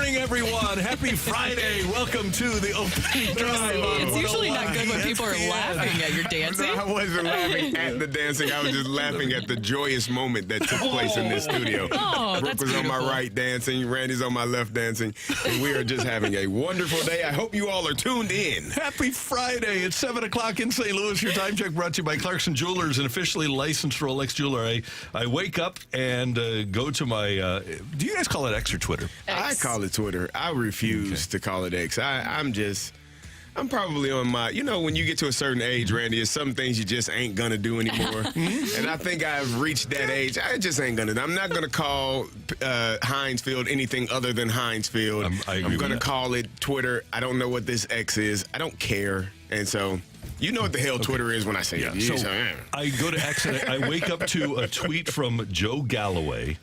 morning, everyone. Happy Friday. Welcome to the opening drive. It's usually not good when people are laughing at your dancing. No, I wasn't laughing at the dancing. I was just laughing at the joyous moment that took place in this studio. Oh, Brooke was on my right dancing. Randy's on my left dancing. And we are just having a wonderful day. I hope you all are tuned in. Happy Friday. It's 7 o'clock in St. Louis. Your time check brought to you by Clarkson Jewelers, an officially licensed Rolex jeweler. I wake up and go to my, do you guys call it X or Twitter? I call it Twitter. I refuse to call it X. I'm probably on my, when you get to a certain age, Randy, there's some things you just ain't going to do anymore. And I think I've reached that age. I just ain't going to. I'm not going to call Heinz Field anything other than Heinz Field. I'm going to call it Twitter. I don't know what this X is. I don't care. And so, you know what the hell Twitter is when I say it. So I go to X and I wake up to a tweet from Joe Galloway,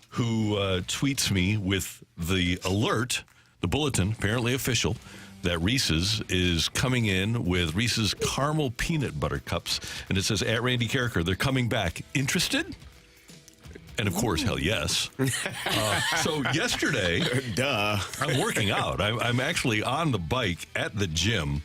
who tweets me with the alert, the bulletin, apparently official, that Reese's is coming in with Reese's caramel peanut butter cups. And it says, at Randy Carricker, they're coming back. Interested? And of course, hell yes. So yesterday, I'm working out. I'm actually on the bike at the gym,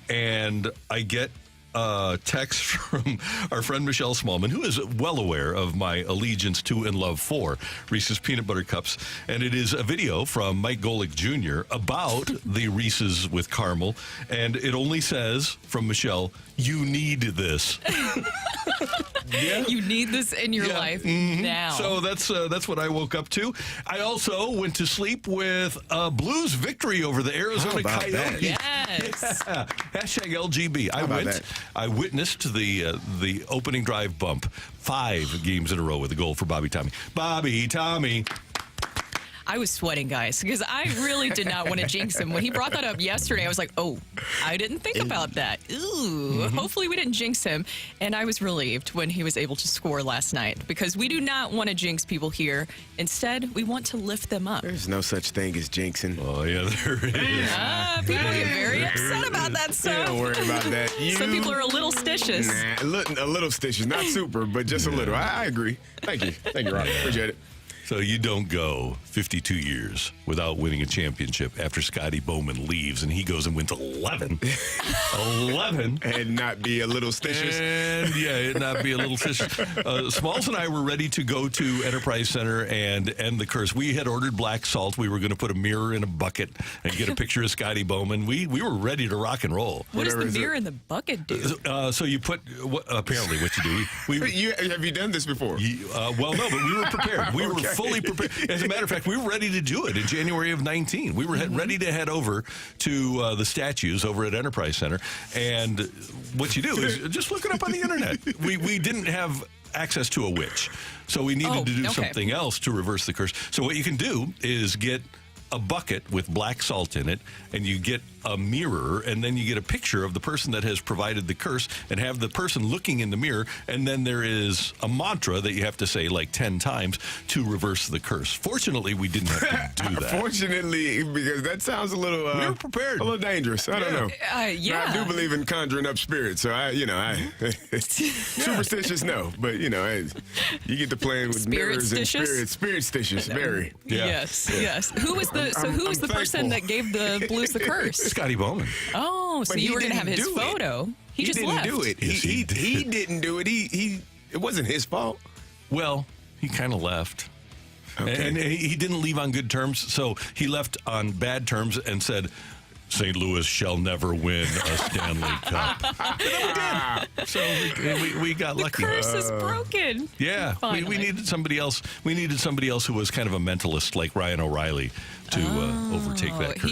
and I get a text from our friend Michelle Smallman, who is well aware of my allegiance to and love for Reese's Peanut Butter Cups. And it is a video from Mike Golick Jr. about the Reese's with caramel. And it only says from Michelle, you need this. Yeah. You need this in your life now. So that's what I woke up to. I also went to sleep with a Blues victory over the Arizona Coyotes. That? Yes. Yeah. Hashtag LGB. I witnessed the opening drive bump 5 games in a row with a goal for Bobby Tommy. Bobby Tommy. I was sweating, guys, because I really did not want to jinx him. When he brought that up yesterday, I was like, oh, I didn't think about that. Ooh, hopefully we didn't jinx him. And I was relieved when he was able to score last night, because we do not want to jinx people here. Instead, we want to lift them up. There's no such thing as jinxing. Oh, yeah, there is. People get very upset about that stuff. Don't worry about that. Some people are a little stitious. A little stitious. Not super, but just a little. I agree. Thank you. Thank you, Rob. Appreciate it. So you don't go 52 years without winning a championship after Scotty Bowman leaves, and he goes and wins 11. 11. And not be a little stitious. And, yeah, not be a little stitious. Smalls and I were ready to go to Enterprise Center and end the curse. We had ordered black salt. We were going to put a mirror in a bucket and get a picture of Scotty Bowman. We were ready to rock and roll. What does the mirror in the bucket do? So you put, apparently what you do. Have you done this before? Well, no, but we were prepared. We were fully prepared. As a matter of fact, we were ready to do it in January of 19. We were ready to head over to the statues over at Enterprise Center. And what you do is just look it up on the internet. We didn't have access to a witch, so we needed to do something else to reverse the curse. So what you can do is get a bucket with black salt in it, and you get a mirror, and then you get a picture of the person that has provided the curse, and have the person looking in the mirror, and then there is a mantra that you have to say like 10 times to reverse the curse. Fortunately, we didn't have to do that. Fortunately, because that sounds a little we were prepared. a little dangerous. I don't know. Yeah. I do believe in conjuring up spirits, so I superstitious, no, but you get to playing with mirrors and spiritstitious, very. Yeah. Yes. Who was the person that gave the Blues the curse? Scotty Bowman. Oh, so you were going to have his photo. He just didn't left. do it. Yes, he didn't do it. It wasn't his fault. Well, he kind of left. Okay. And he didn't leave on good terms, so he left on bad terms and said, St. Louis shall never win a Stanley Cup. And then we did. So we got lucky. The curse is broken. Yeah, we needed somebody else. We needed somebody else who was kind of a mentalist like Ryan O'Reilly to overtake that curse.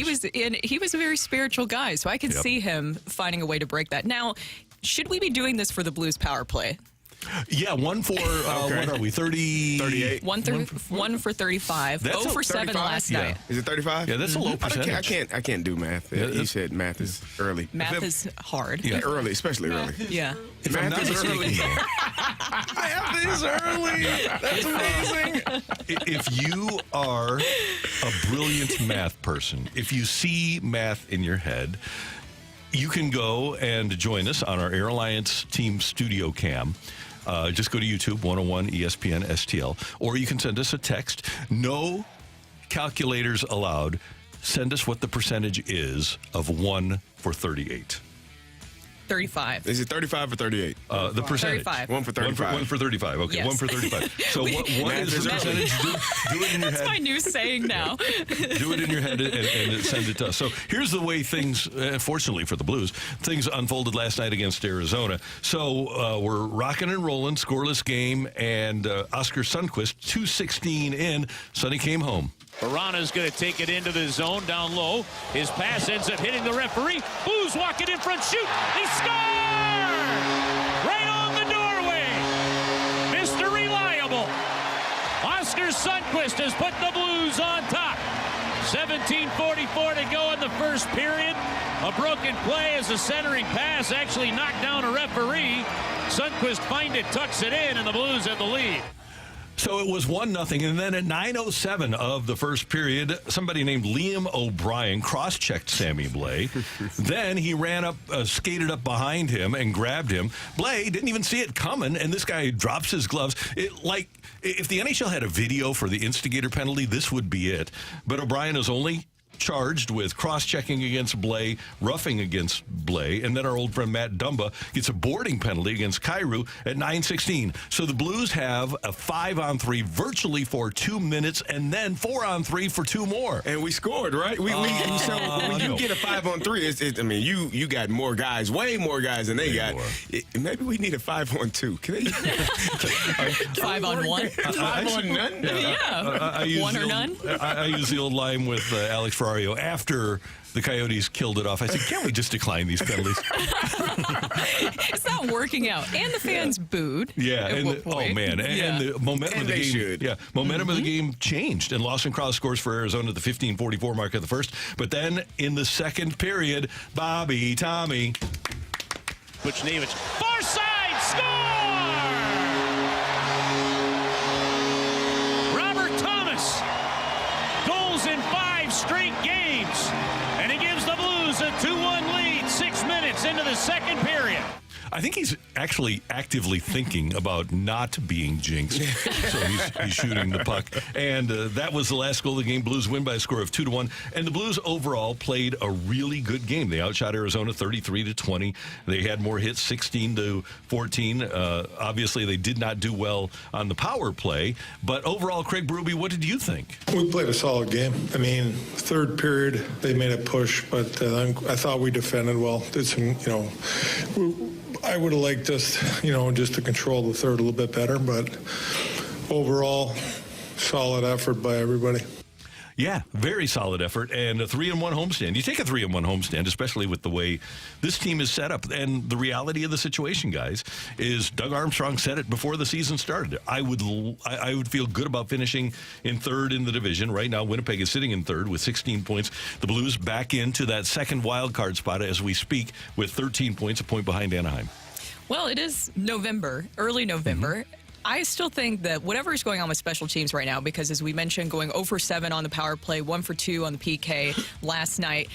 He was a very spiritual guy, so I can see him finding a way to break that. Now, should we be doing this for the Blues power play? Yeah, one for, what are we, 38? One for 35. That's 0 for 7 35? last night. Is it 35? Yeah, that's a low percentage. I can't do math. Yeah, you said math is early. Math is hard. Yeah. Early, especially early. Yeah. Math is early. Math is early. That's amazing. If you are a brilliant math person, if you see math in your head, you can go and join us on our Air Alliance Team Studio Cam. Just go to YouTube, 101 ESPN STL, or you can send us a text. No calculators allowed, send us what the percentage is of 1 for 38. 35. Is it 35 or 38? The percentage. 35. 1 for 35. 1 for 35. Okay, Yes. 1 for 35. So what is the percentage? Do it in your That's head. my new saying now. Do it in your head and send it to us. So here's the way things, fortunately for the Blues, things unfolded last night against Arizona. So we're rocking and rolling, scoreless game, and Oscar Sundqvist, 2:16 in. Sonny came home. Piranha's going to take it into the zone down low. His pass ends up hitting the referee. Blues walking in front, shoot. They score! Right on the doorway. Mr. Reliable. Oscar Sundqvist has put the Blues on top. 17:44 to go in the first period. A broken play as a centering pass actually knocked down a referee. Sundqvist finds it, tucks it in, and the Blues have the lead. So it was 1-0, and then at 9:07 of the first period, somebody named Liam O'Brien cross-checked Sammy Blais. Then he ran up, skated up behind him and grabbed him. Blais didn't even see it coming, and this guy drops his gloves. If the NHL had a video for the instigator penalty, this would be it. But O'Brien is only charged with cross-checking against Blais, roughing against Blais, and then our old friend Matt Dumba gets a boarding penalty against Kyrou at 9:16. So the Blues have a 5-on-3 virtually for 2 minutes, and then 4-on-3 for 2 more. And we scored, right? So when you get a 5-on-3, you got more guys, way more guys than they got. Maybe we need a 5-on-2. Can they? 5-on-1. 5-on-none? Yeah. One or none. I use the old line with Alex Ferrario after the Coyotes killed it off. I said, can't we just decline these penalties? It's not working out. And the fans booed. Yeah. at And one the point. momentum And of the they game. should. Yeah. Momentum of the game changed. And Lawson Cross scores for Arizona at the 15:44 mark of the first. But then in the second period, Bobby Tommy. Buchnevich, far side, score! Robert Thomas, goals in 5 straight games, and he gives the Blues a 2-1 lead 6 minutes into the second period. I think he's actually actively thinking about not being jinxed. So he's shooting the puck. And that was the last goal of the game. Blues win by a score of 2-1. And the Blues overall played a really good game. They outshot Arizona 33-20. They had more hits, 16-14. Obviously, they did not do well on the power play. But overall, Craig Berube, what did you think? We played a solid game. I mean, third period, they made a push, but I thought we defended well. Did some, I would have liked us, just to control the third a little bit better, but overall, solid effort by everybody. Yeah, very solid effort and a 3-1 homestand. You take a 3-1 homestand, especially with the way this team is set up. And the reality of the situation, guys, is Doug Armstrong said it before the season started. I would feel good about finishing in third in the division. Right now, Winnipeg is sitting in third with 16 points. The Blues back into that second wild card spot as we speak with 13 points, a point behind Anaheim. Well, it is November, early November. Mm-hmm. I still think that whatever is going on with special teams right now, because as we mentioned, going 0 for 7 on the power play, 1 for 2 on the PK last night,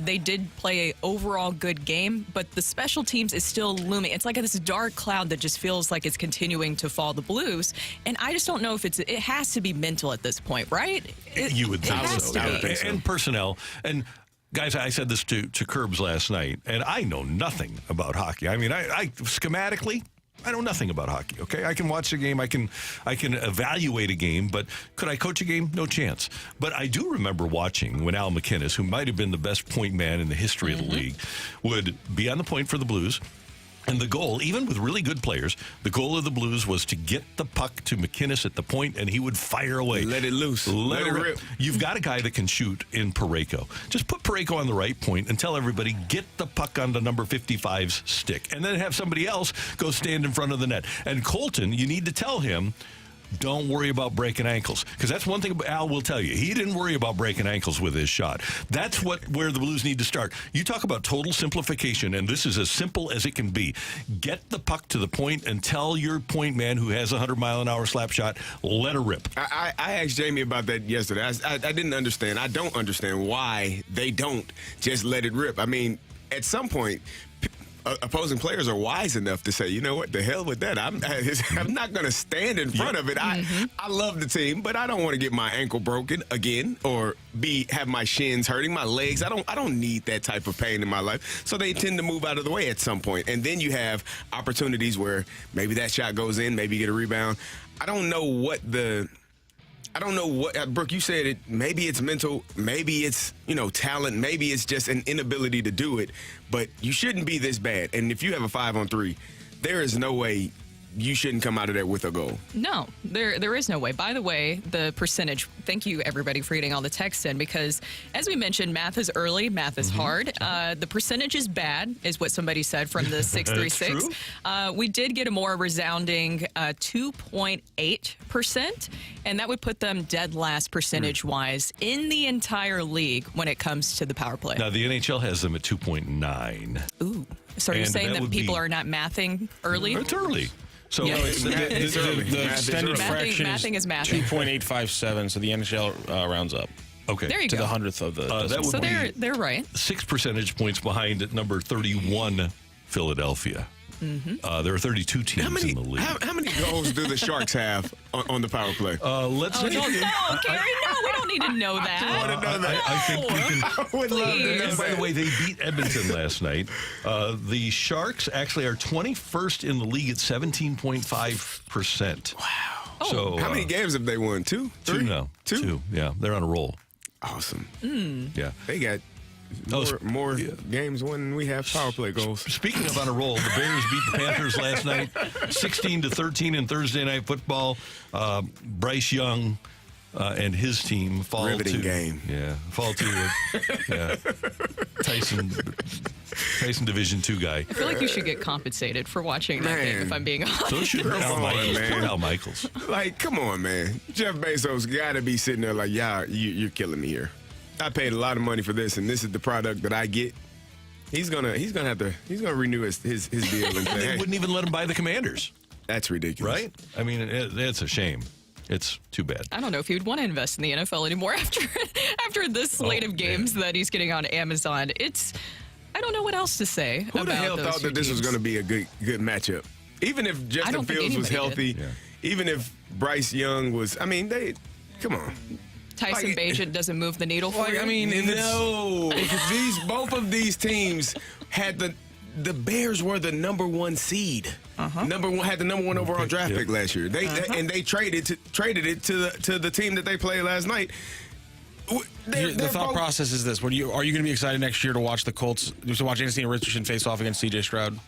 they did play an overall good game, but the special teams is still looming. It's like this dark cloud that just feels like it's continuing to fall the Blues, and I just don't know if it has to be mental at this point, right? You would think so. I would think so. And personnel. And guys, I said this to Curbs last night, and I know nothing about hockey. I mean, I schematically, I know nothing about hockey, okay? I can watch a game, I can evaluate a game, but could I coach a game? No chance. But I do remember watching when Al McInnes, who might have been the best point man in the history of the league, would be on the point for the Blues. And the goal, even with really good players, the goal of the Blues was to get the puck to McInnes at the point, and he would fire away. Let it loose. Let it rip. You've got a guy that can shoot in Parayko. Just put Parayko on the right point and tell everybody, get the puck onto number 55's stick. And then have somebody else go stand in front of the net. And Colton, you need to tell him, don't worry about breaking ankles, because that's one thing Al will tell you. He didn't worry about breaking ankles with his shot. That's where the Blues need to start. You talk about total simplification, and this is as simple as it can be. Get the puck to the point and tell your point man who has a 100-mile-an-hour slap shot, let her rip. I asked Jamie about that yesterday. I didn't understand. I don't understand why they don't just let it rip. I mean, at some point, opposing players are wise enough to say, you know what, the hell with that. I'm not going to stand in front of it. I love the team, but I don't want to get my ankle broken again or have my shins hurting, my legs. I don't need that type of pain in my life. So they tend to move out of the way at some point. And then you have opportunities where maybe that shot goes in, maybe you get a rebound. I don't know what, Brooke, you said it, maybe it's mental, maybe it's, talent, maybe it's just an inability to do it, but you shouldn't be this bad. And if you have a 5-on-3, there is no way you shouldn't come out of there with a goal. No, there is no way. By the way, the percentage, thank you everybody for getting all the texts in, because as we mentioned, math is early, math is hard. The percentage is bad, is what somebody said from the 636. We did get a more resounding 2.8%, and that would put them dead last percentage-wise in the entire league when it comes to the power play. Now, the NHL has them at 2.9. Ooh. So are you saying that people are not mathing early? It's early. So Yeah. The extended fraction mathing is mathing. 2.857, so the NHL rounds up okay. There you to go. the 100th of the That would So be they're right. 6 percentage points behind at number 31, Philadelphia. There are 32 teams in the league. How many goals do the Sharks have on the power play? Let's Oh, see. no, Gary, no, we don't need to know that. I think we can. I would love to know Please. And by that. the way, they beat Edmonton last night. The Sharks actually are 21st in the league at 17.5%. Wow. So How many games have they won? Two? Two Three? now. Two? Two. Yeah, they're on a roll. Awesome. Yeah. They got more games when we have power play goals. Speaking of on a roll, the Bears beat the Panthers last night, 16-13 in Thursday Night Football. Bryce Young and his team fall Riveting to game. fall to Tyson Division II guy. I feel like you should get compensated for watching that game, if I'm being honest. So should Al on, Michaels. man. Poor Al Michaels. Like, come on, man. Jeff Bezos got to be sitting there like, yeah, you're killing me here. I paid a lot of money for this, and this is the product that I get. He's gonna renew his deal and say, They hey, wouldn't even let him buy the Commanders, that's ridiculous. right? I mean, it's a shame. It's too bad. I don't know if he would want to invest in the NFL anymore after this slate of games that he's getting on Amazon. I don't know what else to say Who about the hell those thought two that this was teams. going to be a good matchup? Even if Justin don't think Fields was anybody healthy, did. even if Bryce Young was, come on. Tyson like- Bagent doesn't move the needle for you? No. Both of these teams had the Bears were the number one seed. Had the number one overall draft pick last year. They traded it to the team that they played last night. The thought process is this: are you going to be excited next year to watch the Colts, to watch Anthony Richardson face off against C.J. Stroud?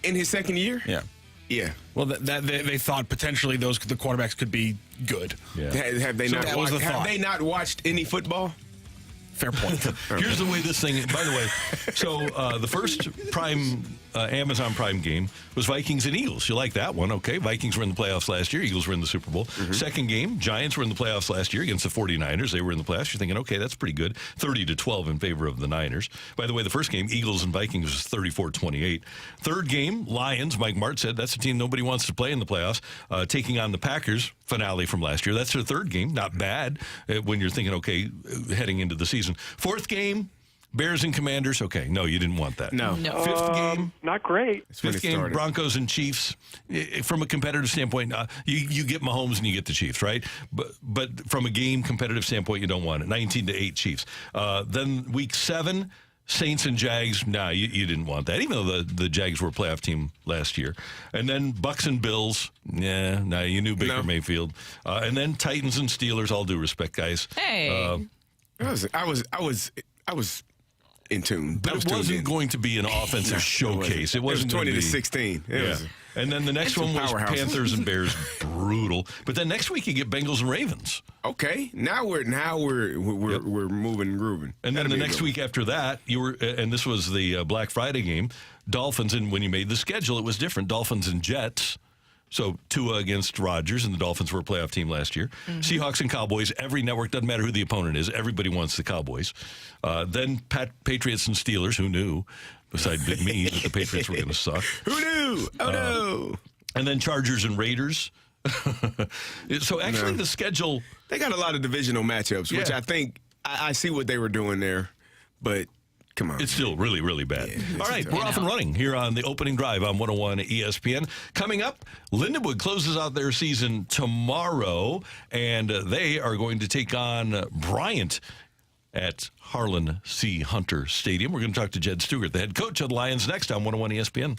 In his second year? Yeah. Yeah. Well, they thought potentially the quarterbacks could be good. Yeah. Have they So that was the have thought. they not watched any football? Fair point. Here's the way this thing. By the way, so the first Amazon Prime game was Vikings and Eagles. You like that one? Okay, Vikings were in the playoffs last year. Eagles were in the Super Bowl. Second game, Giants were in the playoffs last year against the 49ers. They were in the playoffs. You're thinking, okay, that's pretty good. 30-12 in favor of the Niners. By the way, the first game, Eagles and Vikings, was 34-28. Third game, Lions. Mike Mart said that's a team nobody wants to play in the playoffs. Taking on the Packers. Finale from last year. That's their third game. Not bad when you're thinking, okay, heading into the season. Fourth game, Bears and Commanders. Okay, no, you didn't want that. No. Fifth game, Not great. when fifth it game, started. Broncos and Chiefs. From a competitive standpoint, you get Mahomes and you get the Chiefs, right? But from a game competitive standpoint, you don't want it. 19-8 Chiefs. Then week 7. Saints and Jags, you didn't want that, even though the Jags were a playoff team last year. And then Bucks and Bills, you knew Baker Mayfield. And then Titans and Steelers, all due respect, guys. Hey. I was in tune. But it wasn't going to be an offensive showcase. It wasn't 20 going to be 16. It Yeah. was- And then the next That's one some was powerhouses. Panthers and Bears, brutal. But then next week you get Bengals and Ravens. Okay, now we're moving and grooving. And then That'll the be a next good week after that, you were, and this was the Black Friday game, Dolphins, and when you made the schedule, it was different. Dolphins and Jets. So Tua against Rodgers, and the Dolphins were a playoff team last year. Seahawks and Cowboys. Every network, doesn't matter who the opponent is. Everybody wants the Cowboys. Then Patriots and Steelers. Who knew, besides me, that the Patriots were going to suck. Who knew? Oh, no. And then Chargers and Raiders. So actually, the schedule. They got a lot of divisional matchups, which Yeah. I think I see what they were doing there, but Come on. It's still really, really bad. All right, we're off and running here on the opening drive on 101 ESPN. Coming up, Lindenwood closes out their season tomorrow, and they are going to take on Bryant at Harlan C. Hunter Stadium. We're going to talk to Jed Stugart, the head coach of the Lions, next on 101 ESPN.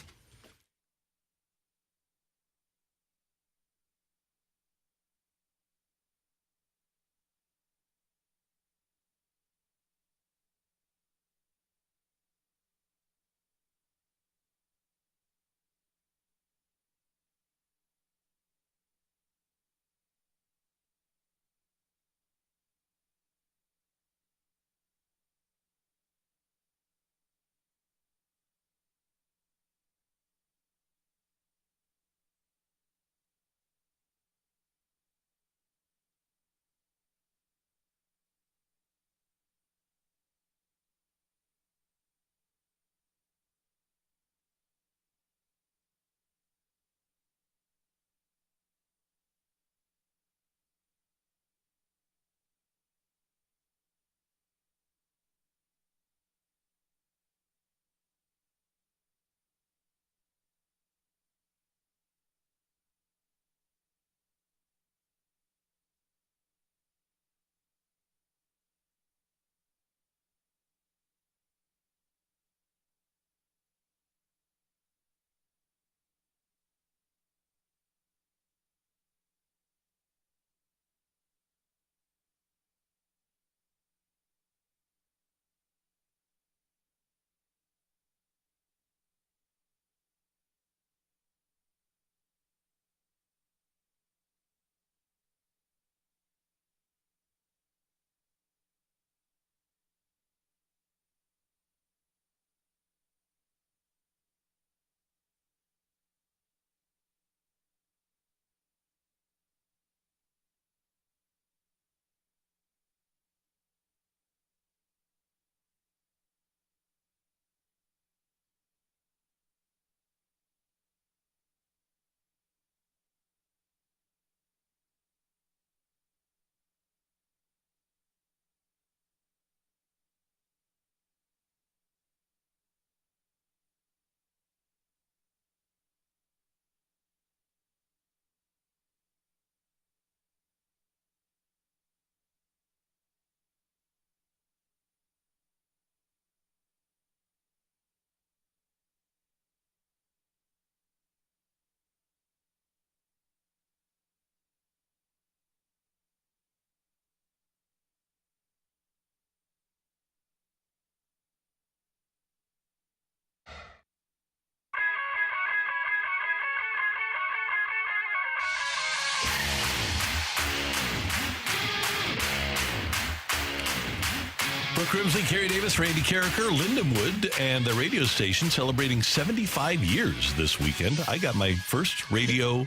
Brooke Grimsley, Kerry Davis, Randy Carricker, Lindenwood, and the radio station celebrating 75 years this weekend. I got my first radio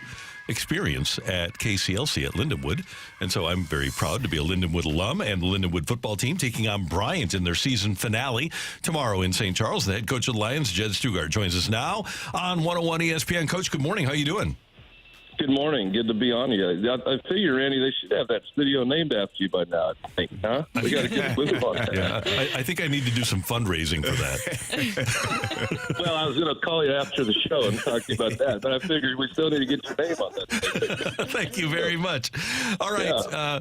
experience at KCLC at Lindenwood, and so I'm very proud to be a Lindenwood alum, and the Lindenwood football team taking on Bryant in their season finale tomorrow in St. Charles. The head coach of the Lions, Jed Stugart, joins us now on 101 ESPN. Coach, good morning. How you doing? Good morning. Good to be on you. I figure, Randy, they should have that studio named after you by now, I think, huh? We got to get a move on that. Yeah, I think I need to do some fundraising for that. Well, I was going to call you after the show and talk to you about that, but I figured we still need to get your name on that. Thank you very much. All right.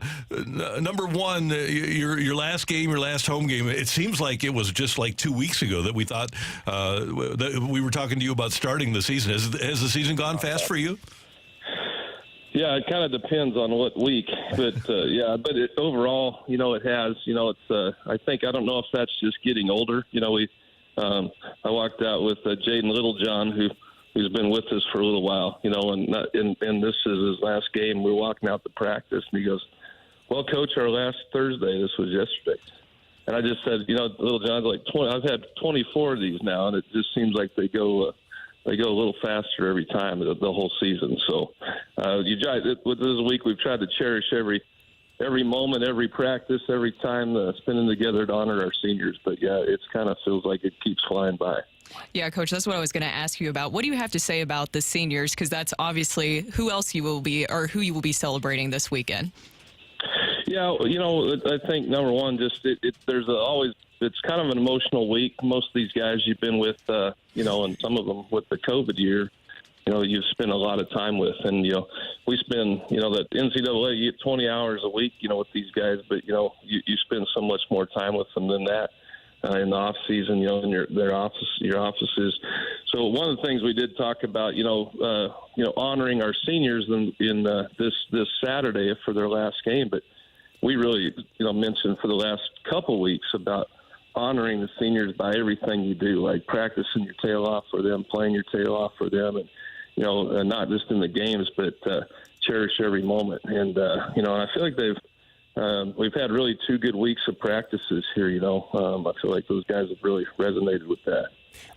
Number one, your last game, your last home game, it seems like it was just like 2 weeks ago that we thought that we were talking to you about starting the season. Has the season gone fast for you? Yeah, it kind of depends on what week, but overall, it has. It's. I don't know if that's just getting older. I walked out with Jaden Littlejohn, who's been with us for a little while. And this is his last game. We're walking out to practice, and he goes, "Well, Coach, our last Thursday. This was yesterday." And I just said, Littlejohn's like 20. I've had 24 of these now, and it just seems like they go a little faster every time the whole season. So with this week, we've tried to cherish every moment, every practice, every time spending together to honor our seniors. But, yeah, it kind of feels like it keeps flying by. Yeah, Coach, that's what I was going to ask you about. What do you have to say about the seniors? Because that's obviously who else you will be or who you will be celebrating this weekend. Yeah, I think, number one, just there's always it's kind of an emotional week. Most of these guys you've been with, and some of them with the COVID year, you've spent a lot of time with. And, we spend, that NCAA, you get 20 hours a week, with these guys, but, you spend so much more time with them than that in the off season, in your offices. So one of the things we did talk about, honoring our seniors in this Saturday for their last game, but we really, mentioned for the last couple weeks about honoring the seniors by everything you do, like practicing your tail off for them, playing your tail off for them, and not just in the games, but cherish every moment. And I feel like we've had really 2 good weeks of practices here. I feel like those guys have really resonated with that.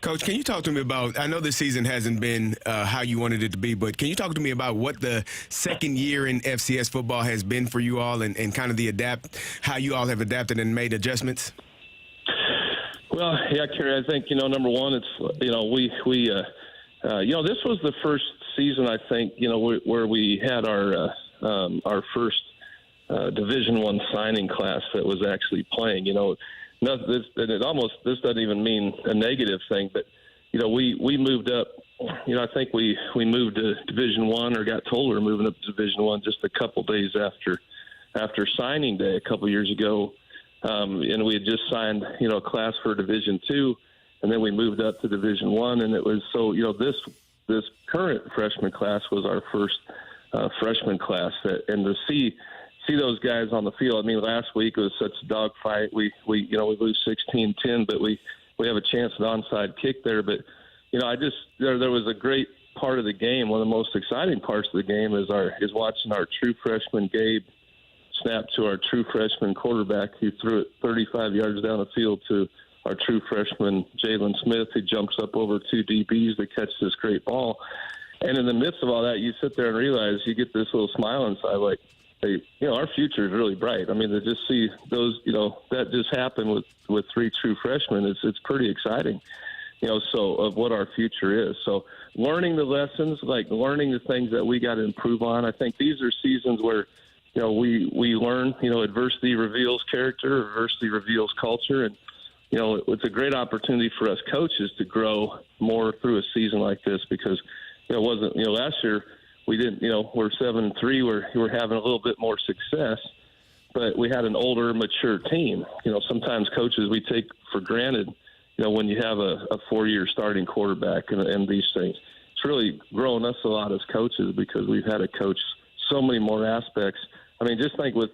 Coach, can you talk to me about, I know this season hasn't been how you wanted it to be, but can you talk to me about what the second year in FCS football has been for you all and kind of how you all have adapted and made adjustments? Well, yeah, Kerry, I think, number one, it's, this was the first season, I think, where we had our first Division I signing class that was actually playing, this doesn't even mean a negative thing, but, we moved up, I think we moved to Division I or got told we were moving up to Division I just a couple days after signing day a couple years ago. And we had just signed, a class for Division II, and then we moved up to Division I, and it was so, this current freshman class was our first freshman class, and to see those guys on the field. I mean, last week it was such a dogfight. We lose 16-10, but we have a chance at an onside kick there. But there was a great part of the game. One of the most exciting parts of the game is watching our true freshman Gabe snap to our true freshman quarterback who threw it 35 yards down the field to our true freshman Jalen Smith, who jumps up over 2 DBs to catch this great ball. And in the midst of all that, you sit there and realize you get this little smile inside, like, hey, our future is really bright. I mean, to just see those, that just happened with 3 true freshmen, it's pretty exciting, so of what our future is. So learning the lessons, like learning the things that we got to improve on. I think these are seasons where, we learn, adversity reveals character, adversity reveals culture. And, it's a great opportunity for us coaches to grow more through a season like this because, it wasn't, last year we didn't, we're 7-3, we're having a little bit more success, but we had an older, mature team. Sometimes coaches we take for granted, when you have a 4-year starting quarterback and these things. It's really grown us a lot as coaches because we've had to coach so many more aspects. I mean, just think with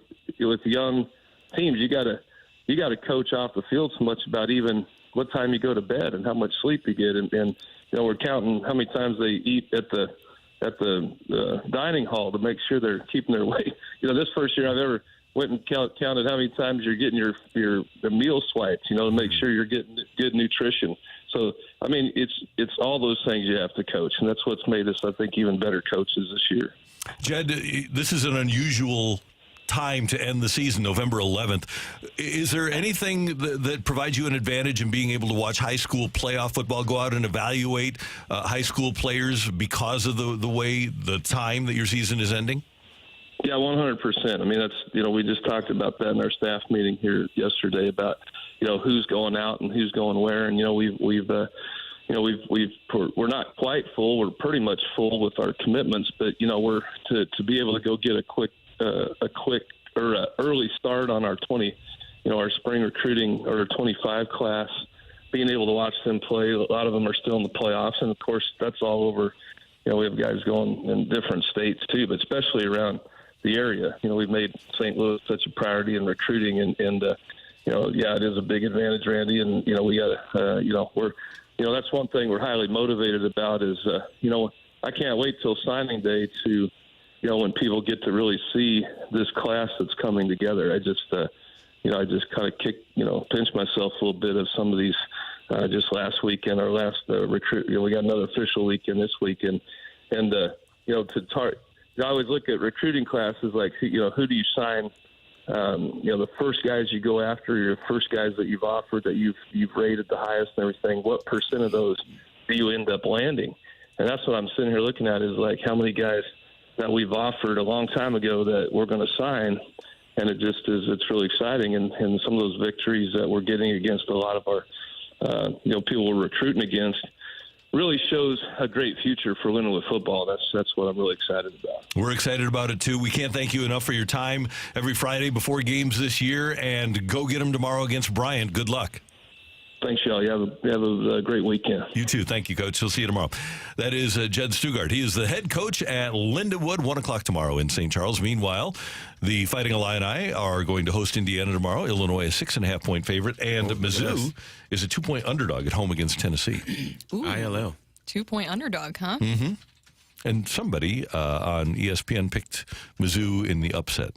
young teams, you got to coach off the field so much about even what time you go to bed and how much sleep you get, and we're counting how many times they eat at the dining hall to make sure they're keeping their weight. This first year I've ever went and counted how many times you're getting your meal swiped, to make sure you're getting good nutrition. So, I mean, it's all those things you have to coach, and that's what's made us, I think, even better coaches this year. Jed, this is an unusual time to end the season, November 11th. Is there anything that provides you an advantage in being able to watch high school playoff football, go out and evaluate high school players because of the time that your season is ending? Yeah, 100%. I mean, that's, we just talked about that in our staff meeting here yesterday about, who's going out and who's going where. And, we're not quite full. We're pretty much full with our commitments, but, we're to be able to go get a quick early start on our our spring recruiting or 25 class, being able to watch them play. A lot of them are still in the playoffs, and of course that's all over. We have guys going in different states too, but especially around the area. We've made St. Louis such a priority in recruiting, and it is a big advantage, Randy. And we got we're that's one thing we're highly motivated about is I can't wait till signing day to. When people get to really see this class that's coming together, I just kind of pinch myself a little bit of some of these just last weekend, our last recruit. We got another official weekend this weekend, and I always look at recruiting classes like who do you sign? The first guys you go after, your first guys that you've offered that you've rated the highest and everything. What percent of those do you end up landing? And that's what I'm sitting here looking at is like how many guys that we've offered a long time ago that we're going to sign, it just is. It's really exciting, and some of those victories that we're getting against a lot of our people we're recruiting against really shows a great future for Lindenwood football. That's what I'm really excited about. We're excited about it, too. We can't thank you enough for your time every Friday before games this year, and go get them tomorrow against Bryant. Good luck. Thanks, y'all. You have a great weekend. You too. Thank you, Coach. We'll see you tomorrow. That is Jed Stugart. He is the head coach at Lindenwood, 1 o'clock tomorrow in St. Charles. Meanwhile, the Fighting Illini are going to host Indiana tomorrow. Illinois, a 6.5-point favorite, and Mizzou is a 2-point underdog at home against Tennessee. Ooh, ILL. 2-point underdog, huh? Mm-hmm. And somebody on ESPN picked Mizzou in the upset.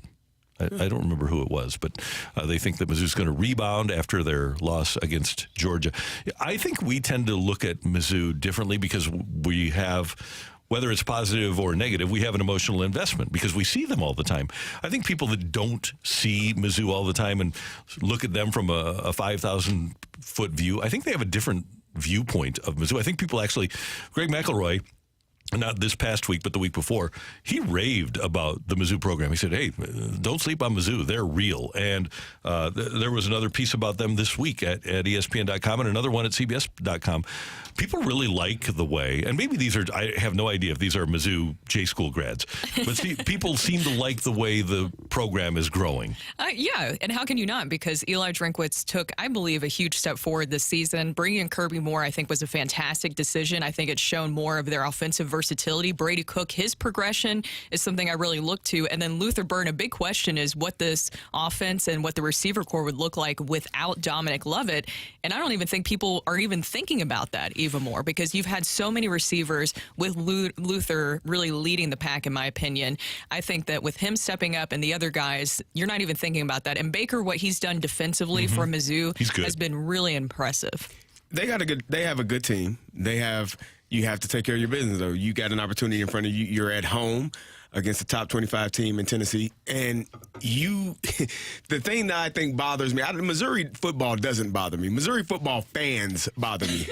I don't remember who it was, but they think that Mizzou's going to rebound after their loss against Georgia. I think we tend to look at Mizzou differently because we have, whether it's positive or negative, we have an emotional investment because we see them all the time. I think people that don't see Mizzou all the time and look at them from a 5,000-foot view, I think they have a different viewpoint of Mizzou. I think people actually, Greg McElroy, not this past week, but the week before, he raved about the Mizzou program. He said, hey, don't sleep on Mizzou. They're real. And there was another piece about them this week at ESPN.com and another one at CBS.com. People really like the way, and maybe these are, I have no idea if these are Mizzou J School grads, but see, people seem to like the way the program is growing. Yeah, and how can you not? Because Eli Drinkwitz took, I believe, a huge step forward this season. Bringing in Kirby Moore, I think, was a fantastic decision. I think it's shown more of their offensive versatility. Brady Cook, his progression is something I really look to. And then Luther Burn, a big question is what this offense and what the receiver core would look like without Dominic Lovett. And I don't even think people are even thinking about that even more because you've had so many receivers with Luther really leading the pack, in my opinion. I think that with him stepping up and the other guys, you're not even thinking about that. And Baker, what he's done defensively for Mizzou has been really impressive. They have a good team. You have to take care of your business, though. You got an opportunity in front of you. You're at home against the top 25 team in Tennessee. And the thing that I think bothers me, Missouri football doesn't bother me. Missouri football fans bother me.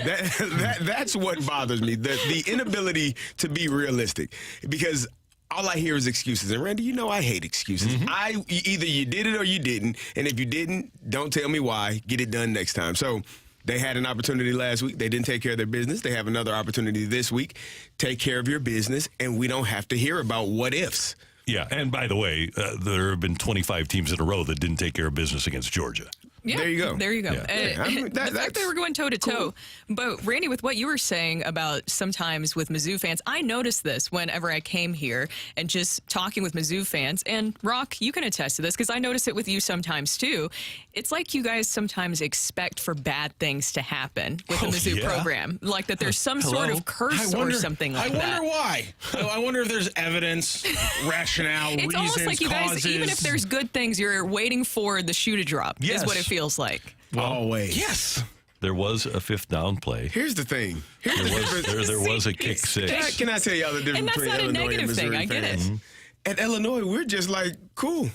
That's what bothers me, the inability to be realistic. Because all I hear is excuses. And, Randy, you know I hate excuses. Either you did it or you didn't. And if you didn't, don't tell me why. Get it done next time. So they had an opportunity last week. They didn't take care of their business. They have another opportunity this week. Take care of your business, and we don't have to hear about what ifs. Yeah, and by the way, there have been 25 teams in a row that didn't take care of business against Georgia. Yeah, there you go. There you go. Yeah. The fact they were going toe-to-toe. Cool. But, Randy, with what you were saying about sometimes with Mizzou fans, I noticed this whenever I came here and just talking with Mizzou fans. And, Rocc, you can attest to this because I notice it with you sometimes, too. It's like you guys sometimes expect for bad things to happen with the Mizzou program. Like that there's some sort of curse or something like that. I wonder why. I wonder if there's evidence, rationale, it's reasons, almost like you guys, causes. even if there's good things, you're waiting for the shoe to drop is what it feels like. Always. Yes. There was a fifth down play. Here's the thing. There was a kick six. Can I tell y'all the difference between Illinois and Missouri thing. I get fans? it. At Illinois, we're just like, cool.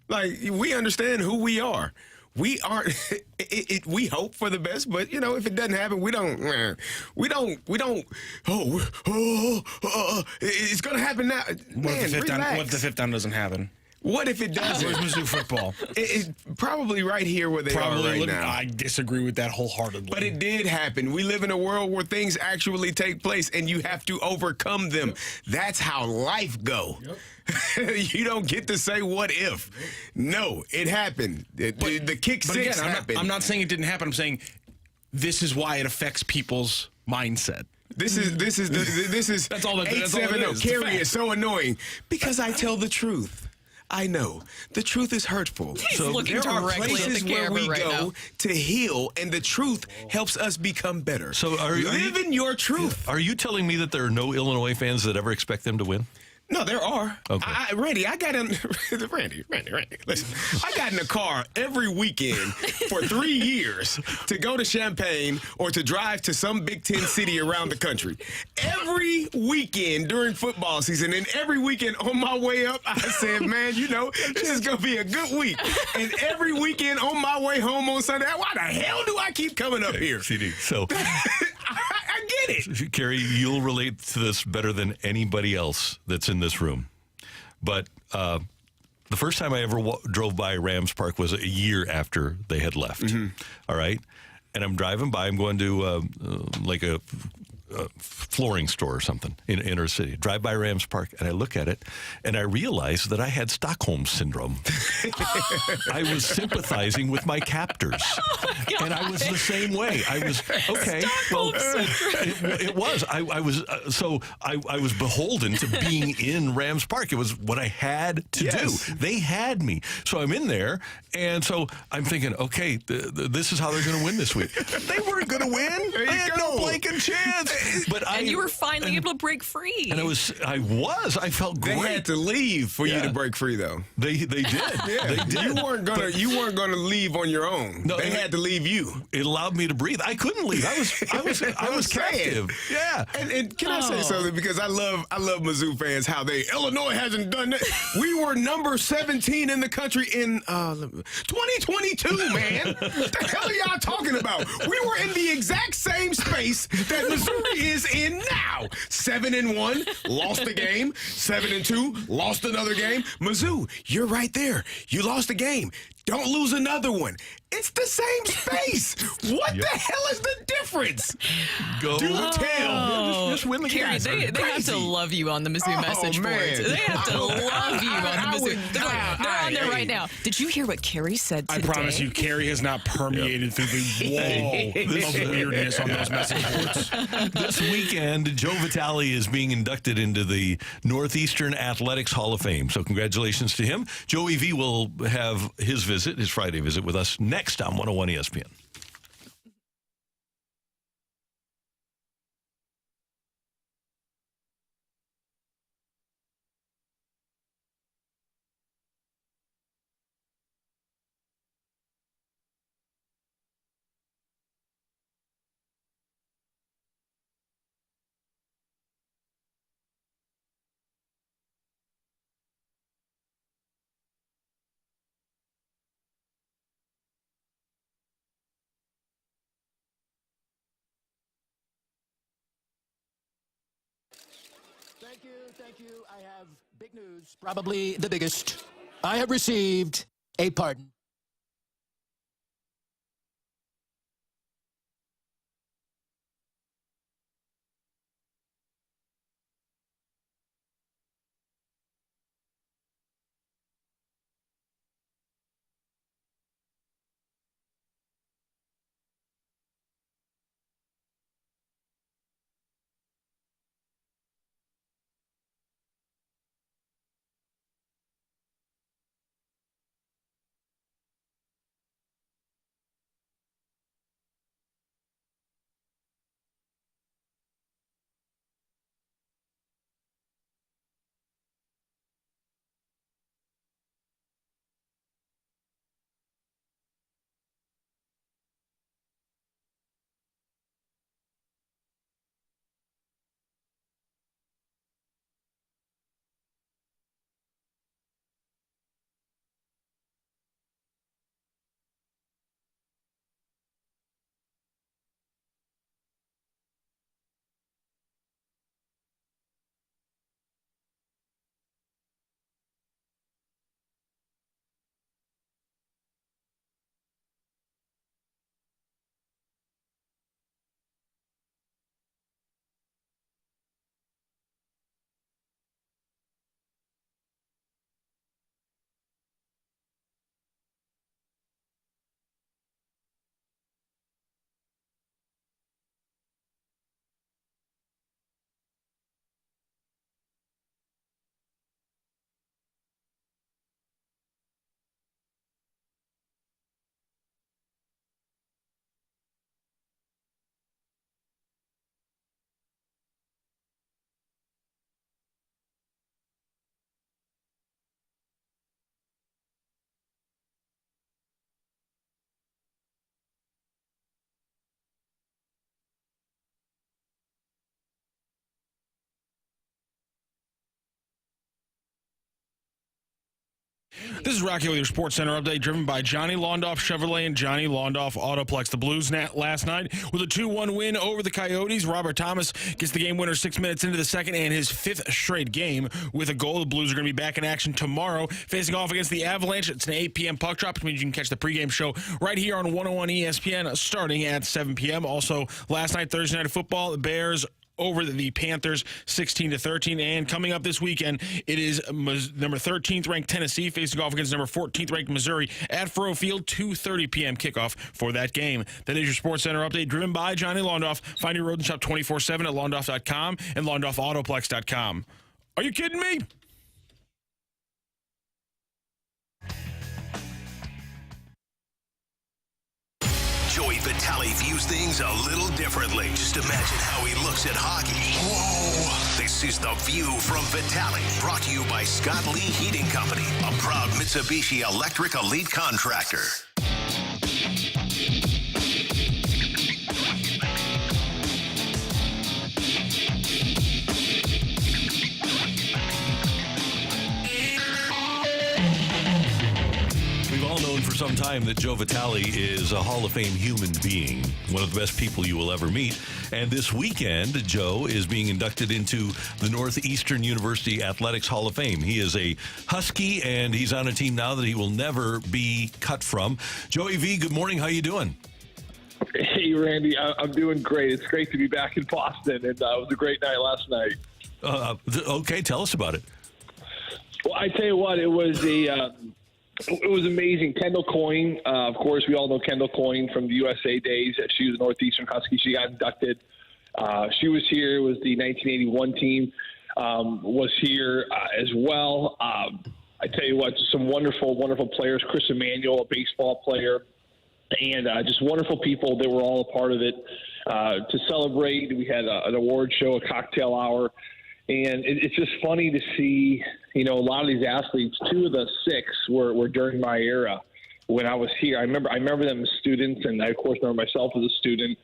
Like, we understand who we are. We aren't. We hope for the best, but you know, if it doesn't happen, we don't. It's gonna happen now. What if the fifth down doesn't happen? What if it doesn't? Where's Mizzou football? It's probably right here where they are right now. I disagree with that wholeheartedly. But it did happen. We live in a world where things actually take place, and you have to overcome them. Yep. That's how life go. Yep. You don't get to say what if. No, it happened. The kick six happened. I'm not saying it didn't happen. I'm saying this is why it affects people's mindset. This is that's all that 870. Carrie is so annoying because I tell the truth. I know. The truth is hurtful. So there are places where we go to heal, and the truth helps us become better. So live in your truth. Are you telling me that there are no Illinois fans that ever expect them to win? No, there are. Okay. Randy, listen, I got in a car every weekend for 3 years to go to Champaign or to drive to some Big Ten city around the country. Every weekend during football season, and every weekend on my way up, I said, man, you know, this is going to be a good week. And every weekend on my way home on Sunday, why the hell do I keep coming up here? CD. So I get it. Carrie, you'll relate to this better than anybody else that's in this room. But the first time I ever drove by Rams Park was a year after they had left. All right. And I'm driving by. I'm going to like a flooring store or something in inner city. Drive by Rams Park, and I look at it, and I realize that I had Stockholm syndrome. I was sympathizing with my captors, and I was the same way. I was okay. Stockholm syndrome. It was. I was so I was beholden to being in Rams Park. It was what I had to do. They had me, so I'm in there, and so I'm thinking, okay, this is how they're going to win this week. They weren't going to win. I had no blanking chance. But you were finally able to break free. And I felt great. They had to leave for you to break free, though. They did. Yeah. They did. You weren't gonna leave on your own. No, they had to leave you. It allowed me to breathe. I couldn't leave. I was captive. Yeah. And can I say something? Because I love Mizzou fans, how Illinois hasn't done that. We were number 17 in the country in 2022, man. What the hell are y'all talking about? We were in the exact same space that Missouri is in now. 7-1, lost a game. 7-2, lost another game. Mizzou, you're right there. You lost a game. Don't lose another one. It's the same space. What the hell is the difference? Go tell. Just win the Carrie, game. they have to love you on the Mizzou message boards. They have to love you on the Mizzou. They're on there right now. Did you hear what Carrie said today? I promise you, Carrie has not permeated through the wall of weirdness on those message boards. This weekend, Joe Vitale is being inducted into the Northeastern Athletics Hall of Fame. So congratulations to him. Joey V will have his Friday visit with us next on 101 ESPN. Thank you. I have big news, probably the biggest. I have received a pardon. This is Rocky with your Sports Center update, driven by Johnny Londoff Chevrolet and Johnny Londoff Autoplex. The Blues last night with a 2-1 win over the Coyotes. Robert Thomas gets the game winner 6 minutes into the second and his 5th straight game with a goal. The Blues are going to be back in action tomorrow, facing off against the Avalanche. It's an 8 p.m. puck drop, which means you can catch the pregame show right here on 101 ESPN starting at 7 p.m. Also, last night, Thursday Night Football, the Bears over the Panthers 16-13. And coming up this weekend, it is number 13th ranked Tennessee facing off against number 14th ranked Missouri at Furrow Field, 2:30 p.m. kickoff for that game. That is your Sports Center update, driven by Johnny Londoff. Find your road and shop 24/7 at londoff.com and londoffautoplex.com. Are you kidding me? Joey Vitale views things a little differently. Just imagine how he looks at hockey. Whoa! This is The View from Vitale, brought to you by Scott Lee Heating Company, a proud Mitsubishi Electric Elite contractor. For some time that Joe Vitale is a Hall of Fame human being, one of the best people you will ever meet. And this weekend, Joe is being inducted into the Northeastern University Athletics Hall of Fame. He is a Husky, and he's on a team now that he will never be cut from. Joey V, good morning. How you doing? Hey, Randy. I'm doing great. It's great to be back in Boston, and it was a great night last night. Okay, tell us about it. Well, I tell you what, it was amazing. Kendall Coyne, of course, we all know Kendall Coyne from the USA days. She was a Northeastern Husky. She got inducted. She was here. It was the 1981 team was here as well. I tell you what, some wonderful, wonderful players. Chris Emanuel, a baseball player, and just wonderful people that were all a part of it. To celebrate, we had an award show, a cocktail hour. And it's just funny to see, a lot of these athletes. 2 of the 6 were during my era when I was here. I remember them as students, and I, of course, remember myself as a student.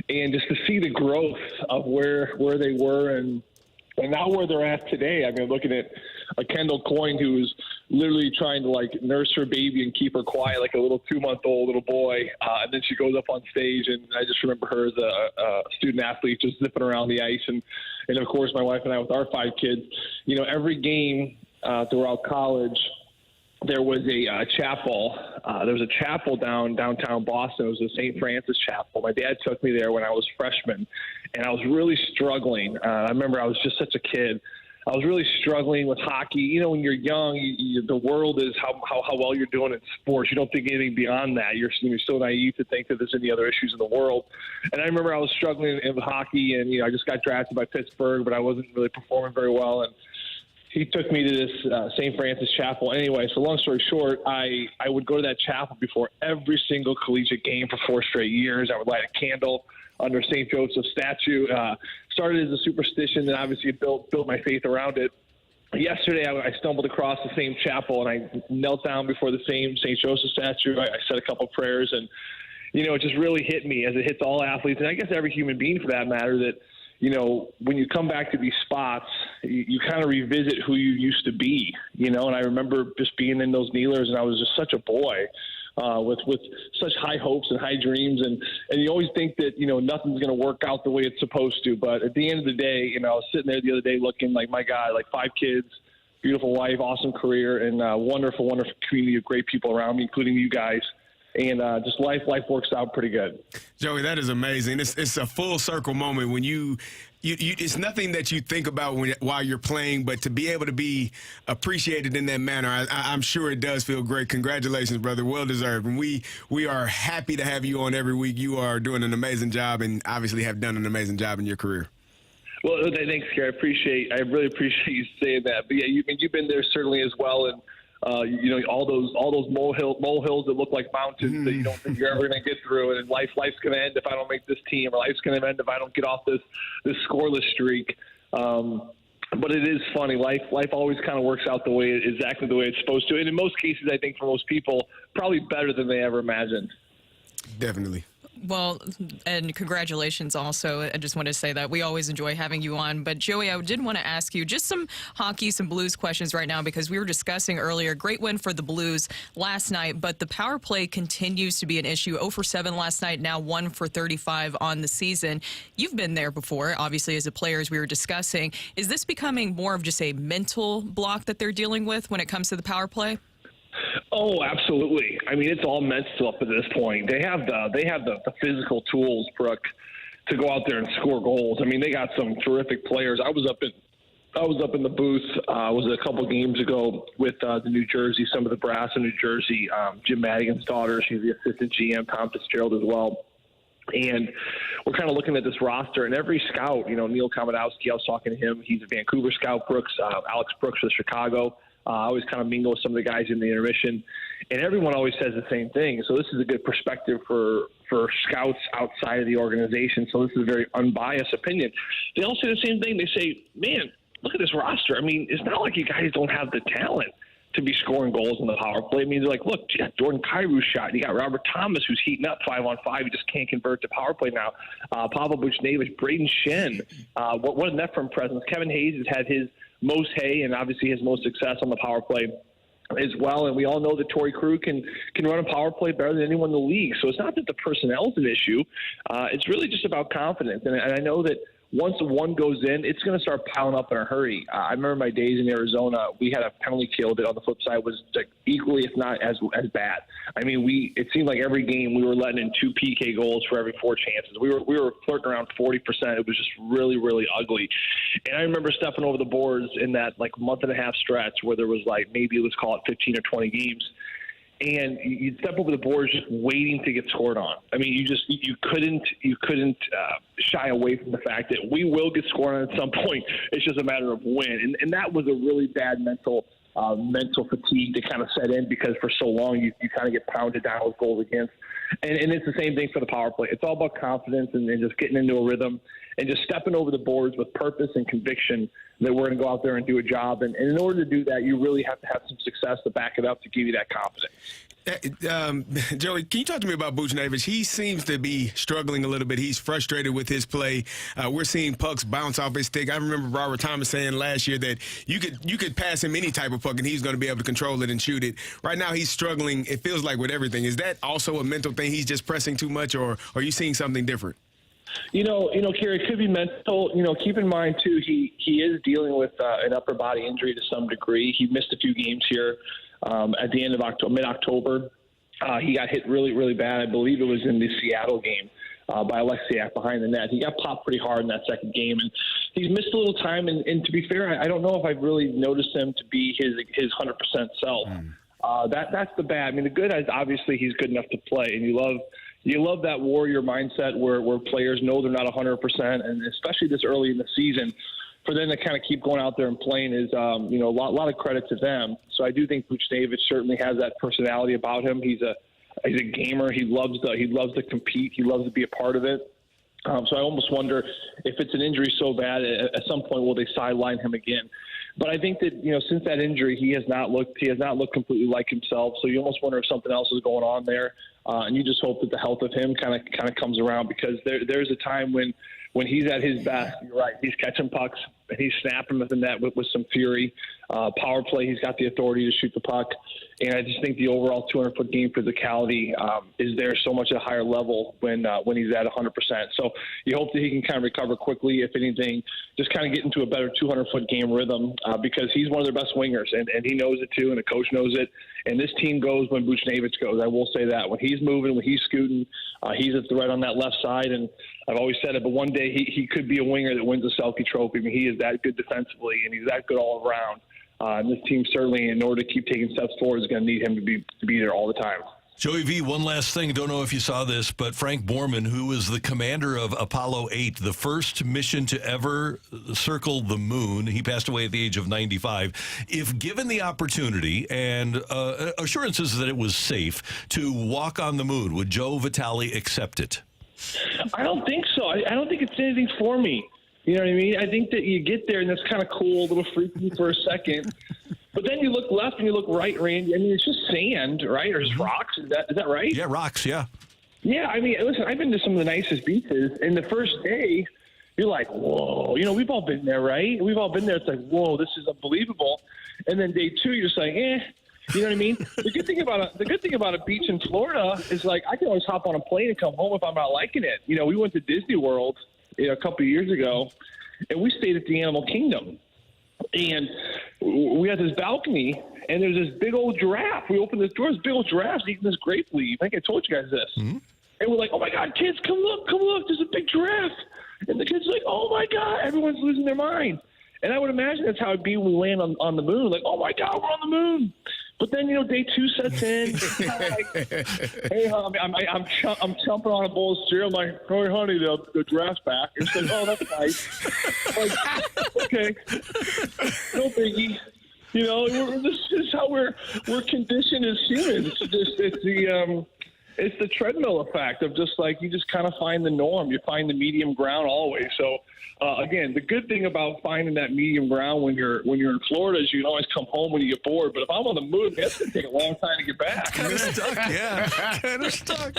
And just to see the growth of where they were and now where they're at today. I mean, looking at a Kendall Coyne who's literally trying to, nurse her baby and keep her quiet like a little 2-month-old little boy. And then she goes up on stage, and I just remember her as a student athlete just zipping around the ice. And, of course, my wife and I with our 5 kids, every game throughout college, there was a chapel. There was a chapel downtown Boston. It was the St. Francis Chapel. My dad took me there when I was a freshman, and I was really struggling. I remember I was just such a kid. I was really struggling with hockey. When you're young, the world is how well you're doing in sports. You don't think anything beyond that. You're so naive to think that there's any other issues in the world. And I remember I was struggling with hockey, and I just got drafted by Pittsburgh, but I wasn't really performing very well. And he took me to this St. Francis Chapel. Anyway, so long story short, I would go to that chapel before every single collegiate game for 4 straight years. I would light a candle under St. Joseph's statue. Started as a superstition, and obviously built my faith around it. Yesterday, I stumbled across the same chapel, and I knelt down before the same St. Joseph statue. I said a couple prayers, and, it just really hit me, as it hits all athletes, and I guess every human being for that matter, that, when you come back to these spots, you kind of revisit who you used to be, and I remember just being in those kneelers, and I was just such a boy. With such high hopes and high dreams, and you always think that nothing's going to work out the way it's supposed to. But at the end of the day, I was sitting there the other day looking like, my God, 5 kids, beautiful wife, awesome career, and wonderful, wonderful community of great people around me, including you guys. And just life works out pretty good. Joey, that is amazing. It's a full circle moment when you it's nothing that you think about while you're playing, but to be able to be appreciated in that manner, I'm sure it does feel great. Congratulations, brother. Well deserved. And we are happy to have you on every week. You are doing an amazing job, and obviously have done an amazing job in your career. Well, thanks, Gary. I really appreciate you saying that. But yeah, you've been there certainly as well, and all those molehills that look like mountains that you don't think you're ever going to get through, and life's going to end if I don't make this team, or life's going to end if I don't get off this scoreless streak. But it is funny. Life always kind of works out exactly the way it's supposed to, and in most cases, I think for most people, probably better than they ever imagined. Definitely. Well, and congratulations also. I just want to say that we always enjoy having you on. But, Joey, I did want to ask you just some hockey, some Blues questions right now, because we were discussing earlier, great win for the Blues last night, but the power play continues to be an issue. 0 for 7 last night, now 1 for 35 on the season. You've been there before, obviously, as a player, as we were discussing. Is this becoming more of just a mental block that they're dealing with when it comes to the power play? Oh, absolutely. I mean, it's all mental up at this point. They have the physical tools, Brooke, to go out there and score goals. I mean, they got some terrific players. I was up in the booth. Was a couple games ago with the New Jersey, some of the brass in New Jersey. Jim Madigan's daughter, she's the assistant GM. Tom Fitzgerald as well. And we're kind of looking at this roster, and every scout, Neil Komodowski, I was talking to him. He's a Vancouver scout. Alex Brooks with Chicago. I always kind of mingle with some of the guys in the intermission, and everyone always says the same thing. So this is a good perspective for scouts outside of the organization. So this is a very unbiased opinion. They all say the same thing. They say, man, look at this roster. I mean, it's not like you guys don't have the talent to be scoring goals in the power play. I mean, they're like, look, Jordan Kyrou shot. You got Robert Thomas, who's heating up 5-on-5. He just can't convert to power play now. Pavel Buchnevich, Braden Shen. What a net from presence. Kevin Hayes has had his most hay and obviously his most success on the power play as well. And we all know that Torrey Krug can run a power play better than anyone in the league. So it's not that the personnel is an issue. It's really just about confidence. And I know that once the one goes in, it's going to start piling up in a hurry. I remember my days in Arizona. We had a penalty kill that on the flip side was like equally, if not as bad. I mean, it seemed like every game we were letting in 2 PK goals for every 4 chances. We were flirting around 40%. It was just really, really ugly. And I remember stepping over the boards in that like month and a half stretch where there was like maybe let's call it 15 or 20 games. And you'd step over the boards just waiting to get scored on. I mean, you couldn't shy away from the fact that we will get scored on at some point. It's just a matter of when. And that was a really bad mental fatigue to kind of set in because for so long you kind of get pounded down with goals against. And it's the same thing for the power play. It's all about confidence and just getting into a rhythm and just stepping over the boards with purpose and conviction that we're going to go out there and do a job. And in order to do that, you really have to have some success to back it up to give you that confidence. Joey, can you talk to me about Buchnevich? He seems to be struggling a little bit. He's frustrated with his play. We're seeing pucks bounce off his stick. I remember Robert Thomas saying last year that you could pass him any type of puck and he's going to be able to control it and shoot it. Right now he's struggling, it feels like, with everything. Is that also a mental thing? He's just pressing too much, or are you seeing something different? Kerry, it could be mental. Keep in mind, too, he is dealing with an upper body injury to some degree. He missed a few games here at the end of mid-October. He got hit really, really bad. I believe it was in the Seattle game by Alexiak behind the net. He got popped pretty hard in that second game, and he's missed a little time. And to be fair, I don't know if I've really noticed him to be his 100% self. That's the bad. I mean, the good is obviously he's good enough to play, and you love that warrior mindset where players know they're not 100%, and especially this early in the season, for them to kind of keep going out there and playing is, a lot of credit to them. So I do think Buchnevich certainly has that personality about him. He's a gamer. He loves to compete. He loves to be a part of it. So I almost wonder if it's an injury so bad, at some point will they sideline him again? But I think that since that injury, he has not looked completely like himself. So you almost wonder if something else is going on there, and you just hope that the health of him kind of comes around, because there's a time when he's at his best. You're right, he's catching pucks and he's snapping at the net with some fury. Power play, he's got the authority to shoot the puck, and I just think the overall 200-foot game physicality is there so much at a higher level when he's at 100%. So you hope that he can kind of recover quickly. If anything, just kind of get into a better 200-foot game rhythm, because he's one of their best wingers, and he knows it too, and the coach knows it. And this team goes when Buchnevich goes. I will say that when he's moving, when he's scooting, he's a threat on that left side. And I've always said it, but one day he could be a winger that wins a Selke Trophy. I mean, he is that good defensively, and he's that good all around. And this team certainly, in order to keep taking steps forward, is going to need him to be there all the time. Joey V, one last thing. Don't know if you saw this, but Frank Borman, who was the commander of Apollo 8, the first mission to ever circle the moon, he passed away at the age of 95. If given the opportunity and assurances that it was safe to walk on the moon, would Joe Vitale accept it? I don't think so. I don't think it's anything for me. You know what I mean? I think that you get there and it's kind of cool, a little freaky for a second. But then you look left and you look right, Randy. I mean, it's just sand, right? Or just rocks. Is that right? Yeah, rocks, yeah. Yeah, I mean, listen, I've been to some of the nicest beaches, and the first day, you're like, whoa. We've all been there, right? We've all been there. It's like, whoa, this is unbelievable. And then day 2, you're just like, eh. You know what I mean? The good thing about a beach in Florida is, like, I can always hop on a plane and come home if I'm not liking it. We went to Disney World a couple of years ago, and we stayed at the Animal Kingdom. And we had this balcony, and there's this big old giraffe. We opened this door, this big old giraffe eating this grape leaf. I think I told you guys this. Mm-hmm. And we're like, oh, my God, kids, come look. There's a big giraffe. And the kids are like, oh, my God, everyone's losing their mind. And I would imagine that's how it'd be when we land on the moon. Like, oh, my God, we're on the moon. But then, day 2 sets in. Hey, honey, I'm chomping on a bowl of cereal. I'm like, oh, honey, the giraffe's back. And she's like, oh, that's nice. I'm like, okay, no biggie. This is how we're conditioned as humans. It's the treadmill effect of just like you just kind of find the norm. You find the medium ground always. So again, the good thing about finding that medium ground when you're in Florida is you can always come home when you get bored. But if I'm on the moon, that's going to take a long time to get back. Kind of stuck, yeah. Kind of stuck.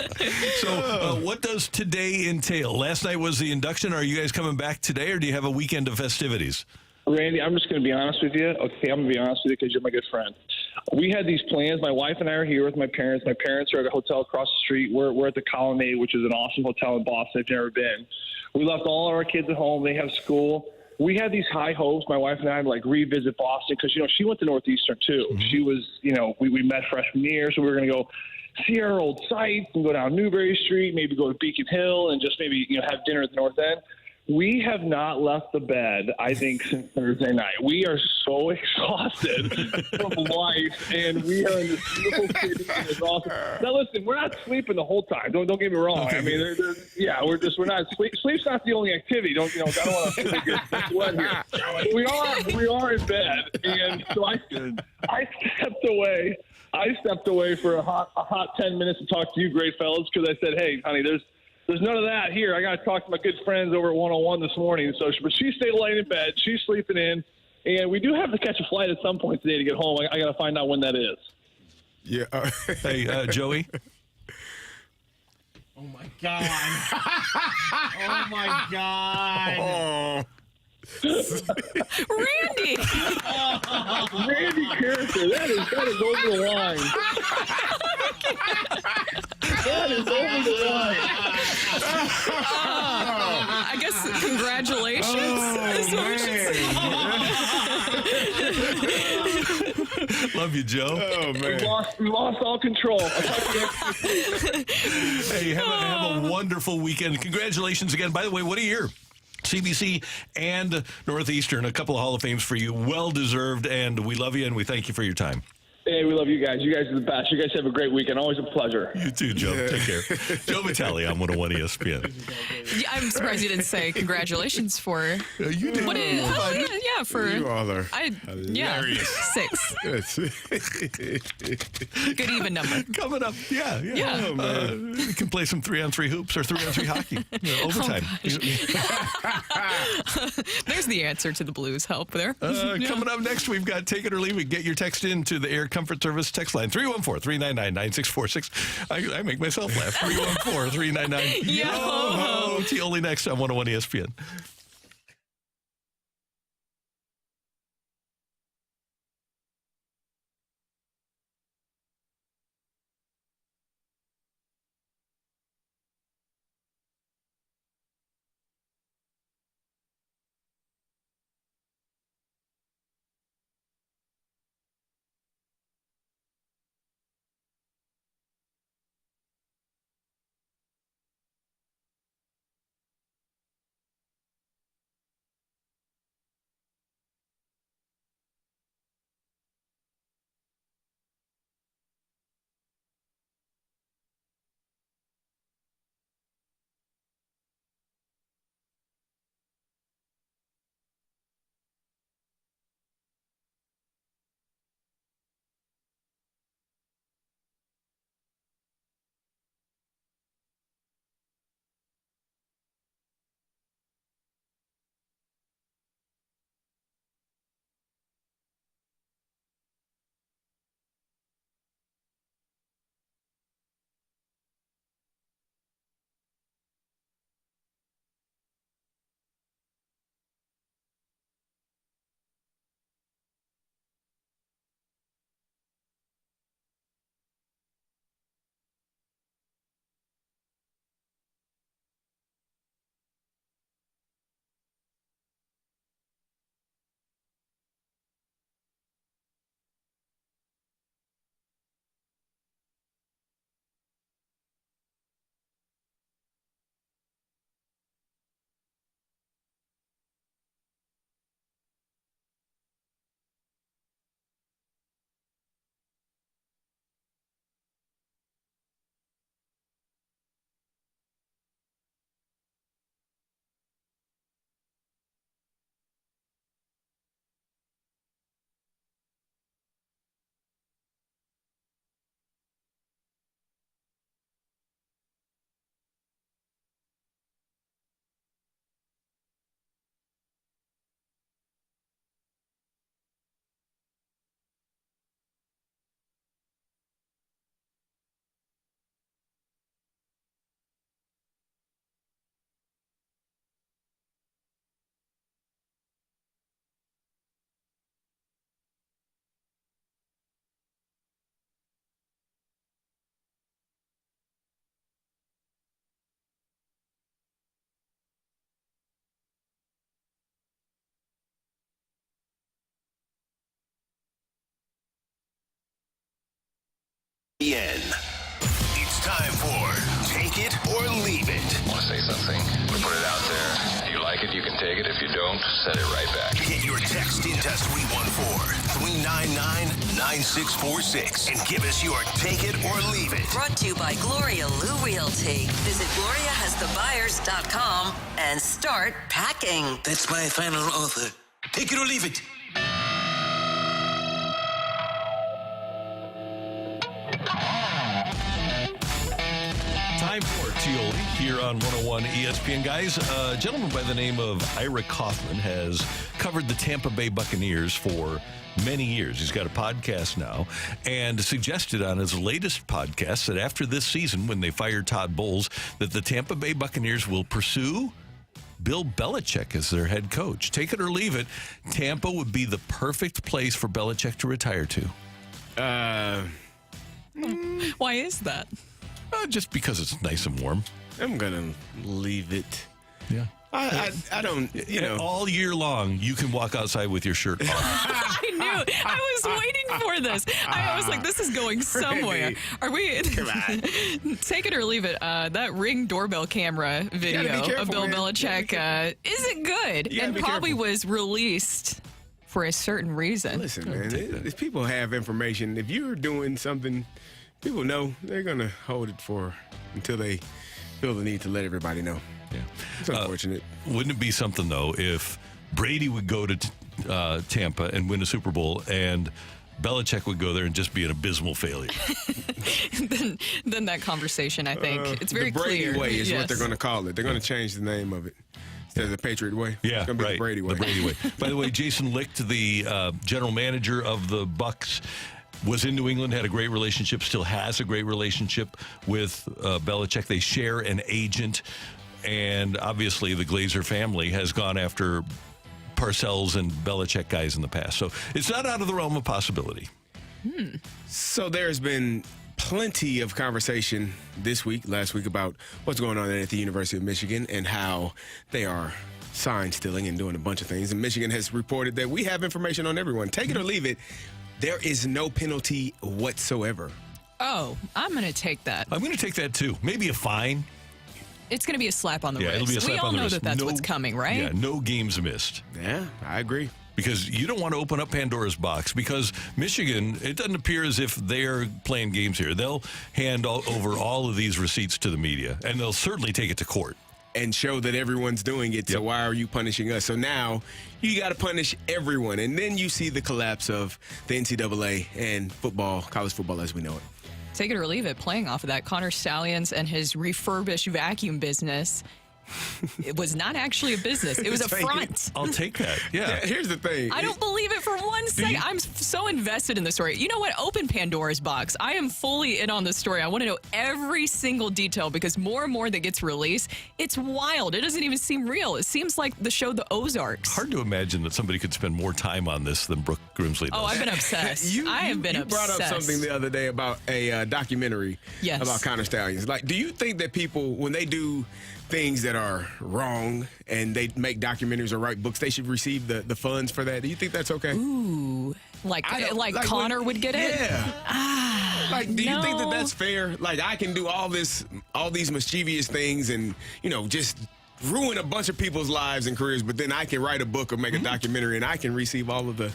So what does today entail? Last night was the induction. Are you guys coming back today, or do you have a weekend of festivities? Randy, I'm just going to be honest with you. Okay, I'm going to be honest with you because you're my good friend. We had these plans. My wife and I are here with my parents. My parents are at a hotel across the street. We're at the Colonnade, which is an awesome hotel in Boston if you've never been. We left all our kids at home. They have school. We had these high hopes, my wife and I, to, like, revisit Boston because, she went to Northeastern, too. Mm-hmm. She was, we met freshman year, so we were going to go see our old sites and go down Newberry Street, maybe go to Beacon Hill and just maybe, have dinner at the North End. We have not left the bed, I think, since Thursday night. We are so exhausted from life, and we are in this beautiful city, and it's awesome. Now, listen, we're not sleeping the whole time. Don't get me wrong. I mean, we're not sleep. Sleep's not the only activity. I don't want to get sweat here. We are in bed, and so I stepped away for a hot 10 minutes to talk to you, great fellas, because I said, hey, honey, there's none of that here. I got to talk to my good friends over at 101 this morning. So, but she stayed late in bed. She's sleeping in. And we do have to catch a flight at some point today to get home. I got to find out when that is. Yeah. Hey, Joey. Oh, my God. Oh, my God. Oh. Randy. Randy character. That is over the line. That is over the line. I guess congratulations. Is what we should say. Love you, Joe. Oh, man. We lost all control. I'll talk to you next week. Hey, have a wonderful weekend. Congratulations again. By the way, what a year. CBC and Northeastern, a couple of Hall of Fames for you. Well-deserved, and we love you, and we thank you for your time. Hey, we love you guys. You guys are the best. You guys have a great weekend. Always a pleasure. You too, Joe. Take care. Joe Vitale on 101 ESPN. Yeah, I'm surprised you didn't say congratulations for. You did. Yeah, for. You all are hilarious. 6. Good even number. Coming up. Yeah. You can play some 3-on-3 hoops or 3-on-3 hockey. Overtime. There's the answer to the Blues help there. Coming up next, we've got Take It or Leave It. Get your text in to the Air Comfort Service text line, 314-399-9646. I make myself laugh. 314-399. Yo-ho. TIOLI next on 101 ESPN. It's time for Take It or Leave It. Want to say something? Put it out there. If you like it, you can take it. If you don't, send it right back. Get your text into 314-399-9646 and give us your Take It or Leave It. Brought to you by Gloria Lou Realty. Visit GloriaHasTheBuyers.com and start packing. That's my final offer. Take it or leave it. Time for TIOLI here on 101 ESPN. Guys, a gentleman by the name of Ira Kaufman has covered the Tampa Bay Buccaneers for many years. He's got a podcast now and suggested on his latest podcast that after this season, when they fire Todd Bowles, that the Tampa Bay Buccaneers will pursue Bill Belichick as their head coach. Take it or leave it, Tampa would be the perfect place for Belichick to retire to. Why is that? Just because it's nice and warm. I'm going to leave it. Yeah. I don't, all year long, you can walk outside with your shirt off. I knew. I was waiting for this. I was like, this is going somewhere. Are we? Come on. Take it or leave it. That Ring doorbell camera video of Bill Belichick isn't good and probably was released for a certain reason. Listen, man, if people have information, if you're doing something, people know they're going to hold it for until they feel the need to let everybody know. Yeah. It's unfortunate. Wouldn't it be something, though, if Brady would go to Tampa and win a Super Bowl and Belichick would go there and just be an abysmal failure? then that conversation, I think, it's very the Brady clear. way is what they're going to call it. They're going to change the name of it. Instead of the Patriot way. Yeah, it's going to be right. the Brady way. The Brady way. By the way, Jason Licht, the general manager of the Bucs, was in New England, had a great relationship, still has a great relationship with Belichick. They share an agent. And obviously, the Glazer family has gone after Parcells and Belichick guys in the past. So it's not out of the realm of possibility. So there's been plenty of conversation last week, about what's going on at the University of Michigan and how they are sign stealing and doing a bunch of things. And Michigan has reported that we have information on everyone. Take it or leave it. There is no penalty whatsoever. Oh, I'm going to take that. I'm going to take that, too. Maybe a fine. It's going to be a slap on the wrist. It'll be a slap on the wrist. We all know that that's what's coming, right? Yeah, no games missed. Yeah, I agree. Because you don't want to open up Pandora's box, because Michigan, it doesn't appear as if they're playing games here. They'll hand over all of these receipts to the media, and they'll certainly take it to court. And show that everyone's doing it, so why are you punishing us? So now you got to punish everyone. And then you see the collapse of the NCAA and football, college football as we know it. Take it or leave it, playing off of that, Connor Stallions and his refurbished vacuum business. It was not actually a business. It was a front. I'll take that. Yeah. Here's the thing. I don't believe it for 1 second. I'm so invested in the story. You know what? Open Pandora's box. I am fully in on this story. I want to know every single detail, because more and more that gets released, it's wild. It doesn't even seem real. It seems like the show The Ozarks. Hard to imagine that somebody could spend more time on this than Brooke Grimsley does. Oh, I've been obsessed. I have been obsessed. You brought up something the other day about a documentary about Connor Stallions. Like, do you think that people, when they do things that are wrong and they make documentaries or write books, they should receive the funds for that? Do you think that's okay? Ooh, like Connor would get it? Yeah. Like, do you think that that's fair? Like, I can do all these mischievous things and, just ruin a bunch of people's lives and careers, but then I can write a book or make a documentary and I can receive all of the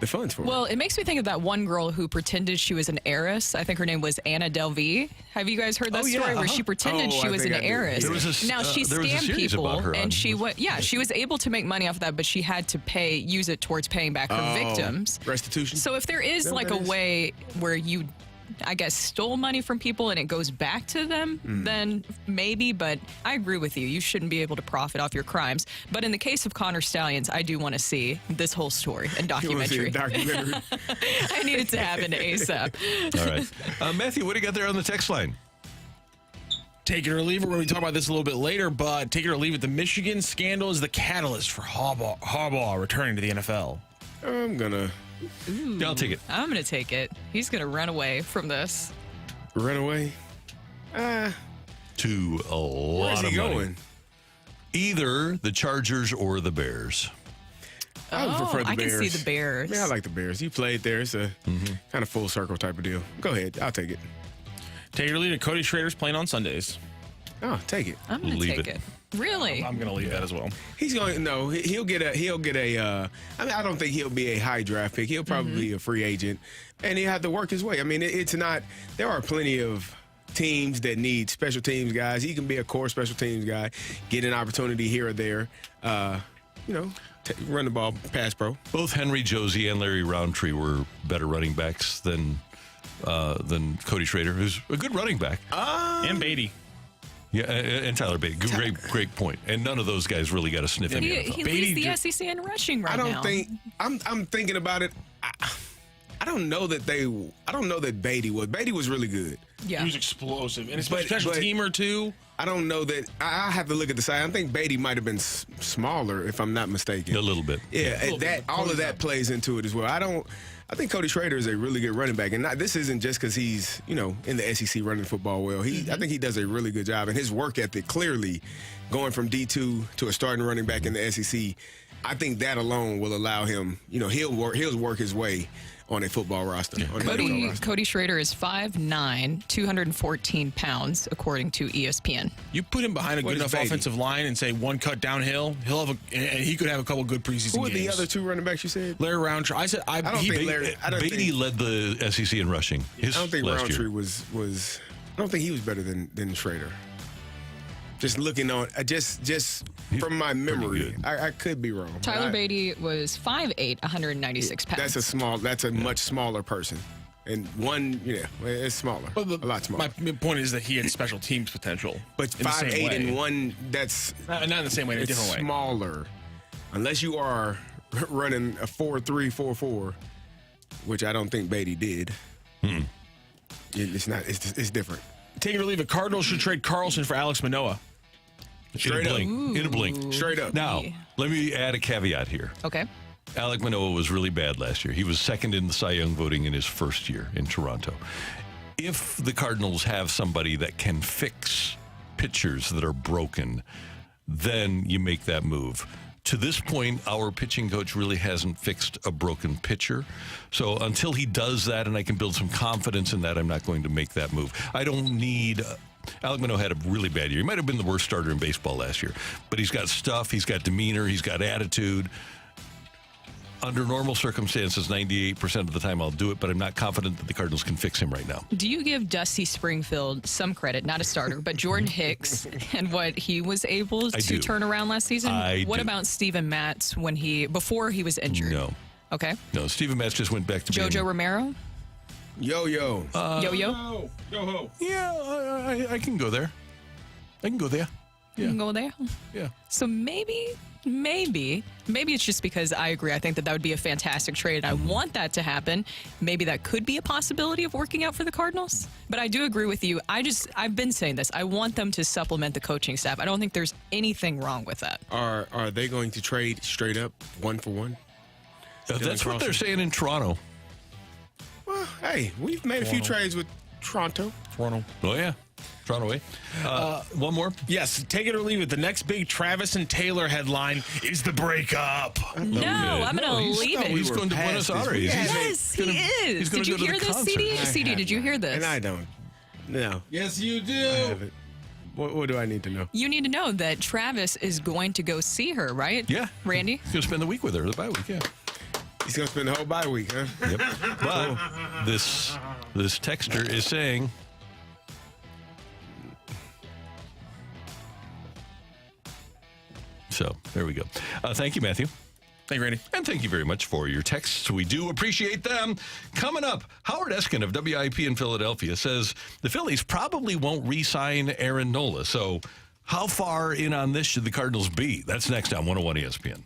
funds for it. Well, it makes me think of that one girl who pretended she was an heiress. I think her name was Anna Delvey. Have you guys heard that story where she pretended she was an heiress? Now she scammed people, and she was able to make money off of that, but she had to use it towards paying back her victims. Restitution. So if there is like a way where you, I guess, stole money from people and it goes back to them, then maybe, but I agree with you. You shouldn't be able to profit off your crimes. But in the case of Connor Stallions, I do want to see this whole story and documentary. I need it to happen ASAP. All right. Matthew, what do you got there on the text line? Take it or leave it. We're going to talk about this a little bit later, but take it or leave it. The Michigan scandal is the catalyst for Harbaugh returning to the NFL. I'm going to... Yeah, I'll take it. I'm going to take it. He's going to run away from this. Run away? To a lot of money. Where's he going? Either the Chargers or the Bears. I would prefer the I can Bears. see the Bears. Yeah, I like the Bears. You played there. It's a kind of full circle type of deal. Go ahead. I'll take it. Take your lead at Cody Schrader's playing on Sundays. Oh, take it. I'm going to Leave take it. it. Really? I'm going to leave that as well. He's going. No, he'll get a. I mean, I don't think he'll be a high draft pick. He'll probably be a free agent, and he'll have to work his way. I mean, it's not. There are plenty of teams that need special teams guys. He can be a core special teams guy, get an opportunity here or there. Run the ball, pass pro. Both Henry Josie and Larry Roundtree were better running backs than Cody Schrader, who's a good running back. And Beatty. Yeah, and Tyler Beatty. Great point. And none of those guys really got a sniff in the NFL. He leads the SEC in rushing right now. I don't think. I'm thinking about it. I don't know that Beatty was. Beatty was really good. Yeah. He was explosive. And a special teamer, too. I don't know that. I have to look at the side. I think Beatty might have been smaller, if I'm not mistaken. A little bit. Yeah, all of that plays into it as well. I think Cody Schrader is a really good running back, and this isn't just because he's in the SEC running football well. I think he does a really good job, and his work ethic clearly going from D2 to a starting running back in the SEC. I think that alone will allow him. He'll work his way on a football roster. Cody Schrader is 5'9", 214 pounds, according to ESPN. You put him behind a good enough offensive line and say one cut downhill, he could have a couple good preseason games. Who were the other two running backs you said? Larry Roundtree. Beatty led the SEC in rushing. I don't think Roundtree was. I don't think he was better than Schrader. Just looking on, just from my memory, I could be wrong. Tyler Beatty was 5'8", 196 pounds. That's a much smaller person, and it's smaller, a lot smaller. My point is that he had special teams potential. But 5'8" and 1, that's not in the same way. In a different way. Smaller, unless you are running a 4.3, 4.4, which I don't think Beatty did. It's not. It's different. Take it or leave it. Cardinals should trade Carlson for Alex Manoah. Straight up. In a blink. Straight up. Now, let me add a caveat here. Okay. Alek Manoah was really bad last year. He was second in the Cy Young voting in his first year in Toronto. If the Cardinals have somebody that can fix pitchers that are broken, then you make that move. To this point, our pitching coach really hasn't fixed a broken pitcher. So until he does that and I can build some confidence in that, I'm not going to make that move. I don't need... Alek Manoah had a really bad year. He might have been the worst starter in baseball last year. But he's got stuff, he's got demeanor, he's got attitude. Under normal circumstances, 98% of the time I'll do it, but I'm not confident that the Cardinals can fix him right now. Do you give Dusty Springfield some credit, not a starter, but Jordan Hicks and what he was able to turn around last season? What about Steven Matz before he was injured? No. Okay. No, Steven Matz just went back to JoJo Romero? Yo-yo. Yo-yo? Yo-ho. Yeah, I can go there. I can go there. Yeah. You can go there? Yeah. So maybe it's just because I agree. I think that would be a fantastic trade. I want that to happen. Maybe that could be a possibility of working out for the Cardinals. But I do agree with you. I've been saying this. I want them to supplement the coaching staff. I don't think there's anything wrong with that. Are they going to trade straight up 1-for-1? That's what they're saying in Toronto. Well, hey, we've made a few trades with Toronto. Oh, yeah. Toronto, eh? One more? Yes, take it or leave it. The next big Travis and Taylor headline is the breakup. No, I'm going to leave it. He's going to Buenos Aires. Yes, he is. Did you hear this, CD? CD, did you hear this? And I don't. No. Yes, you do. I haven't. What do I need to know? You need to know that Travis is going to go see her, right? Yeah. Randy? He's going to spend the week with her, the bye week, yeah. He's going to spend the whole bye week, huh? Yep. But this texter is saying... So, there we go. Thank you, Matthew. Thank you, Randy. And thank you very much for your texts. We do appreciate them. Coming up, Howard Eskin of WIP in Philadelphia says the Phillies probably won't re-sign Aaron Nola. So how far in on this should the Cardinals be? That's next on 101 ESPN.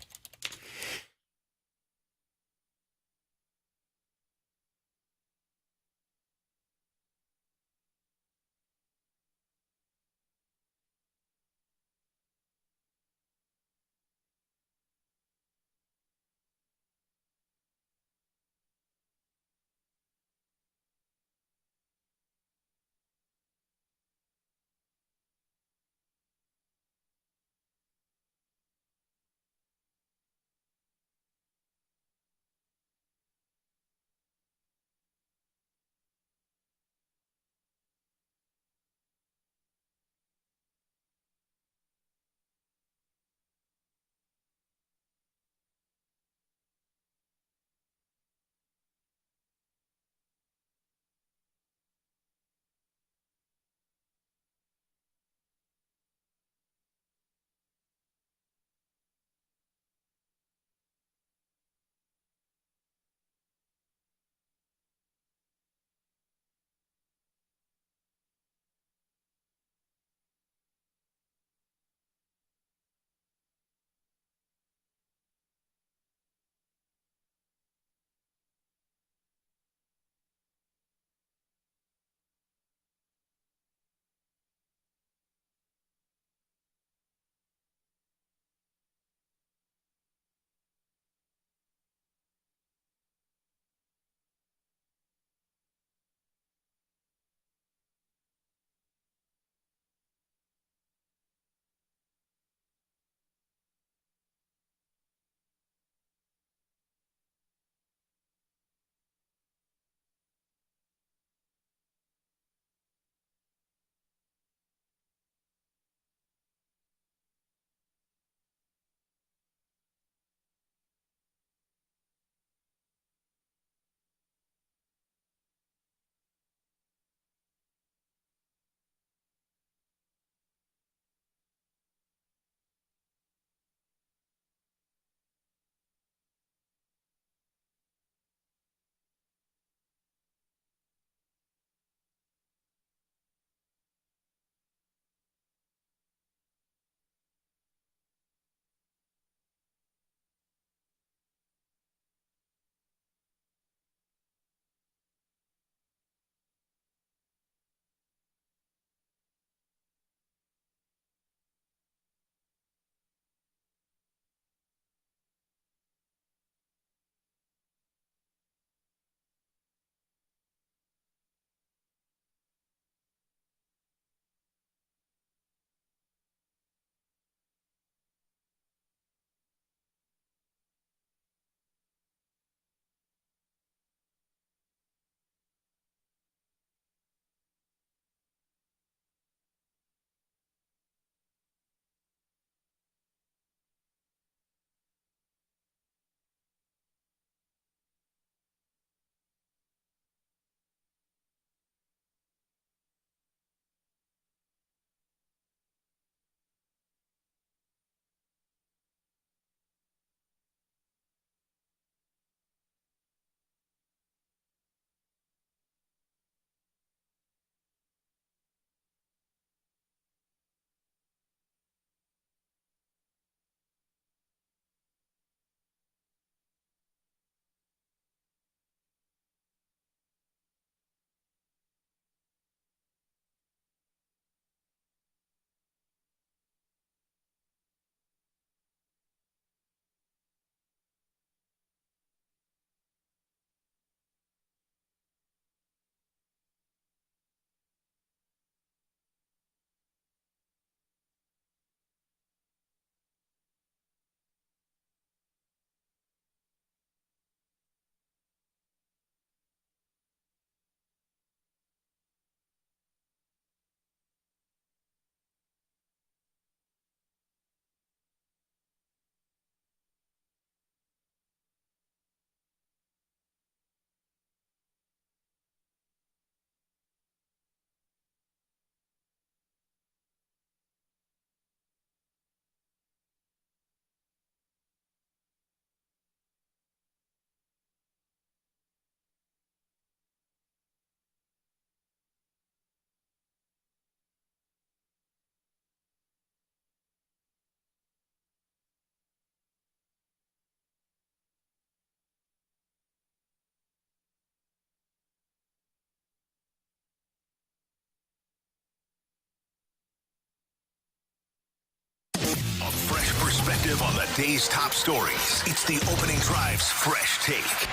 day's top stories. It's the Opening Drive's Fresh Take.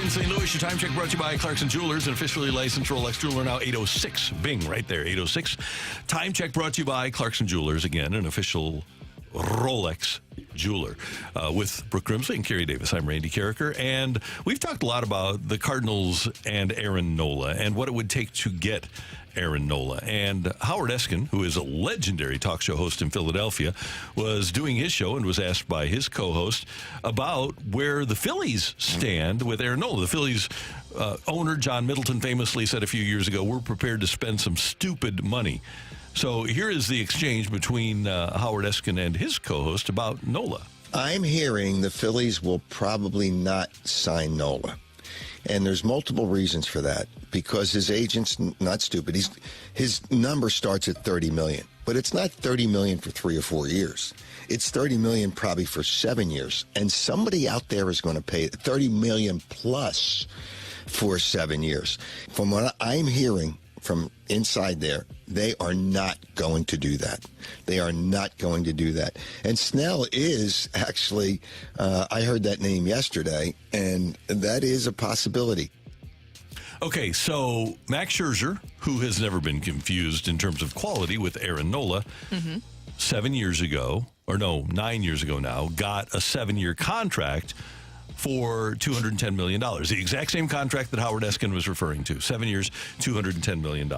In St. Louis, your time check brought to you by Clarkson Jewelers, an officially licensed Rolex jeweler, now 806. Bing, right there, 806. Time check brought to you by Clarkson Jewelers, again, an official Rolex jeweler. With Brooke Grimsley and Kerry Davis, I'm Randy Carricker, and we've talked a lot about the Cardinals and Aaron Nola and what it would take to get Aaron Nola. And Howard Eskin, who is a legendary talk show host in Philadelphia, was doing his show and was asked by his co-host about where the Phillies stand with Aaron Nola. The Phillies owner, John Middleton, famously said a few years ago, we're prepared to spend some stupid money. So here is the exchange between Howard Eskin and his co-host about Nola. I'm hearing the Phillies will probably not sign Nola. And there's multiple reasons for that, because his agent's not stupid. His number starts at $30 million, but it's not $30 million for 3 or 4 years. It's $30 million probably for 7 years. And somebody out there is going to pay $30 million plus for 7 years. From what I'm hearing from inside there, they are not going to do that. They are not going to do that. And Snell is actually, I heard that name yesterday, and that is a possibility. Okay, so Max Scherzer, who has never been confused in terms of quality with Aaron Nola, 9 years ago now, got a 7-year contract for $210 million. The exact same contract that Howard Eskin was referring to. 7 years, $210 million.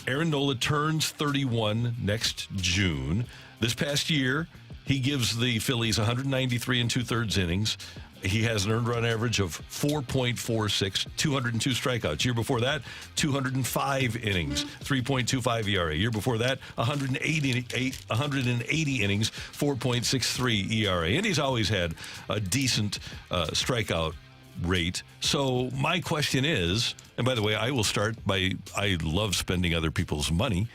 Aaron Nola turns 31 next June. This past year, he gives the Phillies 193 2/3 innings. He has an earned run average of 4.46, 202 strikeouts. Year before that, 205 innings, 3.25 ERA. Year before that, 180 innings, 4.63 ERA. And he's always had a decent strikeout rate. So my question is, and by the way, I will start by, I love spending other people's money,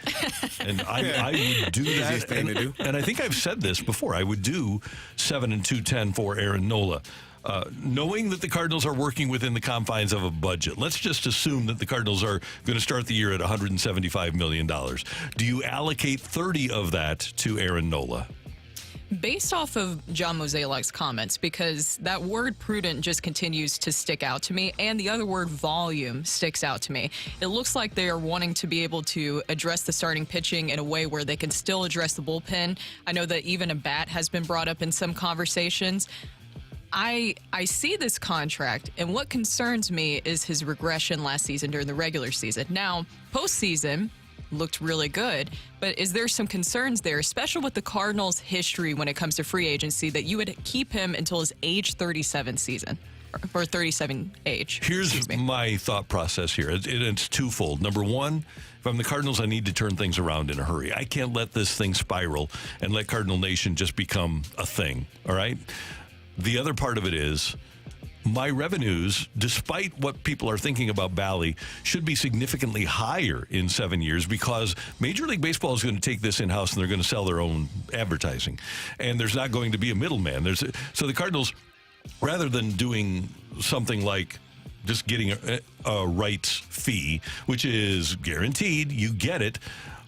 and I would do that. Easiest thing to do. And I think I've said this before. I would do 7 and 210 for Aaron Nola. Knowing that the Cardinals are working within the confines of a budget, let's just assume that the Cardinals are going to start the year at $175 million. Do you allocate 30 of that to Aaron Nola? Based off of John Mozeliak's comments, because that word prudent just continues to stick out to me, and the other word volume sticks out to me. It looks like they are wanting to be able to address the starting pitching in a way where they can still address the bullpen. I know that even a bat has been brought up in some conversations. I see this contract, and what concerns me is his regression last season during the regular season. Now, postseason looked really good, but is there some concerns there, especially with the Cardinals' history when it comes to free agency, that you would keep him until his age 37 season, or 37 age? Here's my thought process here. It's twofold. Number one, if I'm the Cardinals, I need to turn things around in a hurry. I can't let this thing spiral and let Cardinal Nation just become a thing, all right? The other part of it is my revenues, despite what people are thinking about Bally, should be significantly higher in 7 years because Major League Baseball is going to take this in-house and they're going to sell their own advertising. And there's not going to be a middleman. So the Cardinals, rather than doing something like just getting a rights fee, which is guaranteed, you get it,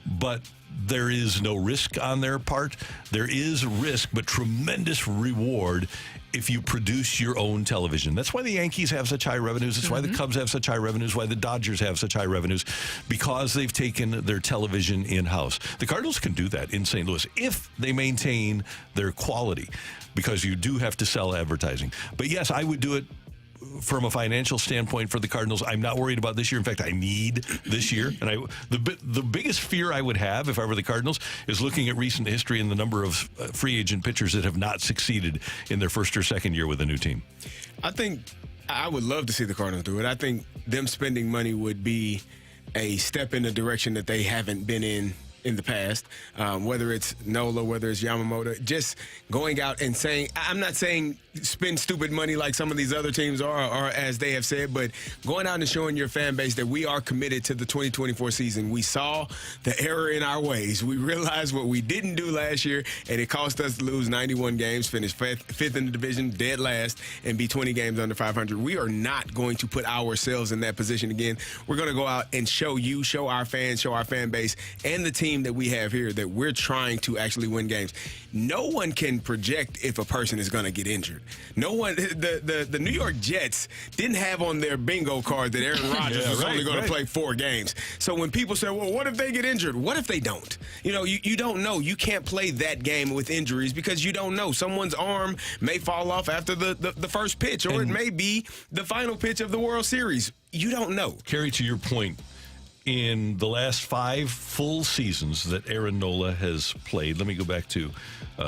but there is no risk on their part. There is risk, but tremendous reward if you produce your own television. That's why the Yankees have such high revenues. That's why the Cubs have such high revenues, why the Dodgers have such high revenues, because they've taken their television in-house. The Cardinals can do that in St. Louis if they maintain their quality, because you do have to sell advertising. But yes, I would do it from a financial standpoint for the Cardinals. I'm not worried about this year. In fact, I need this year. And the biggest fear I would have if I were the Cardinals is looking at recent history and the number of free agent pitchers that have not succeeded in their first or second year with a new team. I think I would love to see the Cardinals do it. I think them spending money would be a step in the direction that they haven't been in in the past, whether it's Nola, whether it's Yamamoto, just going out and saying, I'm not saying spend stupid money like some of these other teams are, or as they have said, but going out and showing your fan base that we are committed to the 2024 season. We saw the error in our ways. We realized what we didn't do last year, and it cost us to lose 91 games, finish fifth in the division, dead last, and be 20 games under 500. We are not going to put ourselves in that position again. We're going to go out and show our fans, show our fan base, and the team that we have here that we're trying to actually win games. No one can project if a person is going to get injured. No one, the New York Jets didn't have on their bingo card that Aaron Rodgers was only going to play 4 games. So when people say, well, what if they get injured? What if they don't? You don't know. You can't play that game with injuries because you don't know. Someone's arm may fall off after the first pitch, or it may be the final pitch of the World Series. You don't know. Kerry, to your point, in the last 5 full seasons that Aaron Nola has played, let me go back to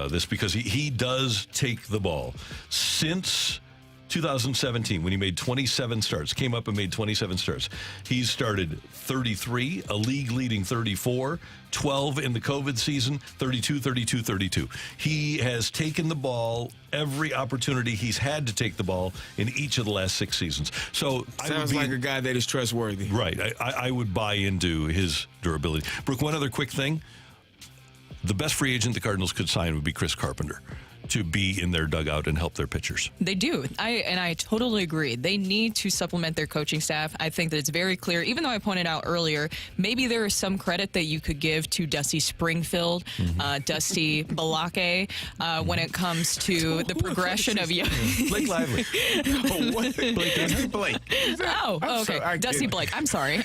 this because he does take the ball. Since 2017, when he made 27 starts, came up and made 27 starts, he's started 33, a league-leading 34, 12 in the COVID season, 32, 32, 32. He has taken the ball every opportunity he's had to take the ball in each of the last 6 seasons. So sounds like a guy that is trustworthy. Right. I would buy into his durability. Brooke, one other quick thing. The best free agent the Cardinals could sign would be Chris Carpenter to be in their dugout and help their pitchers. They do. I totally agree. They need to supplement their coaching staff. I think that it's very clear, even though I pointed out earlier, maybe there is some credit that you could give to Dusty Springfield, Dusty Balake, when it comes to the progression of Blake Lively. Blake. Okay. Dusty Blake. I'm sorry.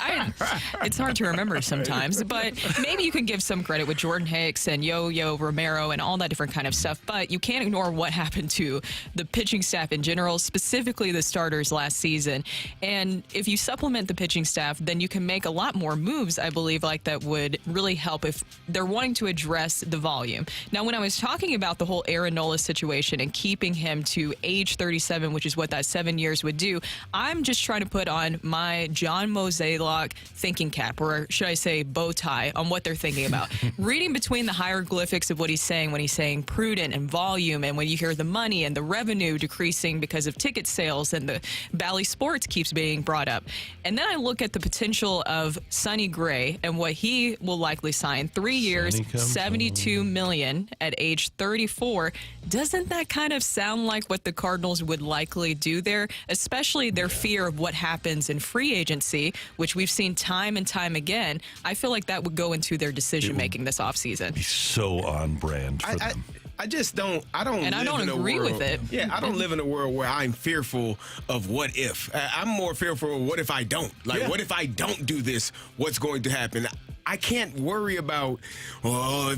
It's hard to remember sometimes, but maybe you can give some credit with Jordan Hicks and Yo-Yo Romero and all that different kind of stuff, but you can't ignore what happened to the pitching staff in general, specifically the starters last season. And if you supplement the pitching staff, then you can make a lot more moves, I believe, like that would really help if they're wanting to address the volume. Now, when I was talking about the whole Aaron Nola situation and keeping him to age 37, which is what that 7 years would do, I'm just trying to put on my John Mozeliak thinking cap, or should I say bow tie, on what they're thinking about. Reading between the hieroglyphics of what he's saying when he's saying prudent and volume, and when you hear the money and the revenue decreasing because of ticket sales, and the Bally Sports keeps being brought up. And then I look at the potential of Sonny Gray and what he will likely sign. 3 years, $72 million at age 34. Doesn't that kind of sound like what the Cardinals would likely do there, especially their fear of what happens in free agency, which we've seen time and time again? I feel like that would go into their decision-making this offseason. Be so on brand for them. I just don't. I don't. And I don't agree with it. Yeah, I don't live in a world where I'm fearful of what if. I'm more fearful of what if I don't. What if I don't do this? What's going to happen? I can't worry about what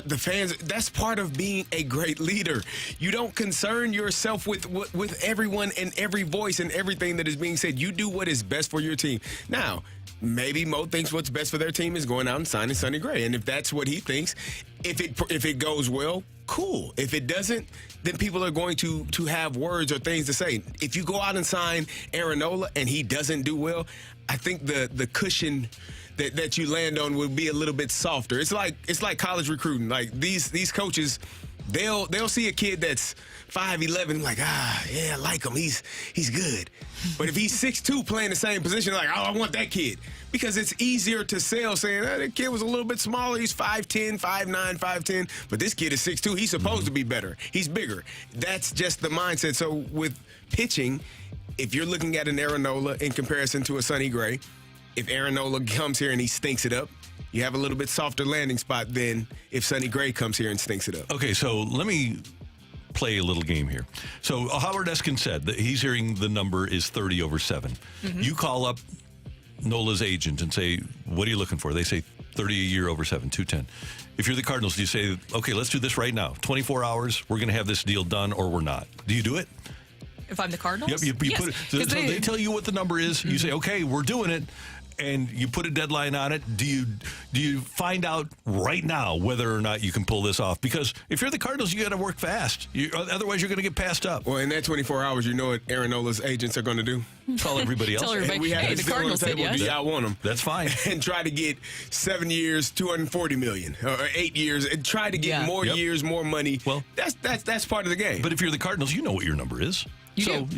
the fans. That's part of being a great leader. You don't concern yourself with everyone and every voice and everything that is being said. You do what is best for your team. Now, maybe Mo thinks what's best for their team is going out and signing Sonny Gray, and if that's what he thinks, if it goes well, cool. If it doesn't, then people are going to have words or things to say. If you go out and sign Aaron Nola and he doesn't do well, I think the cushion that you land on will be a little bit softer. It's like college recruiting. Like these coaches, they'll see a kid that's 5'11", like, I like him. He's good. But if he's 6'2", playing the same position, like, I want that kid. Because it's easier to sell saying, that kid was a little bit smaller. He's 5'10", 5'9", 5'10". But this kid is 6'2". He's supposed to be better. He's bigger. That's just the mindset. So with pitching, if you're looking at an Aaron Nola in comparison to a Sonny Gray, if Aaron Nola comes here and he stinks it up, you have a little bit softer landing spot than if Sonny Gray comes here and stinks it up. Okay, so let me play a little game here. So Howard Eskin said that he's hearing the number is 30 over 7. Mm-hmm. You call up Nola's agent and say, what are you looking for? They say 30 a year over 7, 210. If you're the Cardinals, do you say, okay, let's do this right now. 24 hours, we're going to have this deal done, or we're not? Do you do it? If I'm the Cardinals? Yep, you Yes, put it, so they tell you what the number is. You say, okay, we're doing it. And you put a deadline on it. Do you find out right now whether or not you can pull this off? Because if you're the Cardinals, you got to work fast. Otherwise, you're going to get passed up. Well, in that 24 hours, you know what Aaron Nola's agents are going to do? Tell everybody else. Tell everybody, We have hey, this the deal on Cardinals said table. yes. Do y'all want them? That's fine. And try to get 7 years, $240 million, or 8 years, and try to get more years, more money. Well, that's part of the game. But if you're the Cardinals, you know what your number is. You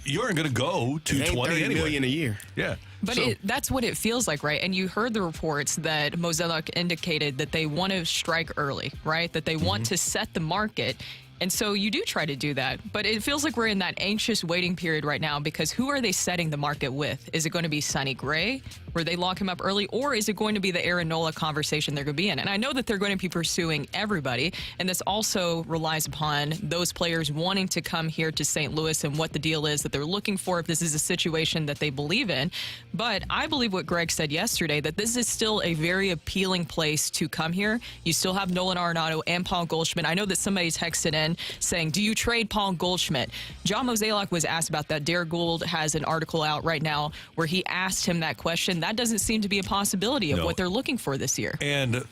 you aren't going to go to it ain't 20 $30 anyway. million a year. Yeah. But that's what it feels like, right? And you heard the reports that Mozeliak indicated that they want to strike early, right? That they want to set the market. And so you do try to do that. But it feels like we're in that anxious waiting period right now because who are they setting the market with? Is it going to be Sonny Gray, where they lock him up early, or is it going to be the Aaron Nola conversation they're going to be in? And I know that they're going to be pursuing everybody, and this also relies upon those players wanting to come here to St. Louis and what the deal is that they're looking for if this is a situation that they believe in. But I believe what Greg said yesterday, that this is still a very appealing place to come here. You still have Nolan Arenado and Paul Goldschmidt. I know that somebody texted in saying, do you trade Paul Goldschmidt? John Mozeliak was asked about that. Derek Gould has an article out right now where he asked him that question. That doesn't seem to be a possibility of what they're looking for this year. And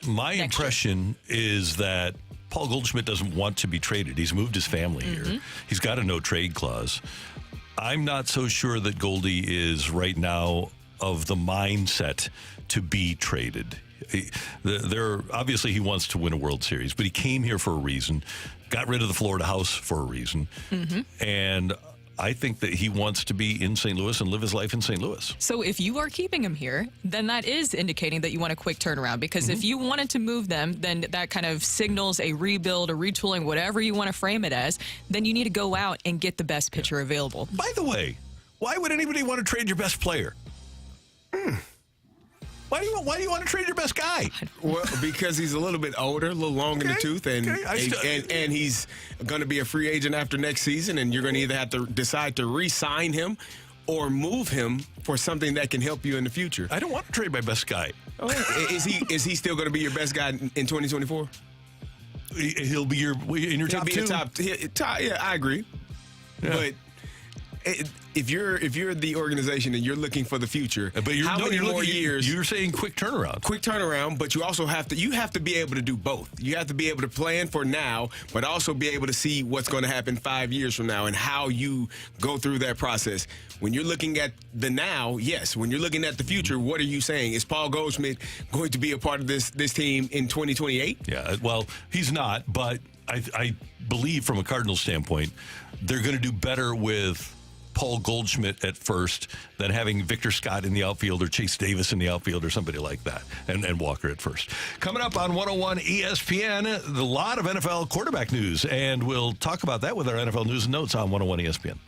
my impression is that Paul Goldschmidt doesn't want to be traded. He's moved his family here. He's got a no-trade clause. I'm not so sure that Goldie is right now of the mindset to be traded. Obviously, he wants to win a World Series, but he came here for a reason, got rid of the Florida house for a reason, and I think that he wants to be in St. Louis and live his life in St. Louis. So if you are keeping him here, then that is indicating that you want a quick turnaround. Because if you wanted to move them, then that kind of signals a rebuild, a retooling, whatever you want to frame it as. Then you need to go out and get the best pitcher available. By the way, why would anybody want to trade your best player? Why do you want to trade your best guy? Well, because he's a little bit older, a little long in the tooth, and he's going to be a free agent after next season, and you're going to either have to decide to re-sign him or move him for something that can help you in the future. I don't want to trade my best guy. Oh, is he still going to be your best guy in 2024? He'll be in your top two. Yeah, I agree. Yeah. But if you're the organization and you're looking for the future, but how many more years? You're saying quick turnaround. Quick turnaround, but you also have to be able to do both. You have to be able to plan for now, but also be able to see what's going to happen 5 years from now and how you go through that process. When you're looking at the now, yes. When you're looking at the future, what are you saying? Is Paul Goldschmidt going to be a part of this team in 2028? Yeah, well, he's not, but I believe from a Cardinals standpoint, they're going to do better with Paul Goldschmidt at first than having Victor Scott in the outfield or Chase Davis in the outfield or somebody like that, and Walker at first. Coming up on 101 ESPN, a lot of NFL quarterback news, and we'll talk about that with our NFL news and notes on 101 ESPN.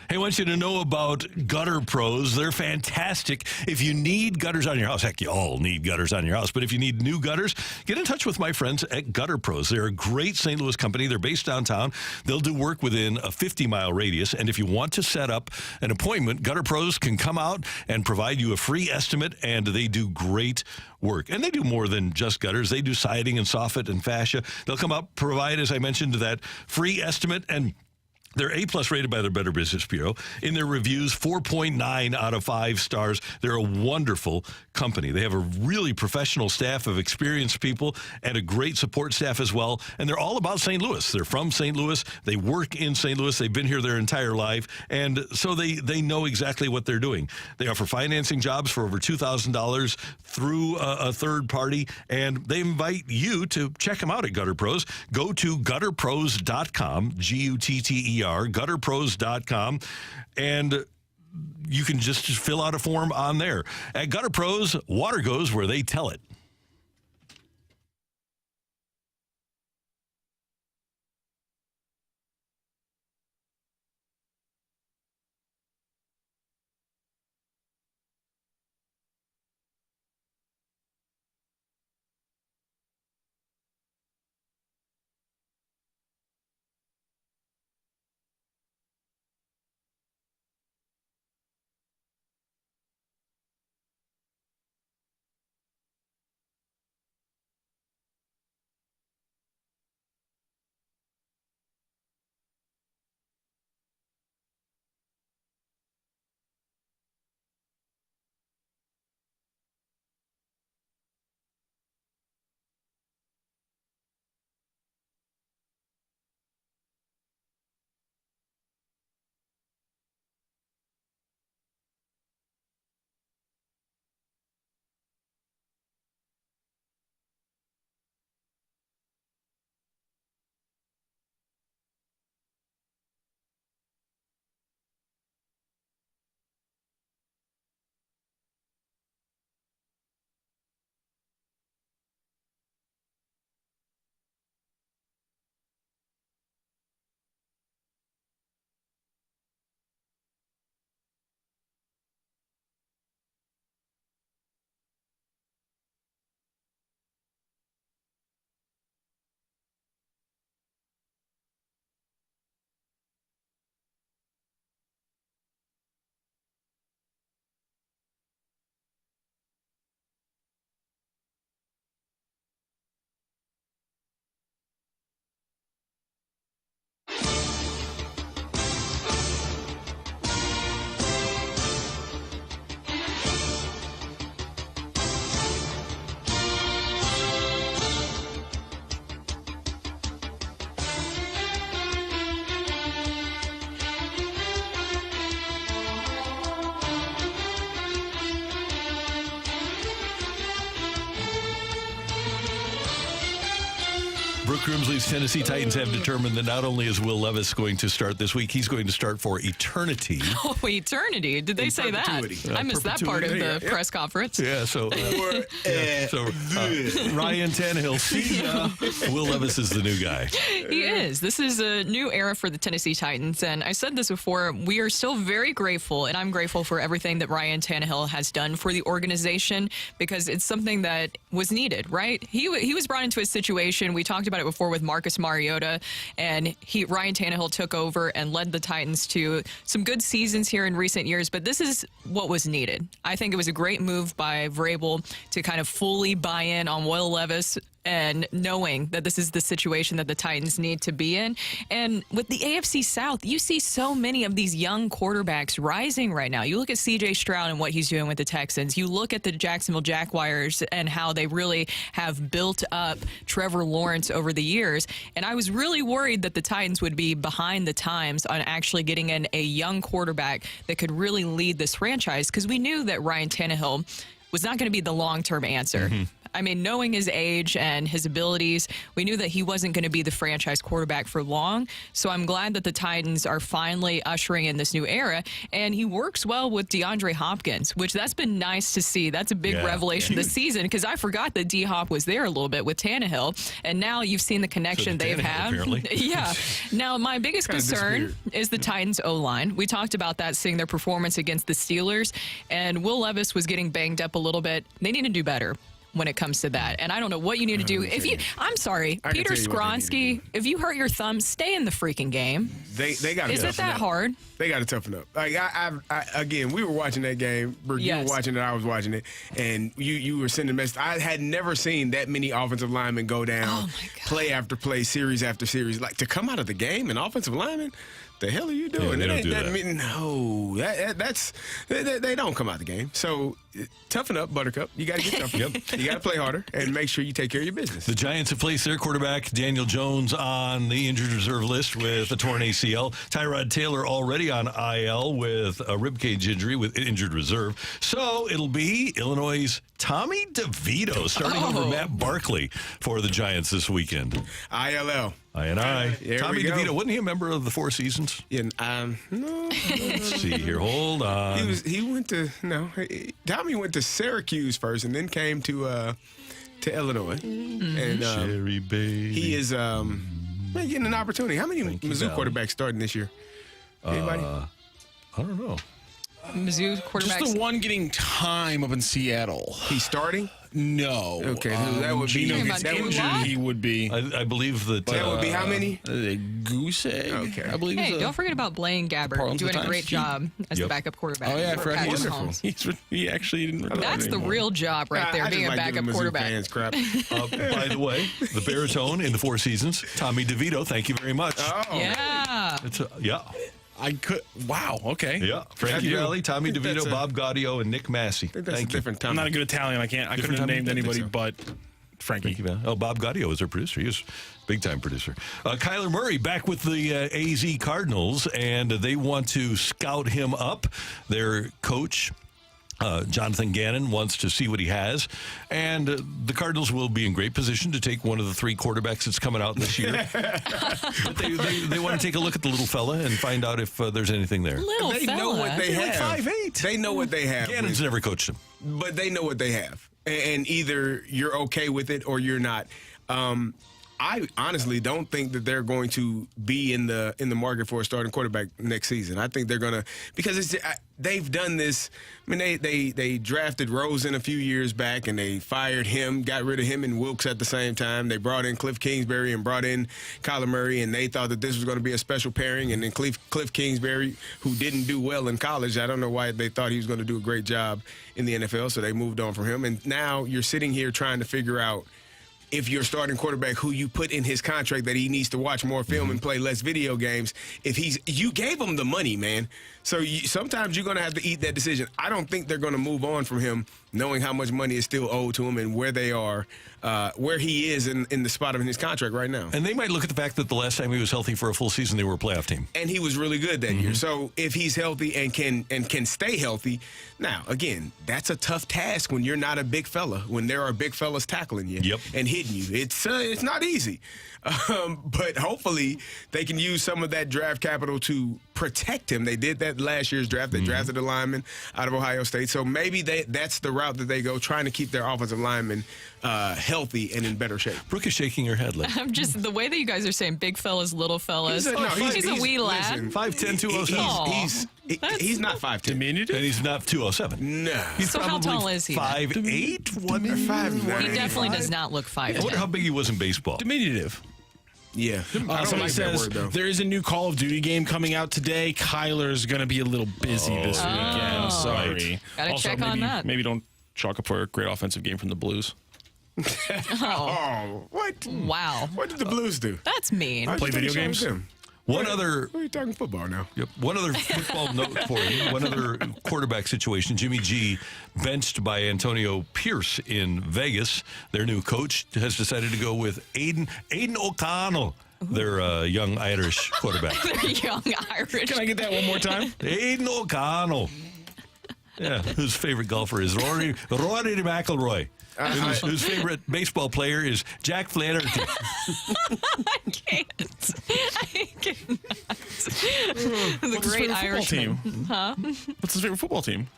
Hey, I want you to know about Gutter Pros. They're fantastic. If you need gutters on your house, heck, you all need gutters on your house, but if you need new gutters, get in touch with my friends at Gutter Pros. They're a great St. Louis company. They're based downtown. They'll do work within a 50-mile radius, and if you want to set up an appointment, Gutter Pros can come out and provide you a free estimate, and they do great work. And they do more than just gutters. They do siding and soffit and fascia. They'll come out, provide, as I mentioned, that free estimate, and they're A-plus rated by the Better Business Bureau. In their reviews, 4.9 out of 5 stars. They're a wonderful company. They have a really professional staff of experienced people and a great support staff as well. And they're all about St. Louis. They're from St. Louis. They work in St. Louis. They've been here their entire life. And so they know exactly what they're doing. They offer financing jobs for over $2,000 through a third party. And they invite you to check them out at Gutter Pros. Go to gutterpros.com, Gutter, gutterpros.com, and you can just fill out a form on there. At Gutter Pros, water goes where they tell it. Brooke Grimsley's Tennessee Titans have determined that not only is Will Levis going to start this week, he's going to start for eternity. Oh, eternity. Did they say that? I missed that part of the press conference. Yeah, so Ryan Tannehill, see ya. Will Levis is the new guy. He is. This is a new era for the Tennessee Titans, and I said this before, we are still very grateful, and I'm grateful for everything that Ryan Tannehill has done for the organization, because it's something that was needed, right? He was brought into a situation, we talked about it before with Marcus Mariota, and Ryan Tannehill took over and led the Titans to some good seasons here in recent years, but this is what was needed. I think it was a great move by Vrabel to kind of fully buy in on Will Levis, and knowing that this is the situation that the Titans need to be in. And with the AFC South, you see so many of these young quarterbacks rising right now. You look at C.J. Stroud and what he's doing with the Texans. You look at the Jacksonville Jaguars and how they really have built up Trevor Lawrence over the years. And I was really worried that the Titans would be behind the times on actually getting in a young quarterback that could really lead this franchise, because we knew that Ryan Tannehill was not going to be the long-term answer. I mean, knowing his age and his abilities, we knew that he wasn't going to be the franchise quarterback for long. So I'm glad that the Titans are finally ushering in this new era. And he works well with DeAndre Hopkins, which that's been nice to see. That's a big revelation this season, because I forgot that D-Hop was there a little bit with Tannehill. And now you've seen the connection they've had. Yeah. Now, my biggest concern is the Titans O-line. We talked about that, seeing their performance against the Steelers. And Will Levis was getting banged up a little bit. They need to do better when it comes to that. And I don't know what you need to do. I'm sorry, Peter Skronsky, if you hurt your thumb, stay in the freaking game. They got to. Is it that hard? They got to toughen up. Like again, we were watching that game. You were watching it. I was watching it, and you were sending a message. I had never seen that many offensive linemen go down, play after play, series after series. Like, to come out of the game, an offensive lineman. The hell are you doing? Yeah, they don't do that. They don't come out the game. So toughen up, Buttercup. You got to get tougher. You got to play harder and make sure you take care of your business. The Giants have placed their quarterback Daniel Jones on the injured reserve list with a torn ACL. Tyrod Taylor already on IL with a ribcage injury with injured reserve. So it'll be Illinois' Tommy DeVito starting over Matt Barkley for the Giants this weekend. ILL. Tommy DeVito, wasn't he a member of the Four Seasons? Yeah, no. Let's see here. Hold on. Tommy went to Syracuse first and then came to Illinois. And Cherry baby. He is getting an opportunity. How many Mizzou quarterbacks starting this year? Anybody? I don't know. Mizzou quarterbacks. Just the one getting time up in Seattle. He's starting? No. Okay, that would be. He would be. I believe that. That would be how many? Goose egg. Okay. I believe. Hey, don't forget about Blaine Gabbert doing a great job as the backup quarterback. Oh, yeah, for Patrick Mahomes. He actually didn't retire That's the real job right there, being a backup quarterback. Crap. By the way, the baritone in the Four Seasons, Tommy DeVito. Thank you very much. Oh. Yeah. I could. Wow. Okay. Yeah. Frankie Valli, Tommy DeVito, Bob Gaudio, and Nick Massey. Thank you. I'm not a good Italian. I couldn't have named anybody but Frankie. Bob Gaudio is their producer. He is a big-time producer. Kyler Murray back with the AZ Cardinals, and they want to scout him up. Their coach, Jonathan Gannon, wants to see what he has, and the Cardinals will be in great position to take one of the three quarterbacks that's coming out this year. But they want to take a look at the little fella and find out if there's anything there. They know what they have. Like 5'8". They know what they have. Gannon's never coached him. But they know what they have. And either you're okay with it or you're not. I honestly don't think that they're going to be in the market for a starting quarterback next season. I think they're going to, because they've done this. I mean, they drafted Rosen a few years back, and they fired him, got rid of him and Wilkes at the same time. They brought in Cliff Kingsbury and brought in Kyler Murray, and they thought that this was going to be a special pairing. And then Cliff Kingsbury, who didn't do well in college, I don't know why they thought he was going to do a great job in the NFL, so they moved on from him. And now you're sitting here trying to figure out if your starting quarterback, who you put in his contract that he needs to watch more film and play less video games, you gave him the money, man. So sometimes you're going to have to eat that decision. I don't think they're going to move on from him knowing how much money is still owed to him and where they are, where he is in the spot of his contract right now. And they might look at the fact that the last time he was healthy for a full season, they were a playoff team. And he was really good that year. So if he's healthy and can stay healthy, now, again, that's a tough task when you're not a big fella, when there are big fellas tackling you and hitting you. It's not easy. But hopefully they can use some of that draft capital to protect him. They did that last year's draft. They drafted a lineman out of Ohio State. So maybe that's the route that they go, trying to keep their offensive linemen healthy and in better shape. Brooke is shaking her head. I'm just, the way that you guys are saying big fellas, little fellas. He's a wee lad. 5'10", 207. He's not 5'10". Diminutive? And he's not 207. No. He's so how tall is he? 5'8", 5'9". He definitely does not look 5'10". I wonder how big he was in baseball. Diminutive. Yeah. Somebody says there is a new Call of Duty game coming out today. Kyler's going to be a little busy this weekend. Sorry. Got to check on that. Maybe don't chalk up for a great offensive game from the Blues. What? Wow. What did the Blues do? That's mean. Play video games? One other. Are you talking football now? Yep. One other football note for you. One other quarterback situation. Jimmy G benched by Antonio Pierce in Vegas. Their new coach has decided to go with Aidan O'Connell, their young Irish quarterback. They're young Irish. Can I get that one more time? Aidan O'Connell. Yeah, whose favorite golfer is Rory McIlroy. whose favorite baseball player is Jack Flaherty. I can't. The What's his great favorite Irishman. football team? Huh? What's his favorite football team?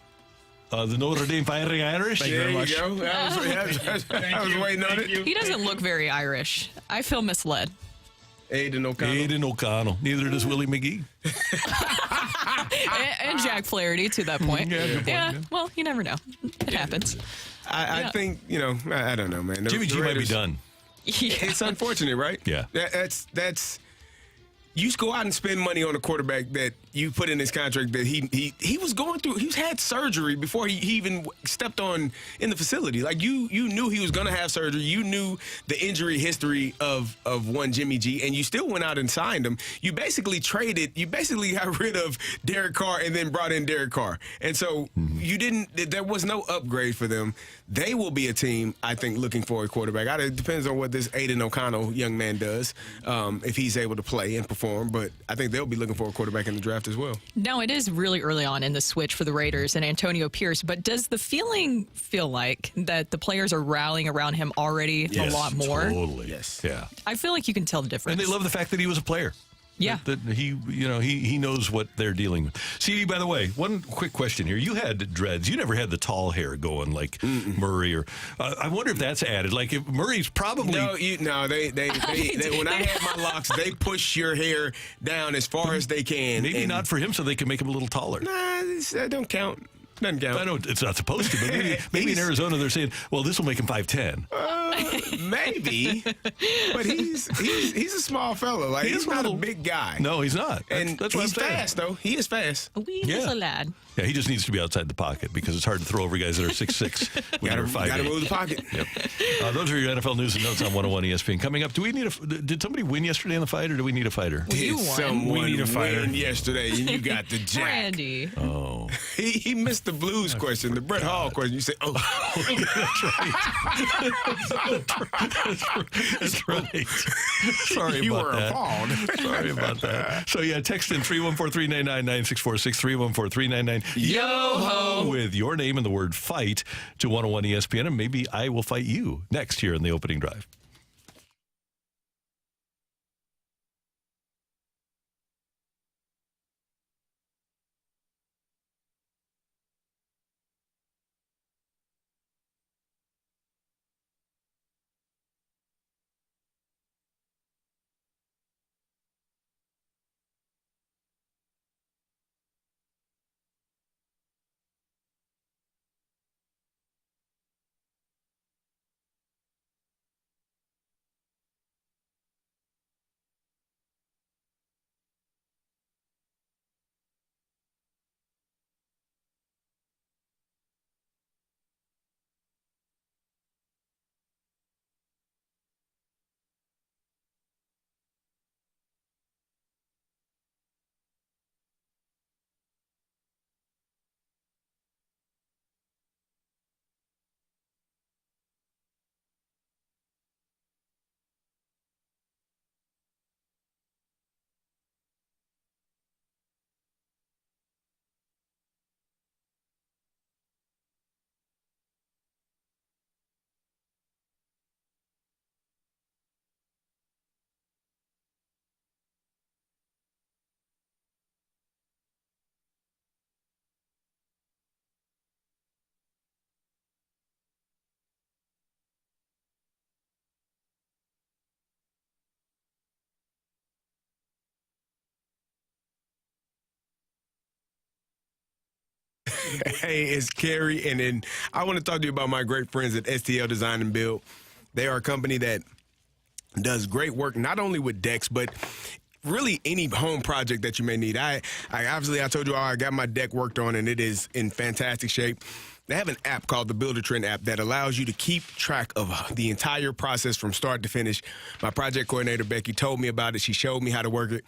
The Notre Dame Fighting Irish. Thank you very much. There you go. I was waiting on it. He doesn't look very Irish. I feel misled. Aiden O'Connell. Aiden O'Connell. Neither does Willie McGee. and Jack Flaherty to that point. Yeah, good point, yeah. Well, you never know. It happens. I think, I don't know, man. Jimmy G might be done. Yeah. It's unfortunate, right? Yeah. That's you go out and spend money on a quarterback that you put in his contract that he was going through. He's had surgery before he even stepped on in the facility. Like you knew he was going to have surgery. You knew the injury history of one Jimmy G, and you still went out and signed him. You basically got rid of Derek Carr and then brought in Derek Carr. And so there was no upgrade for them. They will be a team, I think, looking for a quarterback. It depends on what this Aiden O'Connell young man does, if he's able to play and perform. But I think they'll be looking for a quarterback in the draft as well. Now, it is really early on in the switch for the Raiders and Antonio Pierce, but does the feeling feel like that the players are rallying around him already a lot more? Totally. Yes. Yeah. I feel like you can tell the difference. And they love the fact that he was a player. Yeah. That he knows what they're dealing with. CD, by the way, one quick question here. You had dreads. You never had the tall hair going like Murray or I wonder if that's added. Like if Murray's probably they when I had my locks, they push your hair down as far as they can. Maybe not for him so they can make him a little taller. Nah, that don't count. Doesn't count. I know it's not supposed to, but maybe in Arizona they're saying, well, this will make him 5'10". Maybe, but he's a small fella. Like he's not a big guy. No, he's not. And that's what he's I'm saying. fast though. He is fast. A wee little lad. Yeah, he just needs to be outside the pocket because it's hard to throw over guys that are 6'6". when they're 5'8". Gotta move the pocket. Yep. Those are your NFL news and notes on 101 ESPN. Coming up, did somebody win yesterday in the fight, or do we need a fighter? Did someone need a fighter win yesterday, and you got the jack. Randy. Oh. He missed the blues question, the Brett Hall question. You say, oh. That's right. Sorry You about were that. appalled. Sorry about that. So, yeah, text in 314-399-9646, 314-399 Yo-ho with your name and the word fight to 101 ESPN, and maybe I will fight you next here in the opening drive. Hey, it's Carrie, and then I want to talk to you about my great friends at STL Design and Build. They are a company that does great work, not only with decks, but really any home project that you may need. I obviously I told you I got my deck worked on, and it is in fantastic shape. They have an app called the Builder Trend app that allows you to keep track of the entire process from start to finish. My project coordinator, Becky, told me about it. She showed me how to work it.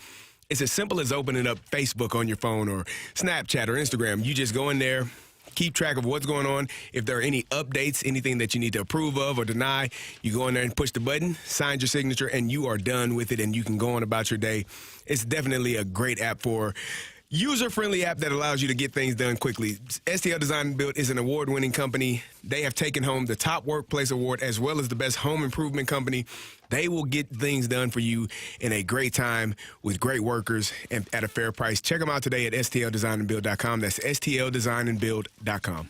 It's as simple as opening up Facebook on your phone or Snapchat or Instagram. You just go in there, keep track of what's going on. If there are any updates, anything that you need to approve of or deny, you go in there and push the button, sign your signature, and you are done with it, and you can go on about your day. It's definitely a great app for user-friendly app that allows you to get things done quickly. STL Design and Build is an award-winning company. They have taken home the top workplace award as well as the best home improvement company. They will get things done for you in a great time with great workers and at a fair price. Check them out today at stldesignandbuild.com. That's stldesignandbuild.com.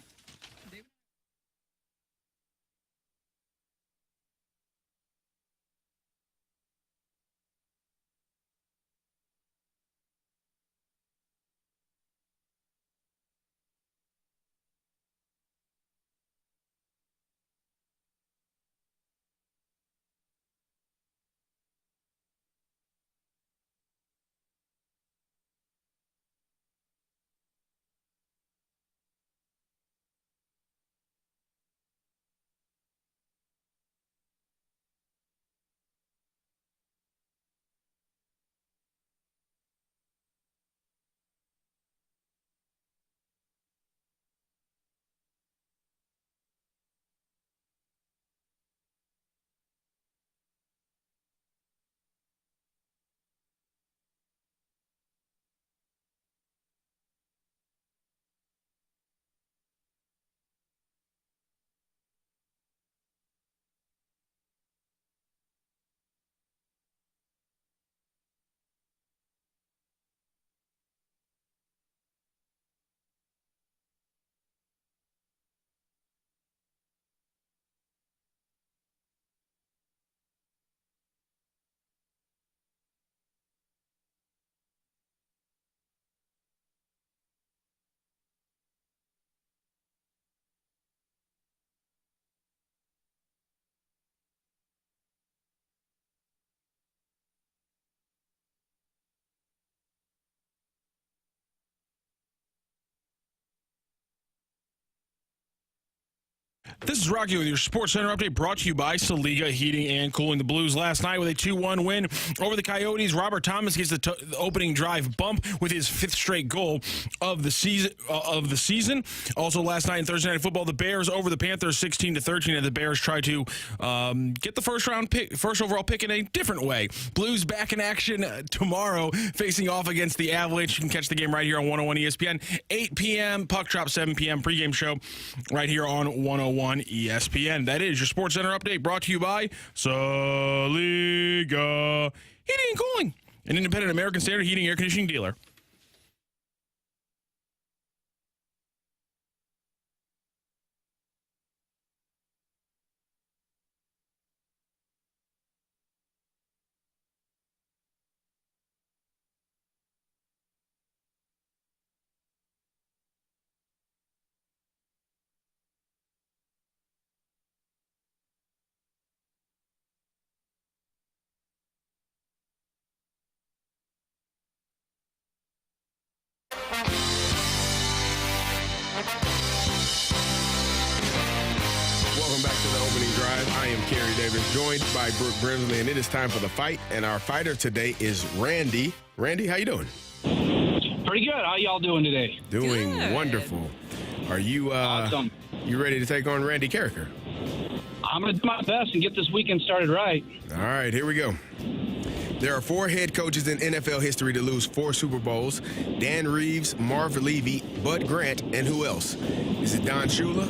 This is Rocky with your Sports Center update brought to you by Saliga Heating and Cooling. The Blues last night with a 2-1 win over the Coyotes. Robert Thomas gets the opening drive bump with his 5th straight goal of the season. Also last night in Thursday Night Football, the Bears over the Panthers 16-13, and the Bears try to get the first overall pick in a different way. Blues back in action tomorrow, facing off against the Avalanche. You can catch the game right here on 101 ESPN. 8 p.m. puck drop, 7 p.m. pregame show right here on 101 ESPN. That is your Sports Center update brought to you by Saliga Heating and Cooling, an independent American Standard heating air conditioning dealer. Welcome back to the opening drive. I am Kerry Davis, joined by Brooke Brimsley, and it is time for the fight. And our fighter today is Randy. Randy, how you doing? Pretty good. How y'all doing today? Doing Good. wonderful. Are you Awesome. You ready to take on Randy Carricker? I'm going to do my best and get this weekend started right. All right, here we go. There are 4 head coaches in NFL history to lose 4 Super Bowls: Dan Reeves, Marv Levy, Bud Grant, and who else? Is it Don Shula,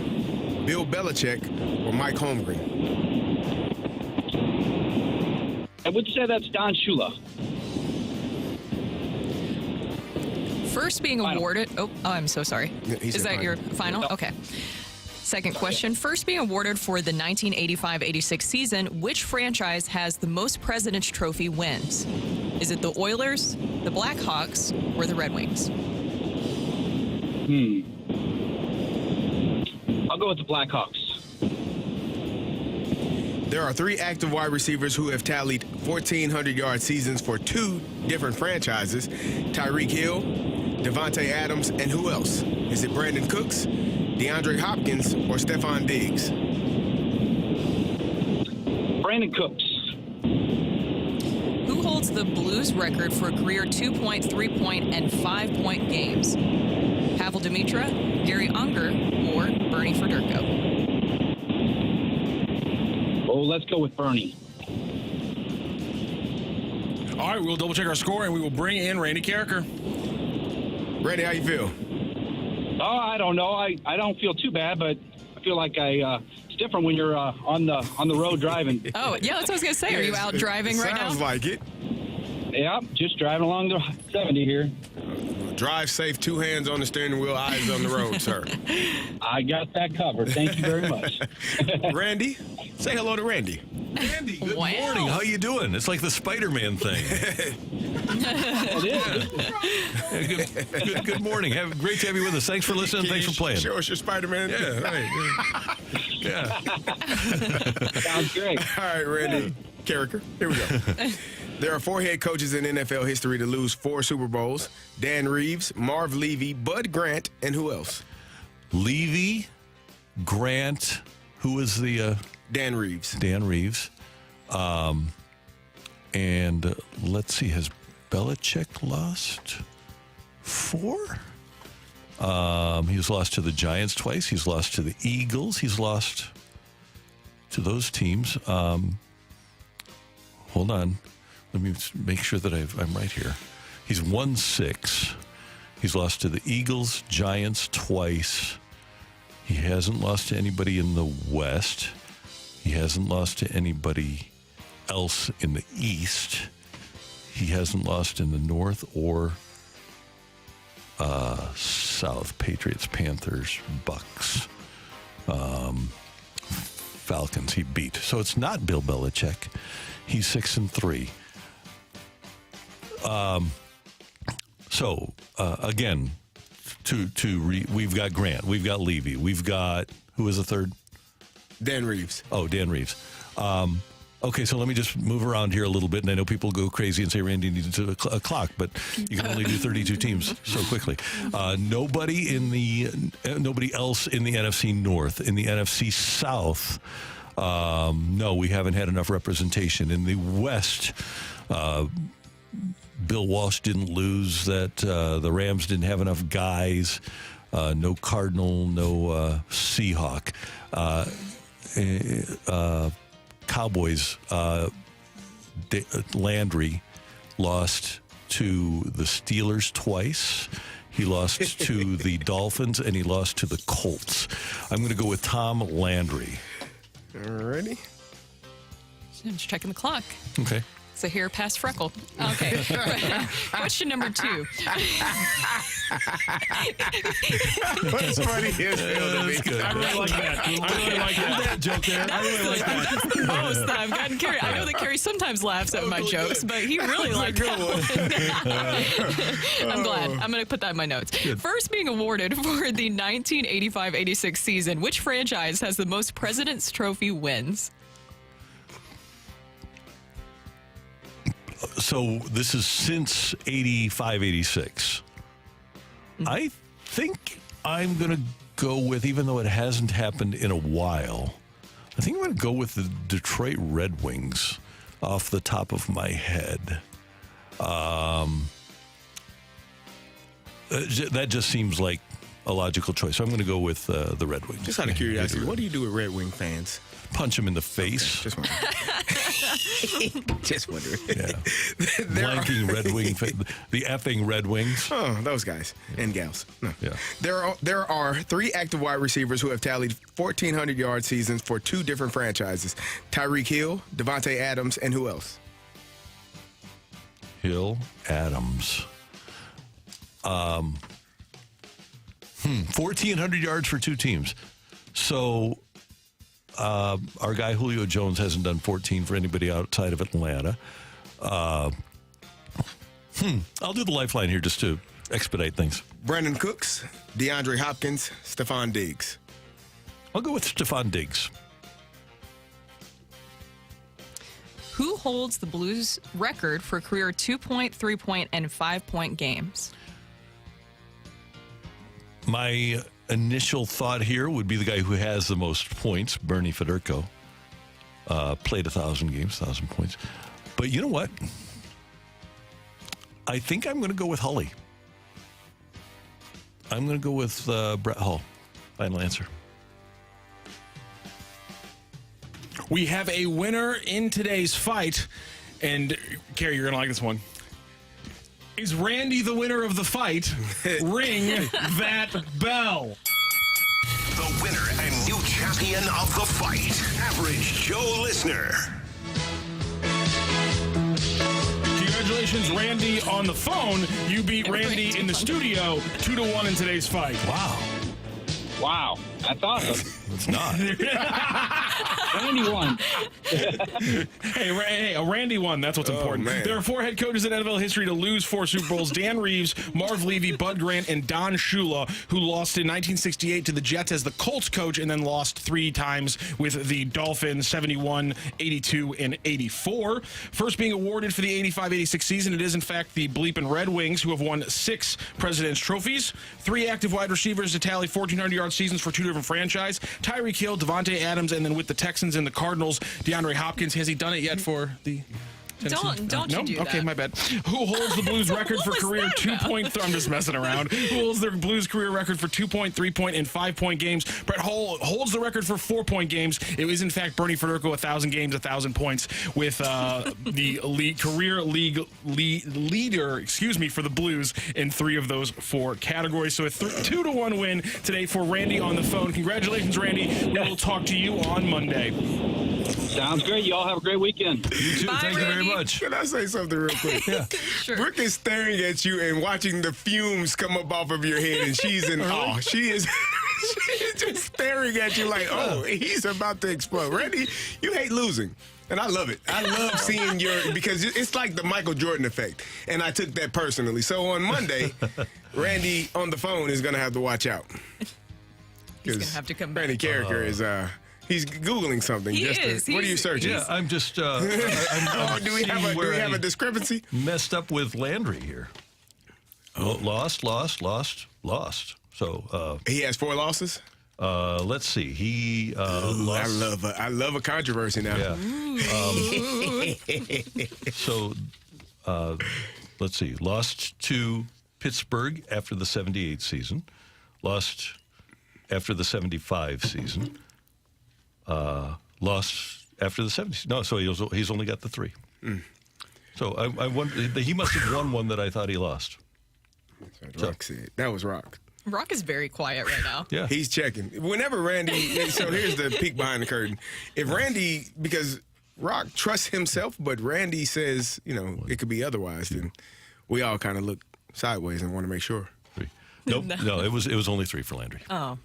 Bill Belichick, or Mike Holmgren? I would say that's Don Shula. First being Final. awarded. Oh, I'm so sorry. Yeah, he Is said that final. your final? Okay. Second question. First being awarded for the 1985-86 season, which franchise has the most President's Trophy wins? Is it the Oilers, the Blackhawks, or the Red Wings? I'll go with the Blackhawks. There are 3 active wide receivers who have tallied 1,400-yard seasons for 2 different franchises: Tyreek Hill, Devontae Adams, and who else? Is it Brandon Cooks, DeAndre Hopkins, or Stephon Diggs? Brandon Cooks. Who holds the Blues record for career 2-point, 3-point, and 5-point games? Pavel Dimitra, Gary Unger, or Bernie Federko? Oh, let's go with Bernie. All right, we'll double check our score and we will bring in Randy Carricker. Randy, how you feel? Oh, I don't know. I don't feel too bad, but I feel like it's different when you're on the road driving. Oh, yeah, that's what I was going to say. Are you out driving right now? Sounds like it. Yeah, just driving along the 70 here. Drive safe, 2 hands on the steering wheel, eyes on the road, sir. I got that covered. Thank you very much. Randy, say hello to Randy. Randy, good morning. How you doing? It's like the Spider-Man thing. Good morning. Great to have you with us. Thanks for listening. Thanks for playing. Show us your Spider-Man. Yeah, right. Yeah. Sounds great. All right, Randy. Carricker, here we go. There are 4 head coaches in NFL history to lose 4 Super Bowls. Dan Reeves, Marv Levy, Bud Grant, and who else? Levy, Grant, who was the... Dan Reeves. Dan Reeves. And let's see, has Belichick lost 4? He's lost to the Giants twice. He's lost to the Eagles. He's lost to those teams. Hold on. Let me make sure that I'm right here. He's won 6. He's lost to the Eagles, Giants twice. He hasn't lost to anybody in the West. He hasn't lost to anybody else in the East. He hasn't lost in the North or South. Patriots, Panthers, Bucks, Falcons. He beat. So it's not Bill Belichick. He's 6-3. Again, we've got Grant, we've got Levy, we've got, who is the third? Dan Reeves. Oh, Dan Reeves. Okay, so let me just move around here a little bit, and I know people go crazy and say Randy needs a clock, but you can only do 32 teams so quickly. Nobody else in the NFC North. In the NFC South, no, we haven't had enough representation. In the West, Bill Walsh didn't lose that. The Rams didn't have enough guys. No Cardinal, no Seahawk. Cowboys, Landry lost to the Steelers twice. He lost to the Dolphins, and he lost to the Colts. I'm going to go with Tom Landry. All righty. I'm just checking the clock. Okay. It's a hair past freckle. Okay. Question number 2. What's funny is good. I really like that. I really like that joke there. I really like that. That's the most that I've gotten Carrie. I know that Carrie sometimes laughs at my jokes, but he really liked that one. I'm glad. I'm going to put that in my notes. Good. First being awarded for the 1985-86 season, which franchise has the most President's Trophy wins? So this is since 85-86. I think I'm going to go with, even though it hasn't happened in a while, I think I'm going to go with the Detroit Red Wings off the top of my head. That just seems like a logical choice. So I'm going to go with the Red Wings. Just out of curiosity, what do you do with Red Wing fans? Punch him in the face. Okay, just wondering. Yeah. Blanking Red Wing, the effing Red Wings. Oh, those guys and gals. No. Yeah. There are 3 active wide receivers who have tallied 1,400-yard seasons for 2 different franchises: Tyreek Hill, Devontae Adams, and who else? Hill, Adams. 1,400 yards for 2 teams. So our guy Julio Jones hasn't done 14 for anybody outside of Atlanta. I'll do the lifeline here just to expedite things. Brandon Cooks, DeAndre Hopkins, Stephon Diggs. I'll go with Stephon Diggs. Who holds the Blues record for career 2-point, 3-point, and 5-point games? My initial thought here would be the guy who has the most points, Bernie Federko. Played 1,000 games, 1,000 points. But you know what? I think I'm going to go with Hully. I'm going to go with Brett Hull. Final answer. We have a winner in today's fight. And, Carrie, you're going to like this one. Is Randy the winner of the fight? Ring that bell. The winner and new champion of the fight, Average Joe Listener. Congratulations, Randy on the phone. You beat Randy in the studio 2-1 in today's fight. Wow, that's awesome. It's not. Randy won. Hey, Randy won. That's what's important. Man. There are 4 head coaches in NFL history to lose 4 Super Bowls. Dan Reeves, Marv Levy, Bud Grant, and Don Shula, who lost in 1968 to the Jets as the Colts coach and then lost 3 times with the Dolphins, 71, 82, and 84. First being awarded for the 85-86 season, it is, in fact, the Bleepin' Red Wings, who have won 6 President's Trophies. 3 active wide receivers to tally 1,400-yard seasons for 2 different franchises. Tyreek Hill, Devontae Adams, and then with the Texans and the Cardinals, DeAndre Hopkins. Has he done it yet for the Tennessee? Don't you do that. Okay, my bad. Who holds the Blues record for career 2-point? I'm just messing around. Who holds the Blues career record for 2-point, 3-point, and 5-point games? Brett Hull holds the record for 4-point games. It was in fact Bernie Federko, 1,000 games, 1,000 points, with the career league leader, for the Blues in 3 of those 4 categories. So a 2-1 win today for Randy on the phone. Congratulations, Randy. We will talk to you on Monday. Sounds great. You all have a great weekend. You too. Bye, Thank you very Randy. much. Can I say something real quick? Yeah. Sure. Brooke is staring at you and watching the fumes come up off of your head, and she's in awe. She is just staring at you like, oh, he's about to explode. Randy, you hate losing. And I love it. I love seeing because it's like the Michael Jordan effect. And I took that personally. So on Monday, Randy on the phone is going to have to watch out. He's going to have to come back. Randy Carricker is, he's Googling something. He just is. What are you searching? Yeah, I'm just. I'm do we have a discrepancy? Messed up with Landry here. Lost. So He has 4 losses? let's see. He lost. I love a controversy now. Yeah. So let's see. Lost to Pittsburgh after the 78 season. Lost after the 75 season. Lost after the 70s. No, so he's only got the 3. So I wonder, he must have won one that I thought he lost. That's what Rocc said. That was Rocc. Rocc is very quiet right now. Yeah. He's checking. Whenever Randy, so here's the peek behind the curtain. If Randy, because Rocc trusts himself, but Randy says, it could be otherwise, then we all kind of look sideways and want to make sure. 3. Nope. No, it was only 3 for Landry. Oh.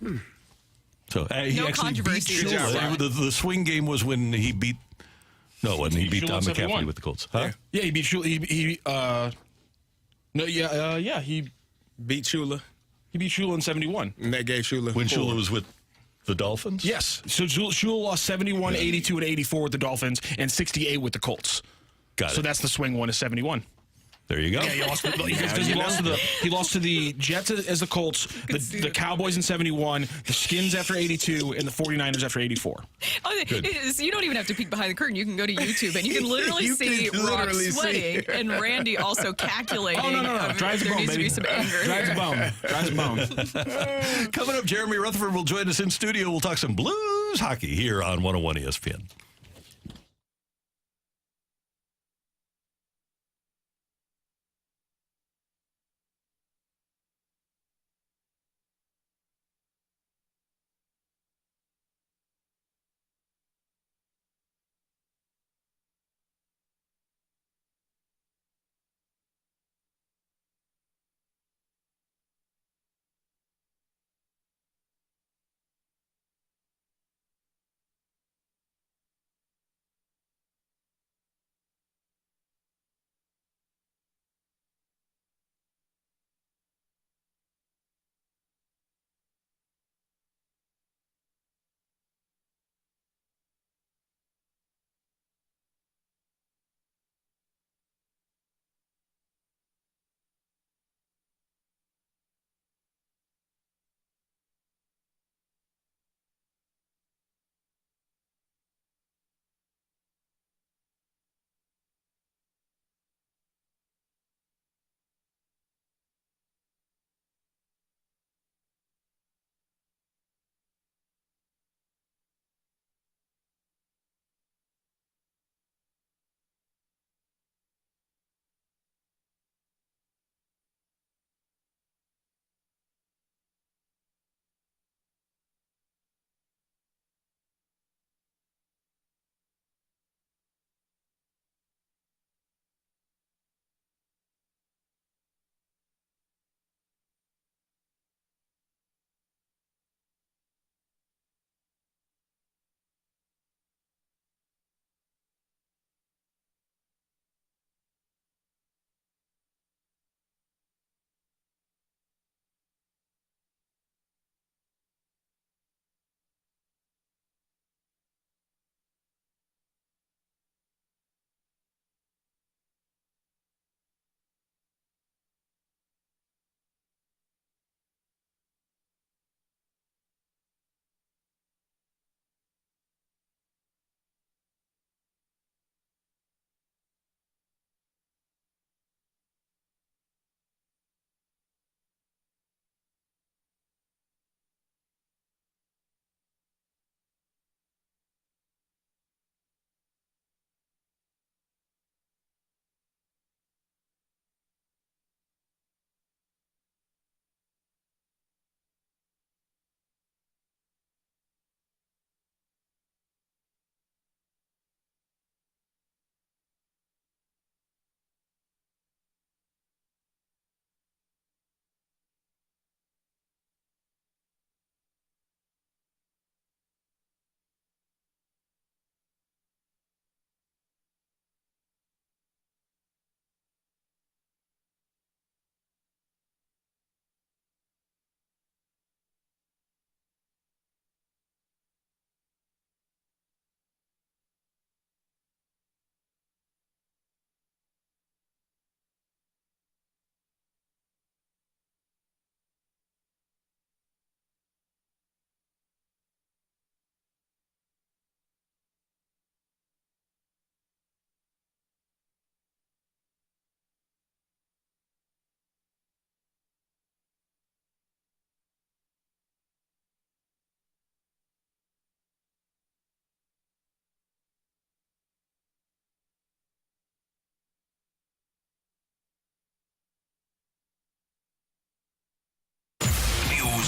So he No actually beat controversy. Good job, Shula. Rocc. The swing game was when he beat. No, when he beat Shula Tom in McCaffrey 71. with the Colts. Huh? Yeah, he beat Shula. He Beat Shula. He beat Shula in 71. And that gave Shula. When 4. Shula was with the Dolphins? Yes. So Shula lost 71, 82, and 84 with the Dolphins, and 68 with the Colts. Got it. So that's the swing one is 71. There you go. Yeah, he lost to the Jets as the Colts, the Cowboys in 71, the Skins after 82, and the 49ers after 84. Oh, you don't even have to peek behind the curtain. You can go to YouTube and you can literally see Rocc sweating and Randy also calculating. Oh, no. Drives the there bone, needs to baby. be some anger. Drives the bone. Coming up, Jeremy Rutherford will join us in studio. We'll talk some Blues hockey here on 101 ESPN.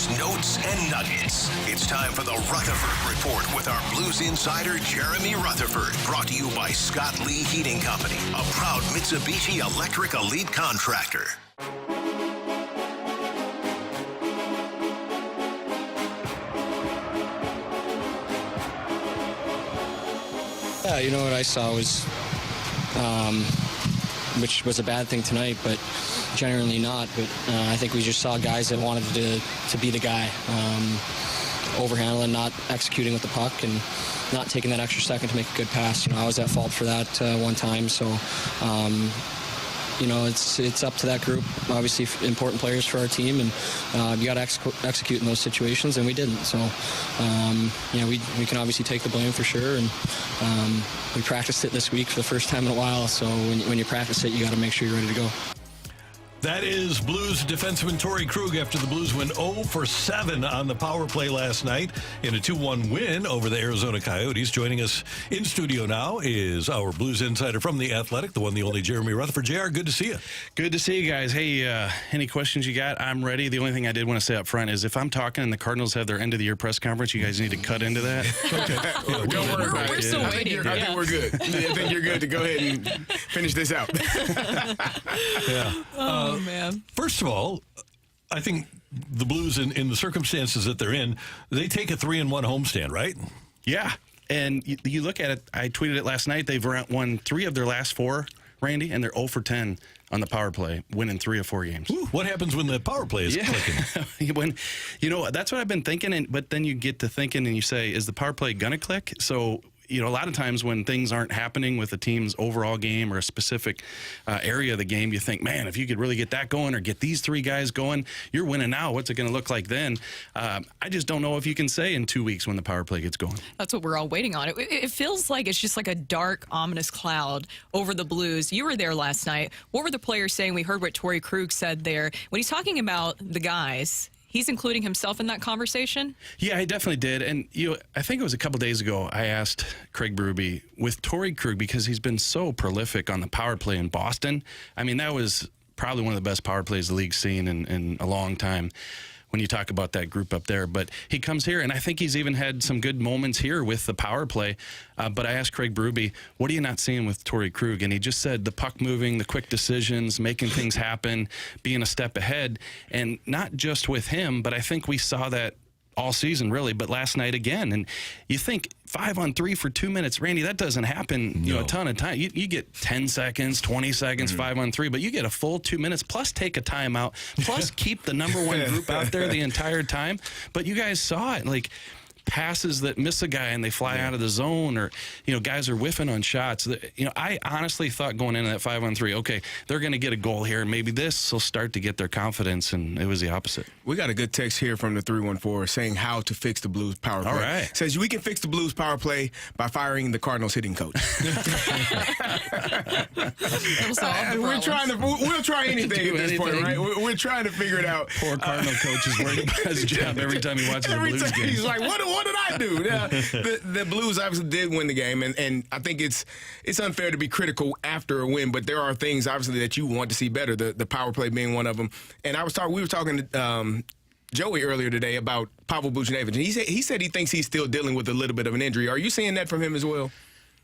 news, notes, and nuggets. It's time for the Rutherford Report with our Blues insider, Jeremy Rutherford. Brought to you by Scott Lee Heating Company, a proud Mitsubishi Electric Elite contractor. Yeah, you know what I saw was, which was a bad thing tonight, but generally not. But I think we just saw guys that wanted to be the guy, overhandling, not executing with the puck, and not taking that extra second to make a good pass. You know, I was at fault for that one time. So, you know, it's up to that group. Obviously, important players for our team, and you got to execute in those situations, and we didn't. So, you know, we can obviously take the blame for sure, and we practiced it this week for the first time in a while. So when you practice it, you got to make sure you're ready to go. That is Blues defenseman Torrey Krug after the Blues went 0 for 7 on the power play last night in a 2-1 win over the Arizona Coyotes. Joining us in studio now is our Blues insider from The Athletic, the one, the only Jeremy Rutherford. JR, good to see you. Good to see you guys. Hey, any questions you got? I'm ready. The only thing I did want to say up front is if I'm talking and the Cardinals have their end of the year press conference, you guys need to cut into that. Okay. Yeah, don't worry about it. We're still waiting. I think we're good. I think you're good to go ahead and finish this out. Yeah. Oh, man. First of all, I think the Blues, in the circumstances that they're in, they take a 3-1 homestand, right? Yeah. And you look at it, I tweeted it last night, they've won 3 of their last 4, Randy, and they're 0 for 10 on the power play, winning 3 of 4 games. Ooh, what happens when the power play is clicking? When, you know, that's what I've been thinking, but then you get to thinking and you say, is the power play going to click? So, you know, a lot of times when things aren't happening with the team's overall game or a specific area of the game, you think, man, if you could really get that going or get these 3 guys going, you're winning now. What's it going to look like then? I just don't know if you can say in 2 weeks when the power play gets going. That's what we're all waiting on. It feels like it's just like a dark, ominous cloud over the Blues. You were there last night. What were the players saying? We heard what Torrey Krug said there. When he's talking about the guys, he's including himself in that conversation? Yeah, he definitely did. And I think it was a couple days ago, I asked Craig Berube with Torrey Krug, because he's been so prolific on the power play in Boston. I mean, that was probably one of the best power plays the league's seen in a long time when you talk about that group up there. But he comes here, and I think he's even had some good moments here with the power play. But I asked Craig Berube, what are you not seeing with Torrey Krug? And he just said the puck moving, the quick decisions, making things happen, being a step ahead. And not just with him, but I think we saw that all season, really, but last night again. And you think 5-on-3 for 2 minutes, Randy, that doesn't happen, a ton of time. You get 10 seconds, 20 seconds, 5-on-3, but you get a full 2 minutes, plus take a timeout, plus keep the number 1 group out there the entire time. But you guys saw it, like passes that miss a guy and they fly out of the zone, or, guys are whiffing on shots. I honestly thought going into that 5-on-3, okay, they're going to get a goal here, and maybe this will start to get their confidence, and it was the opposite. We got a good text here from the 314 saying how to fix the Blues power play. All right. Says we can fix the Blues power play by firing the Cardinals hitting coach. We'll try anything at this point, right? We're trying to figure it out. Poor Cardinal coach is worried about his job every time he watches a Blues game. He's like, what did I do? The Blues obviously did win the game, and I think it's unfair to be critical after a win, but there are things obviously that you want to see better, the power play being one of them. And we were talking to Joey earlier today about Pavel Buchnevich, and he said he thinks he's still dealing with a little bit of an injury. Are you seeing that from him as well?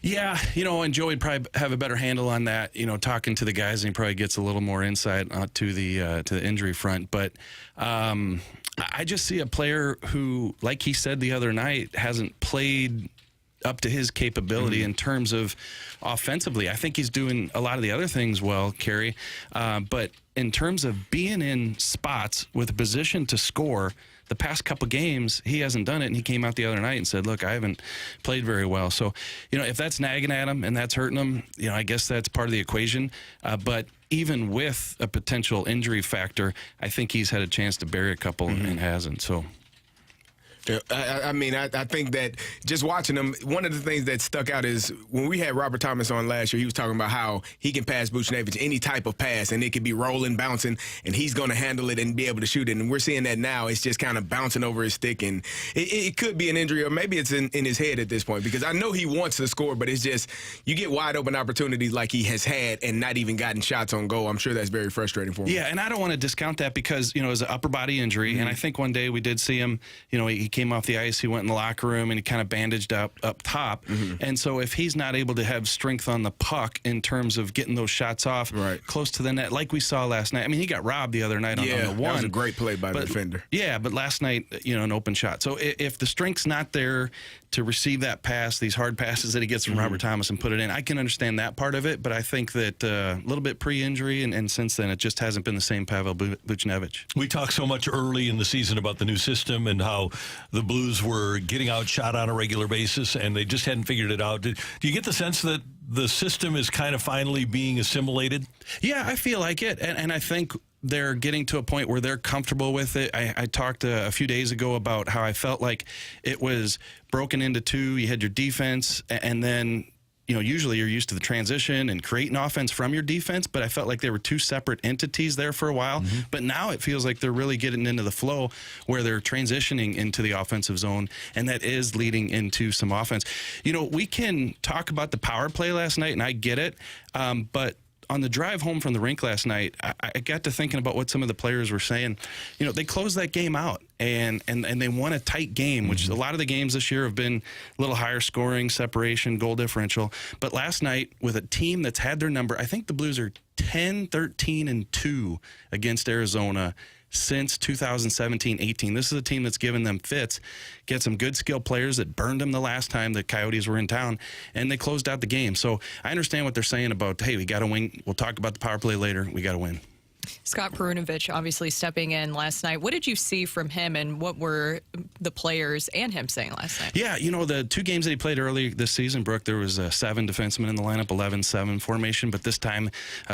Yeah, and Joey would probably have a better handle on that, talking to the guys, and he probably gets a little more insight to the injury front. But I just see a player who, like he said the other night, hasn't played up to his capability in terms of offensively. I think he's doing a lot of the other things well, Kerry. But in terms of being in spots with a position to score, the past couple games, he hasn't done it, and he came out the other night and said, look, I haven't played very well. So, if that's nagging at him and that's hurting him, I guess that's part of the equation. But even with a potential injury factor, I think he's had a chance to bury a couple and hasn't. So, I think that just watching him, one of the things that stuck out is when we had Robert Thomas on last year, he was talking about how he can pass Buchnevich any type of pass, and it could be rolling, bouncing, and he's going to handle it and be able to shoot it. And we're seeing that now. It's just kind of bouncing over his stick, and it could be an injury, or maybe it's in his head at this point, because I know he wants to score, but it's just you get wide open opportunities like he has had and not even gotten shots on goal. I'm sure that's very frustrating for him. Yeah, and I don't want to discount that because, it was an upper body injury, and I think one day we did see him, he came off the ice, he went in the locker room, and he kind of bandaged up top. And so if he's not able to have strength on the puck in terms of getting those shots off close to the net, like we saw last night. I mean, he got robbed the other night on the one. That was a great play by the defender. Yeah, but last night, an open shot. So if the strength's not there to receive that pass, these hard passes that he gets from Robert Thomas and put it in, I can understand that part of it, but I think that a little bit pre-injury, and since then, it just hasn't been the same Pavel Buchnevich. We talked so much early in the season about the new system and how the Blues were getting outshot on a regular basis, and they just hadn't figured it out. Do you get the sense that the system is kind of finally being assimilated? Yeah, I feel like it, and I think they're getting to a point where they're comfortable with it. I talked a few days ago about how I felt like it was broken into two. You had your defense, and then usually you're used to the transition and creating offense from your defense, but I felt like they were two separate entities there for a while. But now it feels like they're really getting into the flow where they're transitioning into the offensive zone, and that is leading into some offense. We can talk about the power play last night, and I get it, but on the drive home from the rink last night, I got to thinking about what some of the players were saying. They closed that game out, and they won a tight game, which a lot of the games this year have been a little higher scoring, separation, goal differential. But last night, with a team that's had their number, I think the Blues are 10-13-2 against Arizona since 2017-18. This is a team that's given them fits, get some good skilled players that burned them the last time the Coyotes were in town, and they closed out the game. So I understand what they're saying about, hey, we got to win. We'll talk about the power play later. We got to win. Scott Perunovich obviously stepping in last night. What did you see from him, and what were the players and him saying last night? Yeah, the two games that he played early this season, Brooke, there was 7 defensemen in the lineup, 11-7 formation, but this time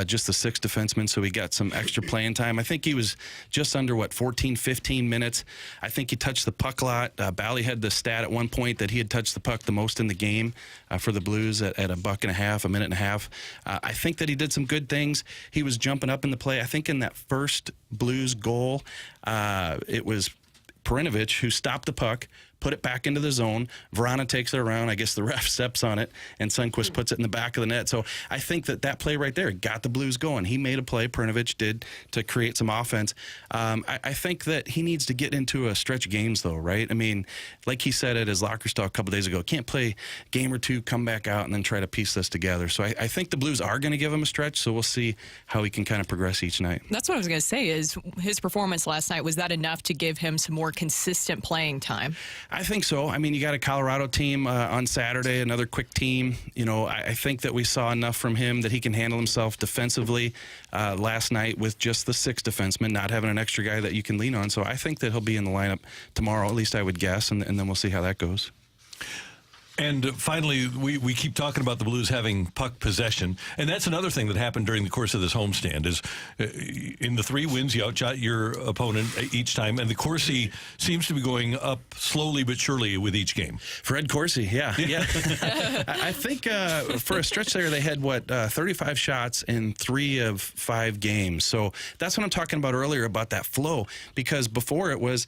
just the 6 defensemen, so he got some extra playing time. I think he was just under, 14, 15 minutes. I think he touched the puck a lot. Bally had the stat at one point that he had touched the puck the most in the game for the Blues at a buck and a half, a minute and a half. I think that he did some good things. He was jumping up in the play. I think in that first Blues goal, it was Perunovich who stopped the puck, put it back into the zone. Vrana takes it around. I guess the ref steps on it, and Sundqvist puts it in the back of the net. So I think that play right there got the Blues going. He made a play, Perunovich did, to create some offense. I think that he needs to get into a stretch of games, though, right? I mean, like he said at his locker stall a couple days ago, can't play a game or two, come back out, and then try to piece this together. So I think the Blues are going to give him a stretch, so we'll see how he can kind of progress each night. That's what I was going to say, is his performance last night, was that enough to give him some more consistent playing time? I think so. I mean, you got a Colorado team on Saturday, another quick team. I think that we saw enough from him that he can handle himself defensively last night with just the 6 defensemen, not having an extra guy that you can lean on. So I think that he'll be in the lineup tomorrow, at least I would guess, and then we'll see how that goes. And finally, we keep talking about the Blues having puck possession, and that's another thing that happened during the course of this homestand is in the 3 wins, you outshot your opponent each time, and the Corsi seems to be going up slowly but surely with each game. Fred Corsi, yeah. I think for a stretch there, they had, 35 shots in 3 of 5 games. So that's what I'm talking about earlier about that flow, because before it was,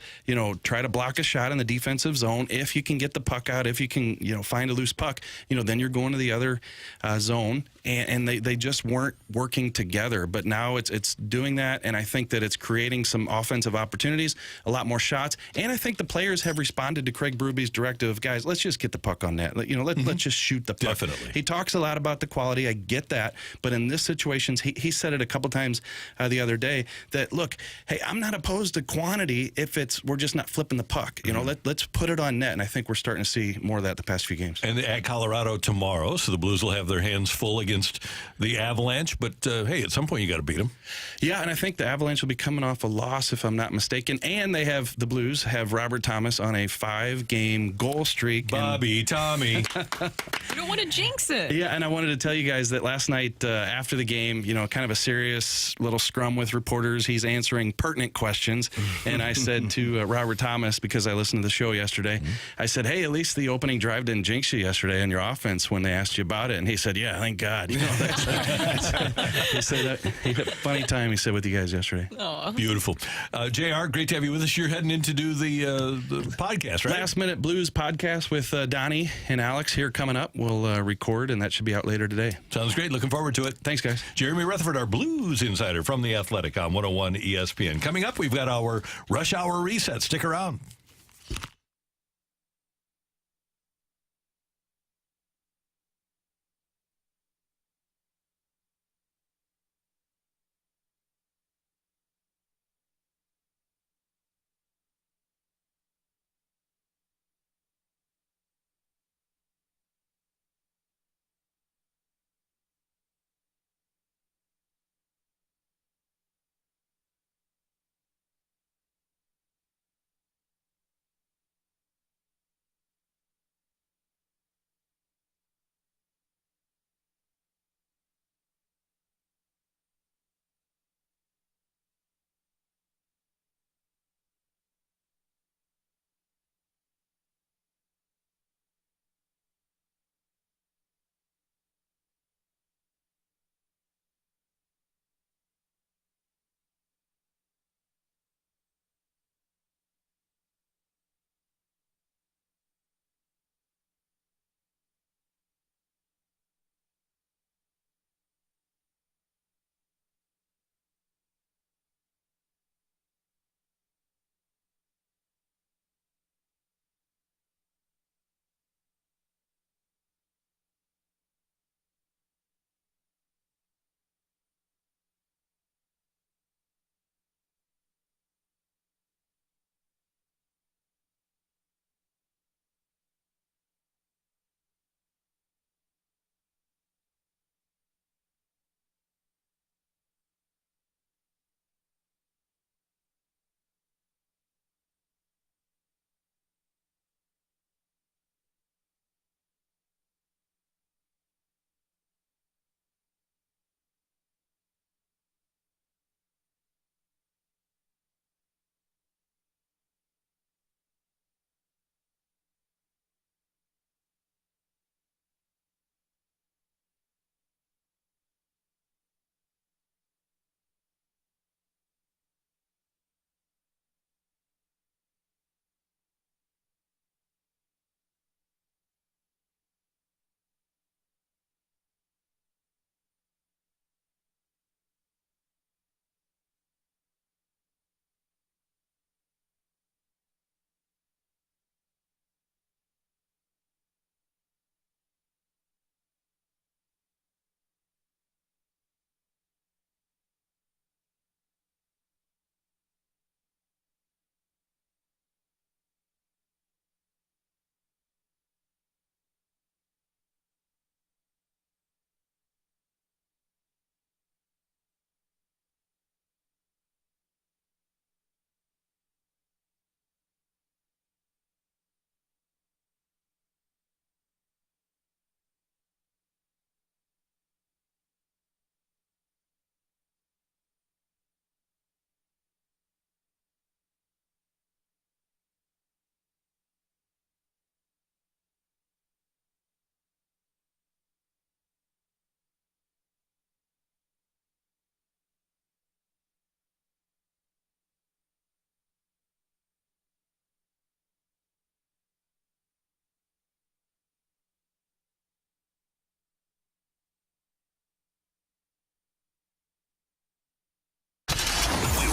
try to block a shot in the defensive zone. If you can get the puck out, if you can, find a loose puck, then you're going to the other zone, and they just weren't working together. But now it's doing that, and I think that it's creating some offensive opportunities, a lot more shots, and I think the players have responded to Craig Berube's directive, guys, let's just get the puck on net. Let's just shoot the puck. Definitely. He talks a lot about the quality. I get that, but in this situation, he said it a couple times the other day that, look, hey, I'm not opposed to quantity if we're just not flipping the puck. Let's put it on net, and I think we're starting to see more of that the past few games. And at Colorado tomorrow, so the Blues will have their hands full again against the Avalanche. But, hey, at some point you got to beat them. Yeah, and I think the Avalanche will be coming off a loss, if I'm not mistaken. And the Blues have Robert Thomas on a 5-game goal streak. Tommy. You don't want to jinx it. Yeah, and I wanted to tell you guys that last night after the game, kind of a serious little scrum with reporters. He's answering pertinent questions. And I said to Robert Thomas, because I listened to the show yesterday, I said, hey, at least the opening drive didn't jinx you yesterday on your offense when they asked you about it. And he said, yeah, thank God. He said, he had a funny time, he said, with you guys yesterday. Aww. Beautiful. JR, great to have you with us. You're heading in to do the podcast, right? Last Minute Blues podcast with Donnie and Alex here coming up. We'll record, and that should be out later today. Sounds great. Looking forward to it. Thanks, guys. Jeremy Rutherford, our Blues insider from The Athletic on 101 ESPN. Coming up, we've got our Rush Hour Reset. Stick around.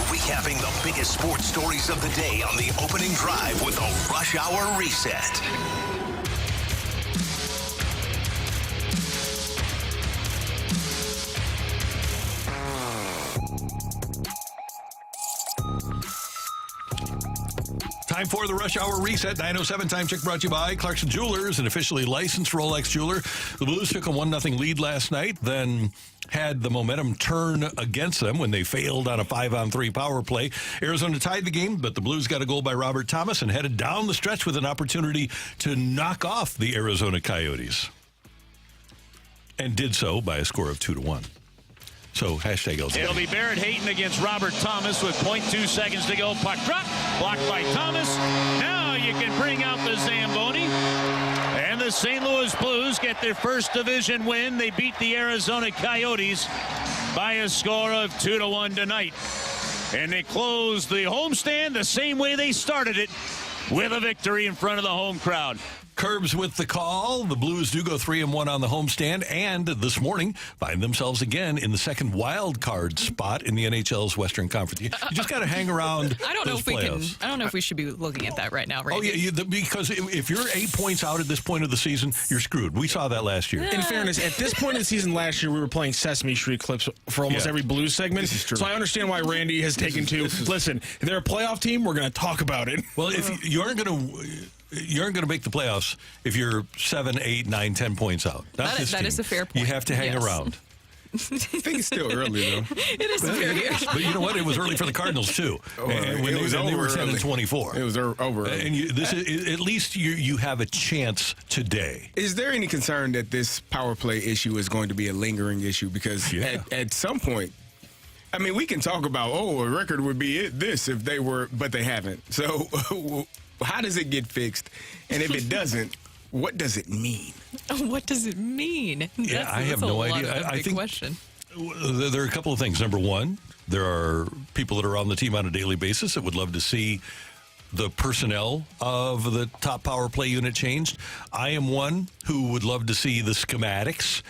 Recapping the biggest sports stories of the day on the opening drive with a Rush Hour Reset. Time for the Rush Hour Reset. 9:07 time check brought to you by Clarkson Jewelers, an officially licensed Rolex jeweler. The Blues took a 1-0 lead last night, then had the momentum turn against them when they failed on a 5-on-3 power play. Arizona tied the game, but the Blues got a goal by Robert Thomas and headed down the stretch with an opportunity to knock off the Arizona Coyotes. And did so by a score of 2-1. So, hashtag LZ. It'll be Barrett Hayton against Robert Thomas with 0.2 seconds to go. Puck drop, blocked by Thomas. Now you can bring out the Zamboni. And the St. Louis Blues get their first division win. They beat the Arizona Coyotes by a score of 2-1 tonight. And they close the homestand the same way they started it, with a victory in front of the home crowd. Curbs with the call. The Blues do go 3-1 on the homestand, and this morning find themselves again in the second wild card spot in the NHL's Western Conference. You just got to hang around. I don't know those if we playoffs. can. I don't know if we should be looking at that right now. Right? Oh yeah, because if you're 8 points out at this point of the season, you're screwed. We saw that last year. In fairness, at this point of the season last year, we were playing Sesame Street clips for almost every Blues segment. This is true. So I understand why Randy has taken to. Listen, if they're a playoff team, we're going to talk about it. Well, if you aren't going to make the playoffs if you're 7, 8, 9, 10 points out. That is a fair point. You have to hang around. I think it's still early, though. It is very early. But you know what? It was early for the Cardinals, too. And when they were 10-24. It was over early. And this is, at least you have a chance today. Is there any concern that this power play issue is going to be a lingering issue? Because at some point, I mean, we can talk about, a record would be this if they were, but they haven't. So how does it get fixed? And if it doesn't, what does it mean? What does it mean? I have no idea. I think question. There are a couple of things. Number one, there are people that are on the team on a daily basis that would love to see the personnel of the top power play unit changed. I am one who would love to see the schematics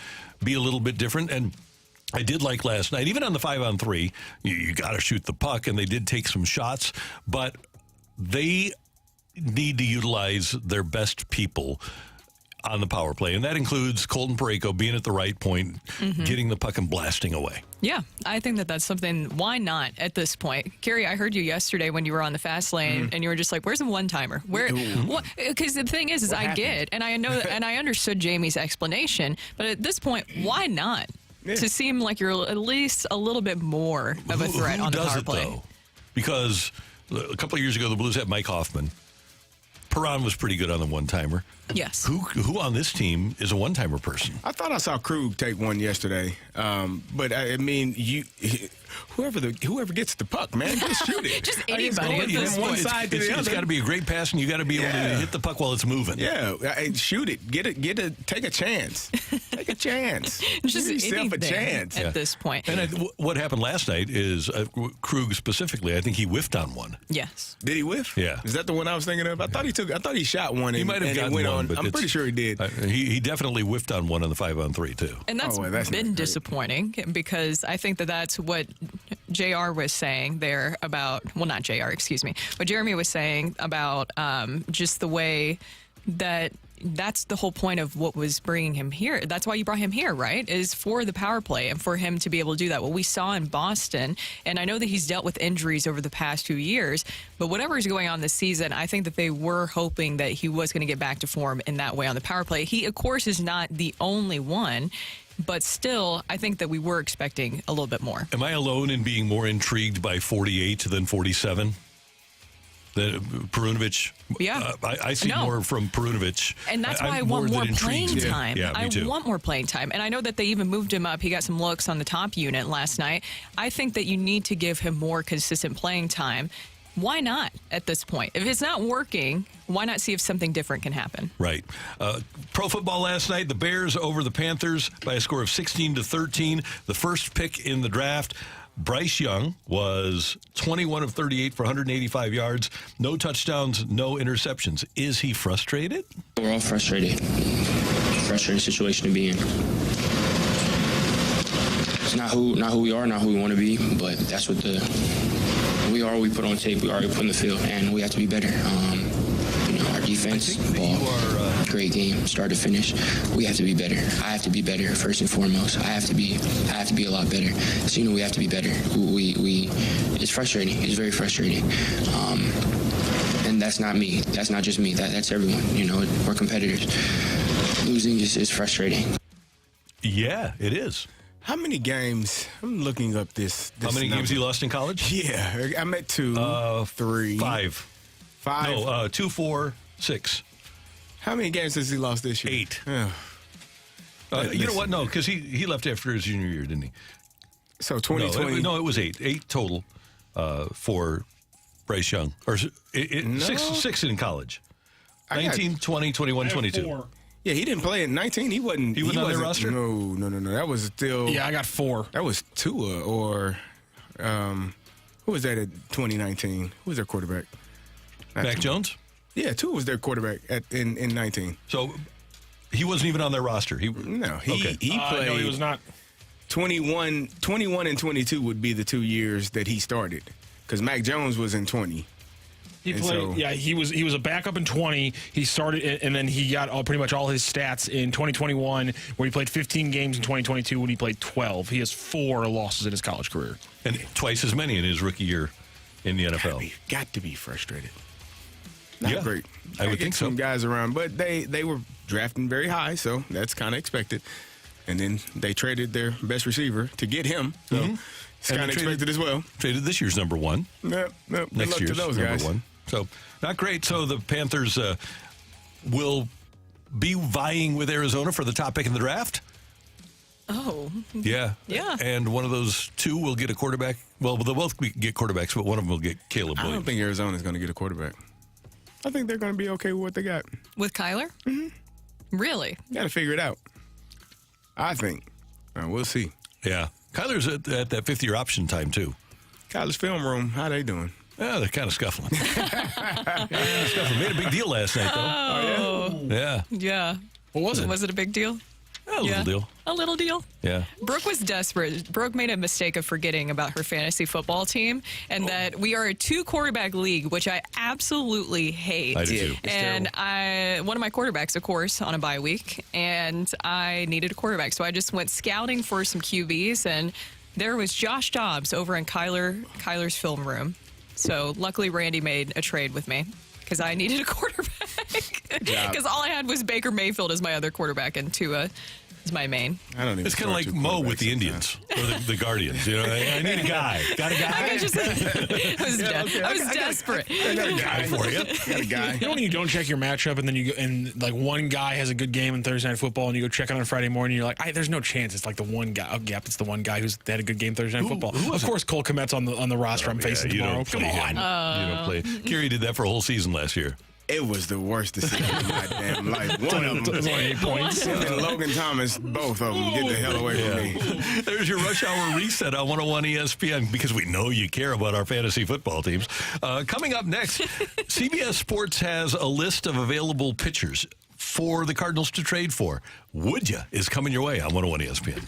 be a little bit different. And I did like last night, even on the 5-on-3, you got to shoot the puck, and they did take some shots, but they need to utilize their best people on the power play, and that includes Colton Parayko being at the right point, getting the puck and blasting away. Yeah, I think that's something. Why not at this point? Carrie, I heard you yesterday when you were on the fast lane, and you were just like, "Where's the one-timer?" Because the thing is I get, and I know, and I understood Jamie's explanation, but at this point, why not? Yeah. To seem like you're at least a little bit more of a threat on the power play. Though? Because a couple of years ago, the Blues had Mike Hoffman. Perron was pretty good on the one-timer. Yes. Who on this team is a one-timer person? I thought I saw Krug take one yesterday. But I mean, whoever gets the puck, man, just shoot it. Just anybody at this point. One side to the other. It's got to be a great pass, and you got to be able to hit the puck while it's moving. Yeah, shoot it. Take a chance. Take a chance. Just give yourself a chance at this point. And what happened last night is Krug specifically. I think he whiffed on one. Yes. Did he whiff? Yeah. Is that the one I was thinking of? I thought he shot one. He might have gotten one. But I'm pretty sure he did. He definitely whiffed on one on the 5-on-3 too. And that's been disappointing because I think that's what JR was saying there about, well, not JR, excuse me, what Jeremy was saying about just the way that's the whole point of what was bringing him here. That's why you brought him here, right? Is for the power play and for him to be able to do that. What we saw in Boston, and I know that he's dealt with injuries over the past few years, but whatever is going on this season, I think that they were hoping that he was going to get back to form in that way on the power play. He, of course, is not the only one, but still, I think that we were expecting a little bit more. Am I alone in being more intrigued by 48 than 47? The Perunovich, I see more from Perunovich. And that's why I want more playing time. Yeah, me too. I want more playing time. And I know that they even moved him up. He got some looks on the top unit last night. I think that you need to give him more consistent playing time. Why not at this point? If it's not working, why not see if something different can happen? Right. Pro football last night, the Bears over the Panthers by a score of 16-13. The first pick in the draft. Bryce Young was 21 of 38 for 185 yards, no touchdowns, no interceptions. Is he frustrated? We're all frustrated. Frustrating situation to be in. It's not who we are, not who we want to be, but that's what we are. We put on tape. We already put in the field, and we have to be better. Our defense, great game, start to finish. We have to be better. I have to be better first and foremost. I have to be a lot better. So we have to be better. It's frustrating. It's very frustrating. And that's not me. That's not just me. That's everyone. You know, we're competitors. Losing is frustrating. Yeah, it is. How many games? I'm looking up this How many games he lost in college? Yeah, I'm at 2, 3. 5. 5? No, 2, 4, 6. How many games has he lost this year? 8. You know what? No, because he left after his junior year, didn't he? So 2020. No, it was 8. 8 total for Bryce Young. Or six in college. 19, 20, 21, 22. 4. Yeah, he didn't play in 19. He wasn't on their roster? No. That was still. Yeah, I got 4. That was Tua or who was that at 2019? Who was their quarterback? Mac Jones? Yeah, Tua was their quarterback in 19. So he wasn't even on their roster. He played. No, he was not. 21 and 22 would be the 2 years that he started because Mac Jones was in 20. He played. He was a backup in 20. He started, and then he got pretty much all his stats in 2021, where he played 15 games in 2022 when he played 12. He has 4 losses in his college career, and twice as many in his rookie year in the NFL. Got to be frustrated. Not great. I would think so. Some guys around, but they were drafting very high, so that's kind of expected. And then they traded their best receiver to get him, so it's kind of expected as well. Traded this year's number 1. Yep. Next year's to those number guys. 1. So not great. So the Panthers will be vying with Arizona for the top pick in the draft. Oh. Yeah. Yeah. And one of those 2 will get a quarterback. Well, they'll both get quarterbacks, but one of them will get Caleb Williams. I don't think Arizona's going to get a quarterback. I think they're going to be okay with what they got. With Kyler? Mm-hmm. Really? Got to figure it out. I think. We'll see. Yeah. Kyler's at that 5th-year option time, too. College film room, how they doing? Yeah, they're kind of scuffling. Made a big deal last night, though. Oh. Yeah. Yeah. What was it? Was it a big deal? A little deal. A little deal. Yeah. Brooke was desperate. Brooke made a mistake of forgetting about her fantasy football team and that we are a 2-quarterback league, which I absolutely hate. I do too. And one of my quarterbacks, of course, on a bye week, and I needed a quarterback. So I just went scouting for some QBs, and there was Josh Dobbs over in Kyler's film room. So luckily Randy made a trade with me because I needed a quarterback. Because all I had was Baker Mayfield as my other quarterback and Tua is my main. I don't even. It's kind of like Mo with the Indians or the Guardians. You know, I need a guy. Got a guy? I was desperate. I got a guy for you. Got a guy. You know when you don't check your matchup and then you go and like one guy has a good game in Thursday Night Football and you go check it on Friday morning, you're like, there's no chance. It's like the one guy. Oh, yep, it's the one guy who's had a good game Thursday Night Football. Of course, Cole Kmet's on the roster. I'm facing tomorrow. Come on. You don't play. Gary did that for a whole season last year. It was the worst decision of my damn life. One of them. It's only 8 points. And Logan Thomas, both of them. Get the hell away from me. There's your Rush Hour Reset on 101 ESPN because we know you care about our fantasy football teams. Coming up next, CBS Sports has a list of available pitchers for the Cardinals to trade for. Would ya is coming your way on 101 ESPN.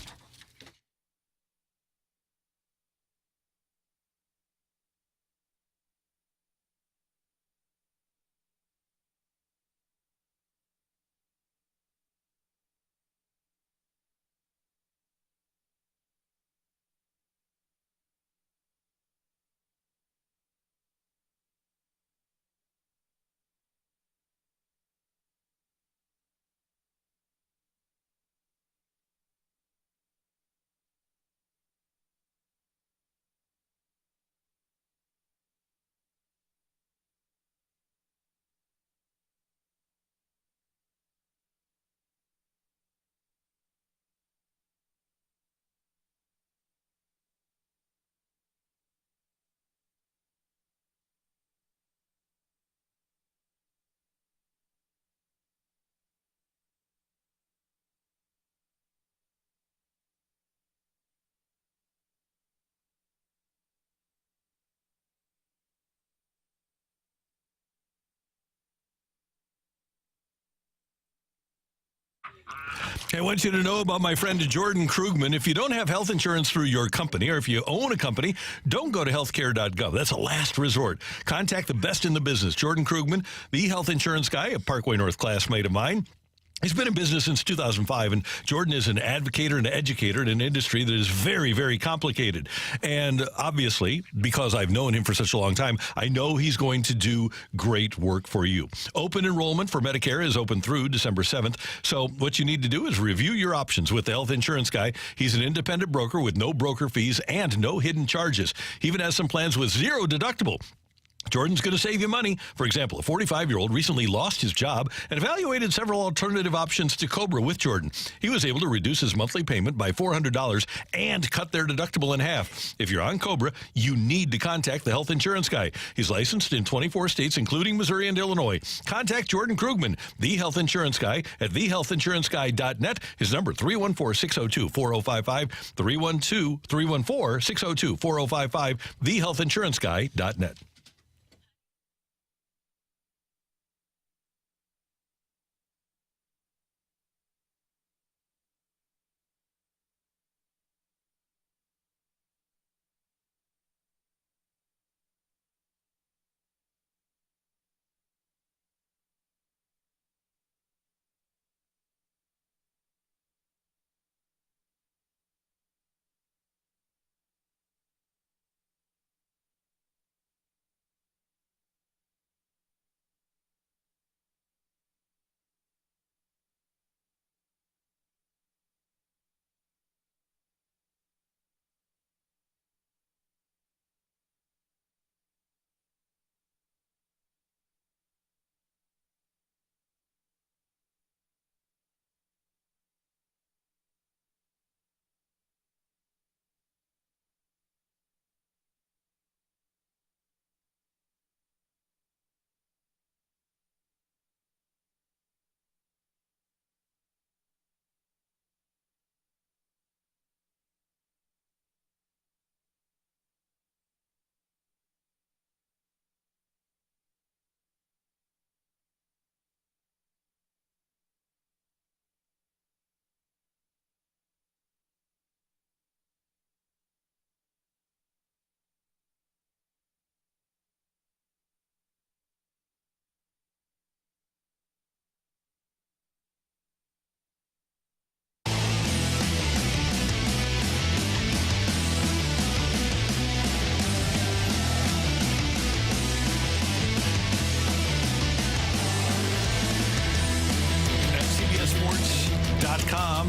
I want you to know about my friend Jordan Krugman. If you don't have health insurance through your company, or if you own a company, don't go to healthcare.gov. That's a last resort. Contact the best in the business. Jordan Krugman, the health insurance guy, a Parkway North classmate of mine. He's been in business since 2005, and Jordan is an advocator and educator in an industry that is very, very complicated. And obviously, because I've known him for such a long time, I know he's going to do great work for you. Open enrollment for Medicare is open through December 7th. So what you need to do is review your options with the health insurance guy. He's an independent broker with no broker fees and no hidden charges. He even has some plans with zero deductible. Jordan's going to save you money. For example, a 45-year-old recently lost his job and evaluated several alternative options to Cobra with Jordan. He was able to reduce his monthly payment by $400 and cut their deductible in half. If you're on Cobra, you need to contact the health insurance guy. He's licensed in 24 states, including Missouri and Illinois. Contact Jordan Krugman, the health insurance guy, at thehealthinsuranceguy.net. His number, 314-602-4055, 312-314-602-4055, thehealthinsuranceguy.net.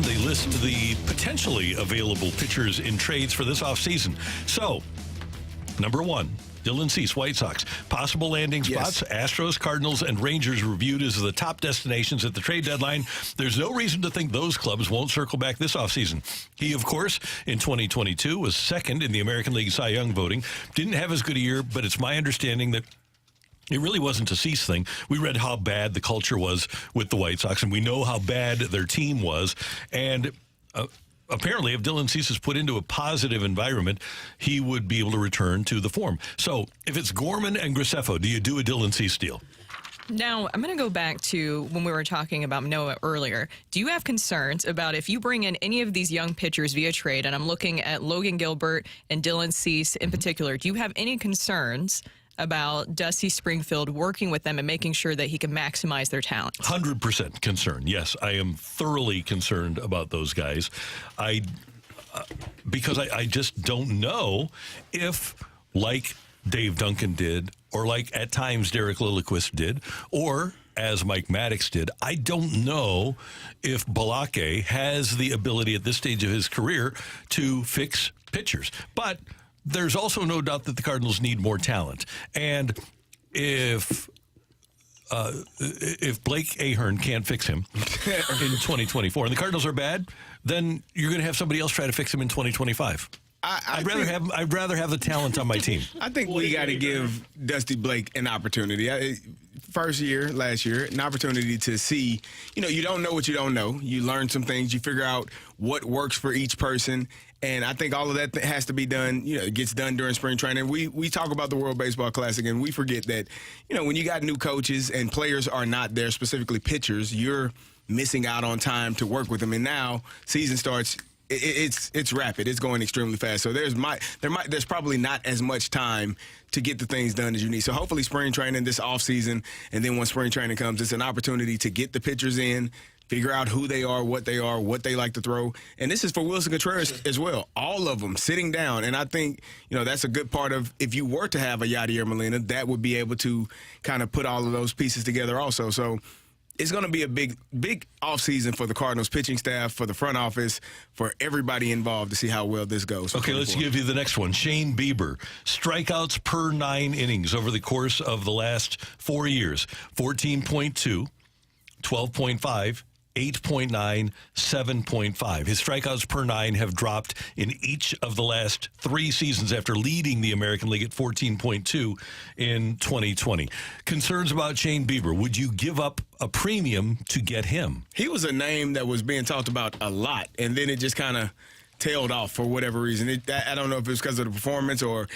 They list the potentially available pitchers in trades for this offseason. So, number one, Dylan Cease, White Sox. Possible landing spots, Astros, Cardinals, and Rangers reviewed as the top destinations at the trade deadline. There's no reason to think those clubs won't circle back this offseason. He, of course, in 2022 was second in the American League Cy Young voting. Didn't have as good a year, but it's my understanding that it really wasn't a Cease thing. We read how bad the culture was with the White Sox, and we know how bad their team was. And apparently, if Dylan Cease is put into a positive environment, he would be able to return to the form. So if it's Gorman and Graceffo, do you do a Dylan Cease deal? Now, I'm going to go back to when we were talking about Noah earlier. Do you have concerns about if you bring in any of these young pitchers via trade, and I'm looking at Logan Gilbert and Dylan Cease in particular, do you have any concerns about Dusty Springfield working with them and making sure that he can maximize their talent? 100% concerned. Yes, I am thoroughly concerned about those guys. Because I just don't know if, like Dave Duncan did, or like at times Derek Lilliquist did, or as Mike Maddox did, I don't know if Balake has the ability at this stage of his career to fix pitchers. But there's also no doubt that the Cardinals need more talent. And if Blake Ahern can't fix him in 2024 and the Cardinals are bad, then you're going to have somebody else try to fix him in 2025. I'd rather have the talent on my team. I think we got to give Dusty Blake an opportunity. First year, last year, an opportunity to see, you don't know what you don't know. You learn some things. You figure out what works for each person. And I think all of that has to be done, it gets done during spring training. We talk about the World Baseball Classic, and we forget that, when you got new coaches and players are not there, specifically pitchers, you're missing out on time to work with them. And now season starts. It's rapid. It's going extremely fast. So there's probably not as much time to get the things done as you need. So hopefully spring training this offseason, and then when spring training comes, it's an opportunity to get the pitchers in, figure out who they are, what they like to throw. And this is for Wilson Contreras as well. All of them sitting down. And I think, that's a good part of, if you were to have a Yadier Molina, that would be able to kind of put all of those pieces together also. So it's going to be a big offseason for the Cardinals pitching staff, for the front office, for everybody involved to see how well this goes. Okay, let's give you the next one. Shane Beiber, strikeouts per 9 innings over the course of the last 4 years. 14.2, 12.5, 8.9, 7.5. His strikeouts per 9 have dropped in each of the last 3 seasons after leading the American League at 14.2 in 2020. Concerns about Shane Beiber. Would you give up a premium to get him? He was a name that was being talked about a lot, and then it just kind of tailed off for whatever reason. I don't know if it was because of the performance or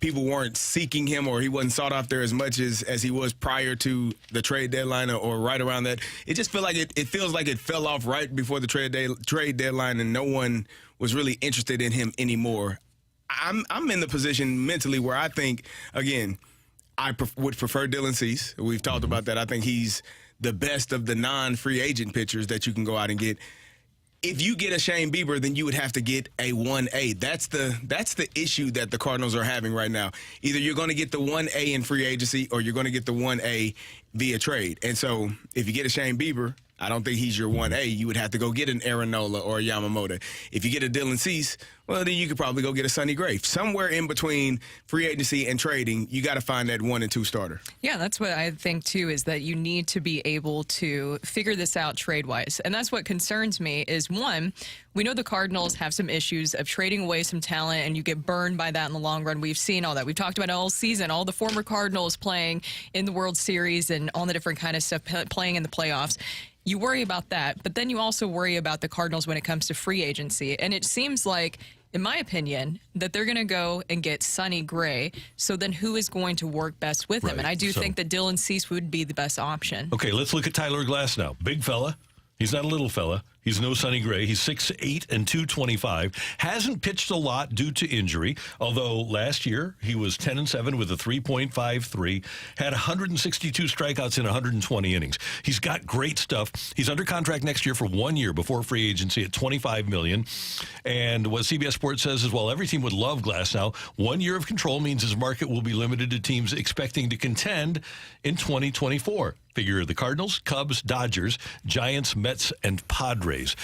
people weren't seeking him or he wasn't sought after as much as he was prior to the trade deadline or right around that. It just feels like it feels like it fell off right before the trade deadline and no one was really interested in him anymore. I'm in the position mentally where I think, again, I would prefer Dylan Cease. We've talked about that. I think he's the best of the non-free agent pitchers that you can go out and get. If you get a Shane Beiber, then you would have to get a 1A. That's the issue that the Cardinals are having right now. Either you're going to get the 1A in free agency or you're going to get the 1A via trade. And so if you get a Shane Beiber, I don't think he's your 1A. You would have to go get an Aaron Nola or a Yamamoto. If you get a Dylan Cease, well, then you could probably go get a Sonny Gray. Somewhere in between free agency and trading, you got to find that 1 and 2 starter. Yeah, that's what I think, too, is that you need to be able to figure this out trade-wise. And that's what concerns me is, one, we know the Cardinals have some issues of trading away some talent, and you get burned by that in the long run. We've seen all that. We've talked about it all season, all the former Cardinals playing in the World Series and all the different kind of stuff, playing in the playoffs. You worry about that, but then you also worry about the Cardinals when it comes to free agency. And it seems like, in my opinion, that they're going to go and get Sonny Gray. So then who is going to work best with him? And I do think that Dylan Cease would be the best option. Okay, let's look at Tyler Glasnow. Big fella. He's not a little fella. He's no Sonny Gray. He's 6'8" and 225. Hasn't pitched a lot due to injury, although last year he was 10-7 with a 3.53, had 162 strikeouts in 120 innings. He's got great stuff. He's under contract next year for 1 year before free agency at $25 million. And what CBS Sports says is, while every team would love Glasnow, 1 year of control means his market will be limited to teams expecting to contend in 2024. Figure the Cardinals, Cubs, Dodgers, Giants, Mets, and Padres.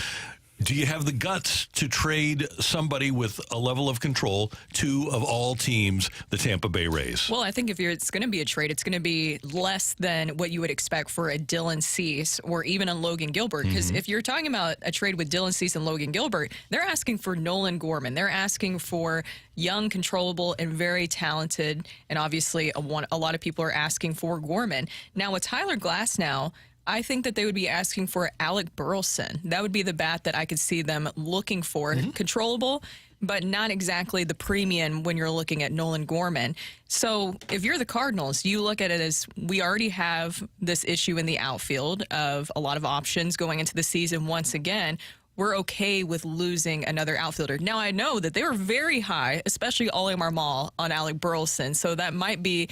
Do you have the guts to trade somebody with a level of control to, of all teams, the Tampa Bay Rays? Well, I think if it's going to be a trade, it's going to be less than what you would expect for a Dylan Cease or even a Logan Gilbert. Because if you're talking about a trade with Dylan Cease and Logan Gilbert, they're asking for Nolan Gorman. They're asking for young, controllable, and very talented. And obviously, a lot of people are asking for Gorman. Now, with Tyler Glasnow, I think that they would be asking for Alec Burleson. That would be the bat that I could see them looking for. Controllable, but not exactly the premium when you're looking at Nolan Gorman. So if you're the Cardinals, you look at it as we already have this issue in the outfield of a lot of options going into the season once again. We're okay with losing another outfielder. Now, I know that they were very high, especially Ole Marmol, on Alec Burleson, so that might be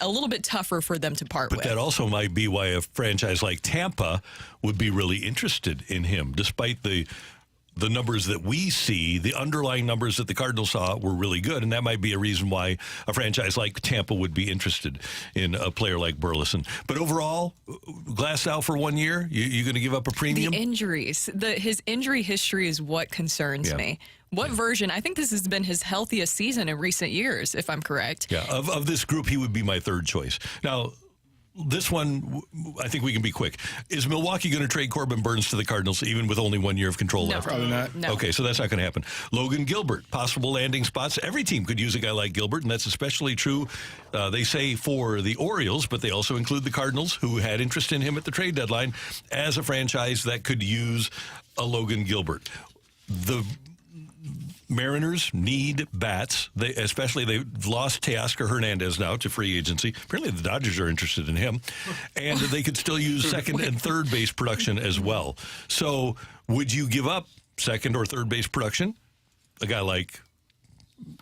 a little bit tougher for them to part with. But that also might be why a franchise like Tampa would be really interested in him, despite the numbers that we see. The underlying numbers that the Cardinals saw were really good, and that might be a reason why a franchise like Tampa would be interested in a player like Burleson. But overall, Glasnow for 1 year, you going to give up a premium? The injuries. His injury history is what concerns me. What version? I think this has been his healthiest season in recent years, if I'm correct. Yeah, of this group, he would be my third choice. Now, this one, I think we can be quick. Is Milwaukee going to trade Corbin Burnes to the Cardinals, even with only 1 year of control left? Probably not. No. Okay, so that's not going to happen. Logan Gilbert, possible landing spots. Every team could use a guy like Gilbert, and that's especially true, they say, for the Orioles, but they also include the Cardinals, who had interest in him at the trade deadline, as a franchise that could use a Logan Gilbert. The Mariners need bats. They've lost Teoscar Hernandez now to free agency. Apparently the Dodgers are interested in him. And they could still use second and third base production as well. So would you give up second or third base production? A guy like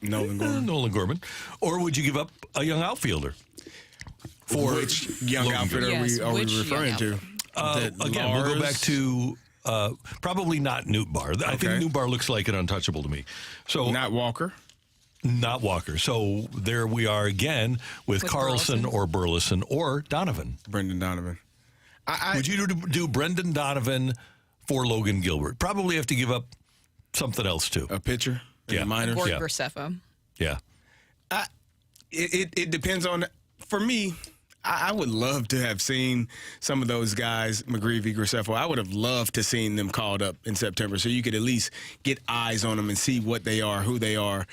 Nolan Gorman. Or would you give up a young outfielder? For which young outfielder are we referring to? Again, we'll go back to probably not Newtbar. I think Newtbar looks like an untouchable to me. So not Walker. Not Walker. So there we are again with Carlson or Burleson or Donovan. Brendan Donovan. Would you do Brendan Donovan for Logan Gilbert? Probably have to give up something else too. A pitcher in the minors? Gord Graceffa. Yeah. It depends on, for me, I would love to have seen some of those guys, McGreevy, Graceffa. I would have loved to seen them called up in September so you could at least get eyes on them and see what they are, who they are.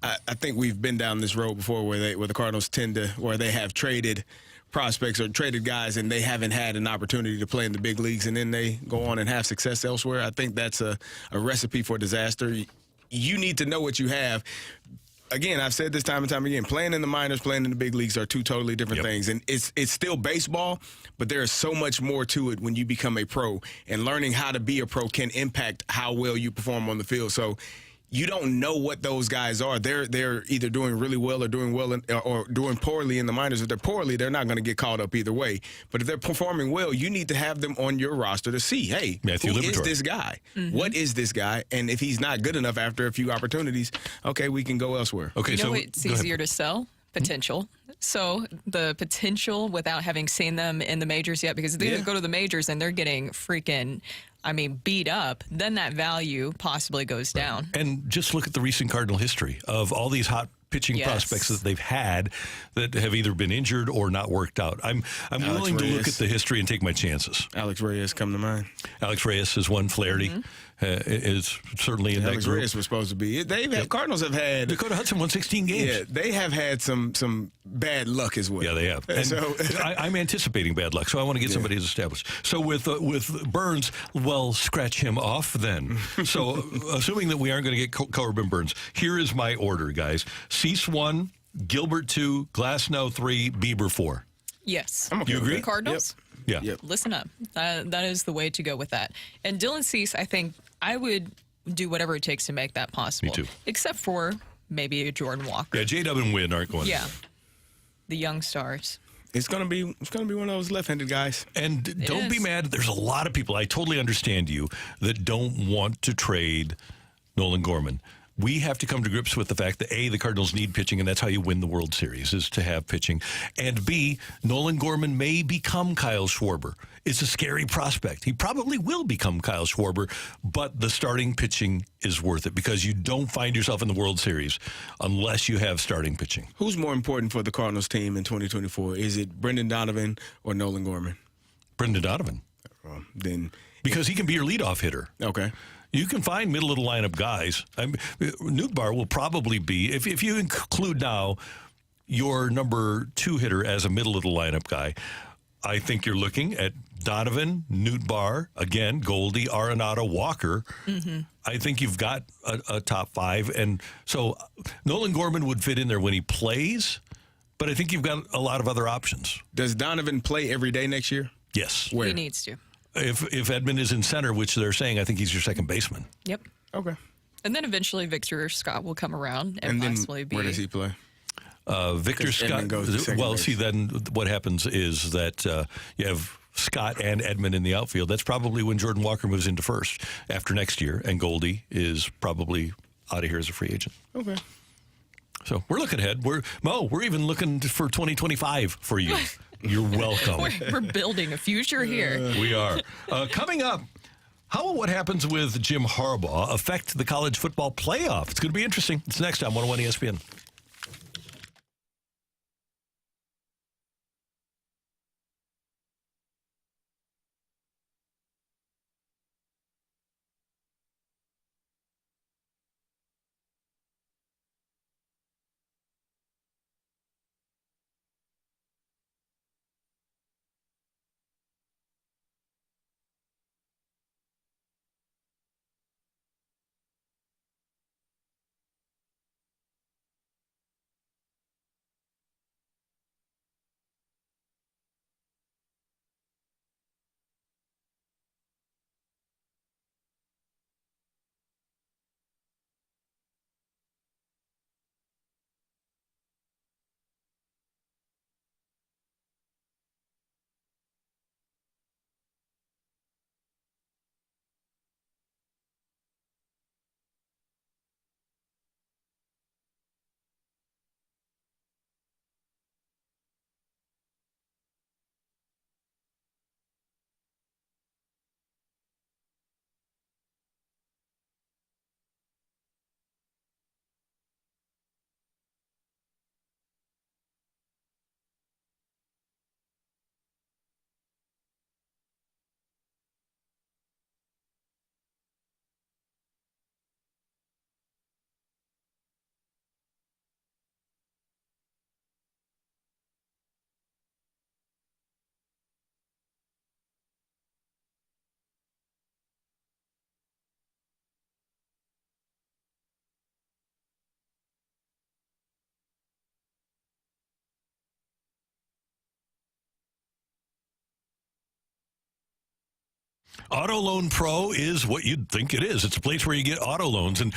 I think we've been down this road before where the Cardinals where they have traded prospects or traded guys and they haven't had an opportunity to play in the big leagues and then they go on and have success elsewhere. I think that's a recipe for disaster. You need to know what you have. Again, I've said this time and time again, playing in the minors, playing in the big leagues are two totally different things. And it's still baseball, but there is so much more to it when you become a pro. And learning how to be a pro can impact how well you perform on the field. So you don't know what those guys are. They're either doing really well or doing well or doing poorly in the minors. If they're poorly, they're not going to get called up either way. But if they're performing well, you need to have them on your roster to see, hey, who is this guy? Mm-hmm. What is this guy? And if he's not good enough after a few opportunities, okay, we can go elsewhere. Okay, you know it's easier to sell? Potential. So the potential without having seen them in the majors yet, because if they go to the majors and they're getting freaking, beat up, then that value possibly goes down. And just look at the recent Cardinal history of all these hot pitching prospects that they've had that have either been injured or not worked out. I'm willing to look at the history and take my chances. Alex Reyes come to mind. Alex Reyes is one. Flaherty is certainly in that group. Reyes was supposed to be. Cardinals have had Dakota Hudson won 16 games. Yeah, they have had some bad luck as well. Yeah, they have. And so I'm anticipating bad luck, so I want to get somebody who's established. So with Burns, well, scratch him off then. So assuming that we aren't going to get Corbin Burns, here is my order, guys. Cease 1, Gilbert 2, Glasnow 3, Beiber 4. Yes. I'm okay. You agree? Cardinals? Yep. Yeah. Listen up. That is the way to go with that. And Dylan Cease, I think I would do whatever it takes to make that possible. Me too. Except for maybe a Jordan Walker. Yeah, J-Dub and Wynn aren't going. Yeah. The young stars. It's gonna be one of those left-handed guys. And don't be mad. There's a lot of people. I totally understand you that don't want to trade Nolan Gorman. We have to come to grips with the fact that A, the Cardinals need pitching, and that's how you win the World Series, is to have pitching. And B, Nolan Gorman may become Kyle Schwarber. It's a scary prospect. He probably will become Kyle Schwarber, but the starting pitching is worth it because you don't find yourself in the World Series unless you have starting pitching. Who's more important for the Cardinals team in 2024? Is it Brendan Donovan or Nolan Gorman? Brendan Donovan. Because he can be your leadoff hitter. Okay. You can find middle of the lineup guys. Newtbar will probably be, if you include now your number 2 hitter as a middle of the lineup guy, I think you're looking at Donovan, Newtbar, again, Goldie, Arenado, Walker. Mm-hmm. I think you've got a top 5. And so Nolan Gorman would fit in there when he plays, but I think you've got a lot of other options. Does Donovan play every day next year? Yes. Where? He needs to. If Edmund is in center, which they're saying, I think he's your second baseman. Yep. Okay. And then eventually Victor Scott will come around and possibly be. Where does he play? Victor Scott. Well, see, then what happens is that you have Scott and Edmund in the outfield. That's probably when Jordan Walker moves into first after next year, and Goldie is probably out of here as a free agent. Okay. So we're looking ahead. We're even looking for 2025 for you. You're welcome. We're building a future here. We are. Coming up, how will what happens with Jim Harbaugh affect the college football playoff? It's going to be interesting. It's next time, 101 ESPN. Auto Loan Pro is what you'd think it is. It's a place where you get auto loans, and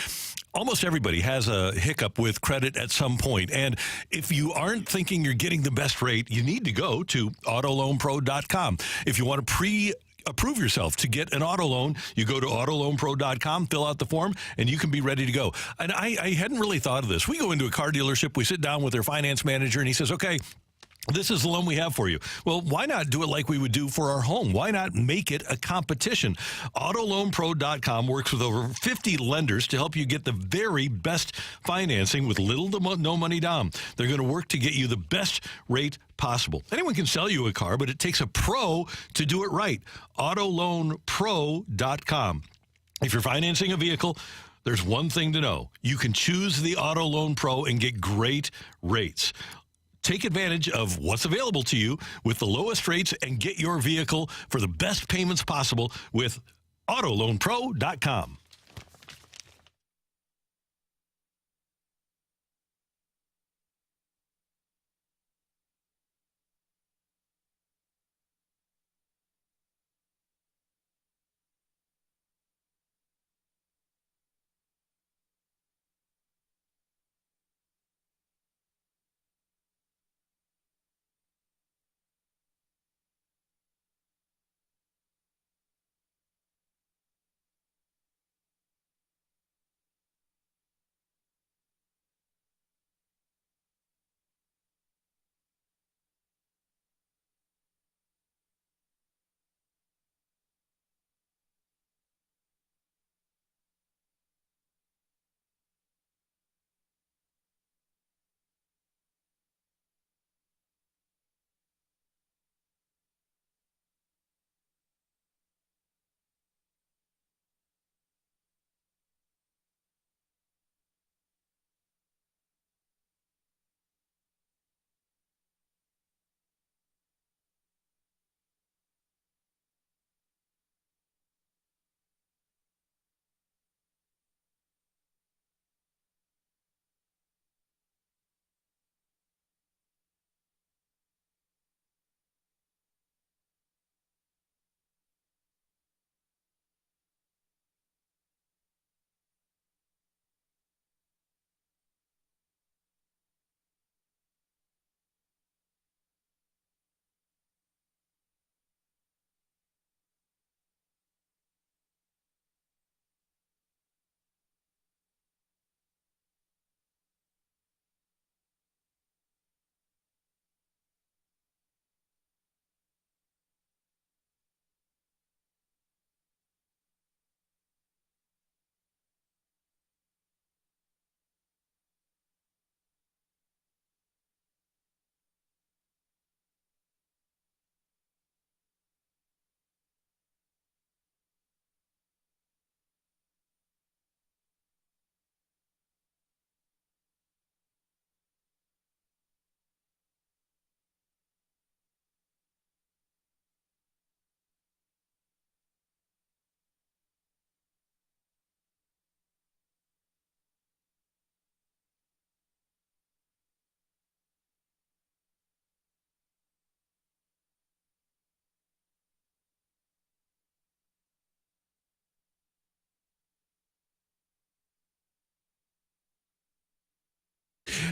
almost everybody has a hiccup with credit at some point. And if you aren't thinking you're getting the best rate, you need to go to autoloanpro.com. If you want to approve yourself to get an auto loan, you go to autoloanpro.com, fill out the form, and you can be ready to go. And I hadn't really thought of this. We go into a car dealership, we sit down with their finance manager, and he says, okay, this is the loan we have for you. Well, why not do it like we would do for our home? Why not make it a competition? Autoloanpro.com works with over 50 lenders to help you get the very best financing with little to no money down. They're going to work to get you the best rate possible. Anyone can sell you a car, but it takes a pro to do it right. Autoloanpro.com. If you're financing a vehicle, there's one thing to know. You can choose the Auto Loan Pro and get great rates. Take advantage of what's available to you with the lowest rates and get your vehicle for the best payments possible with autoloanpro.com.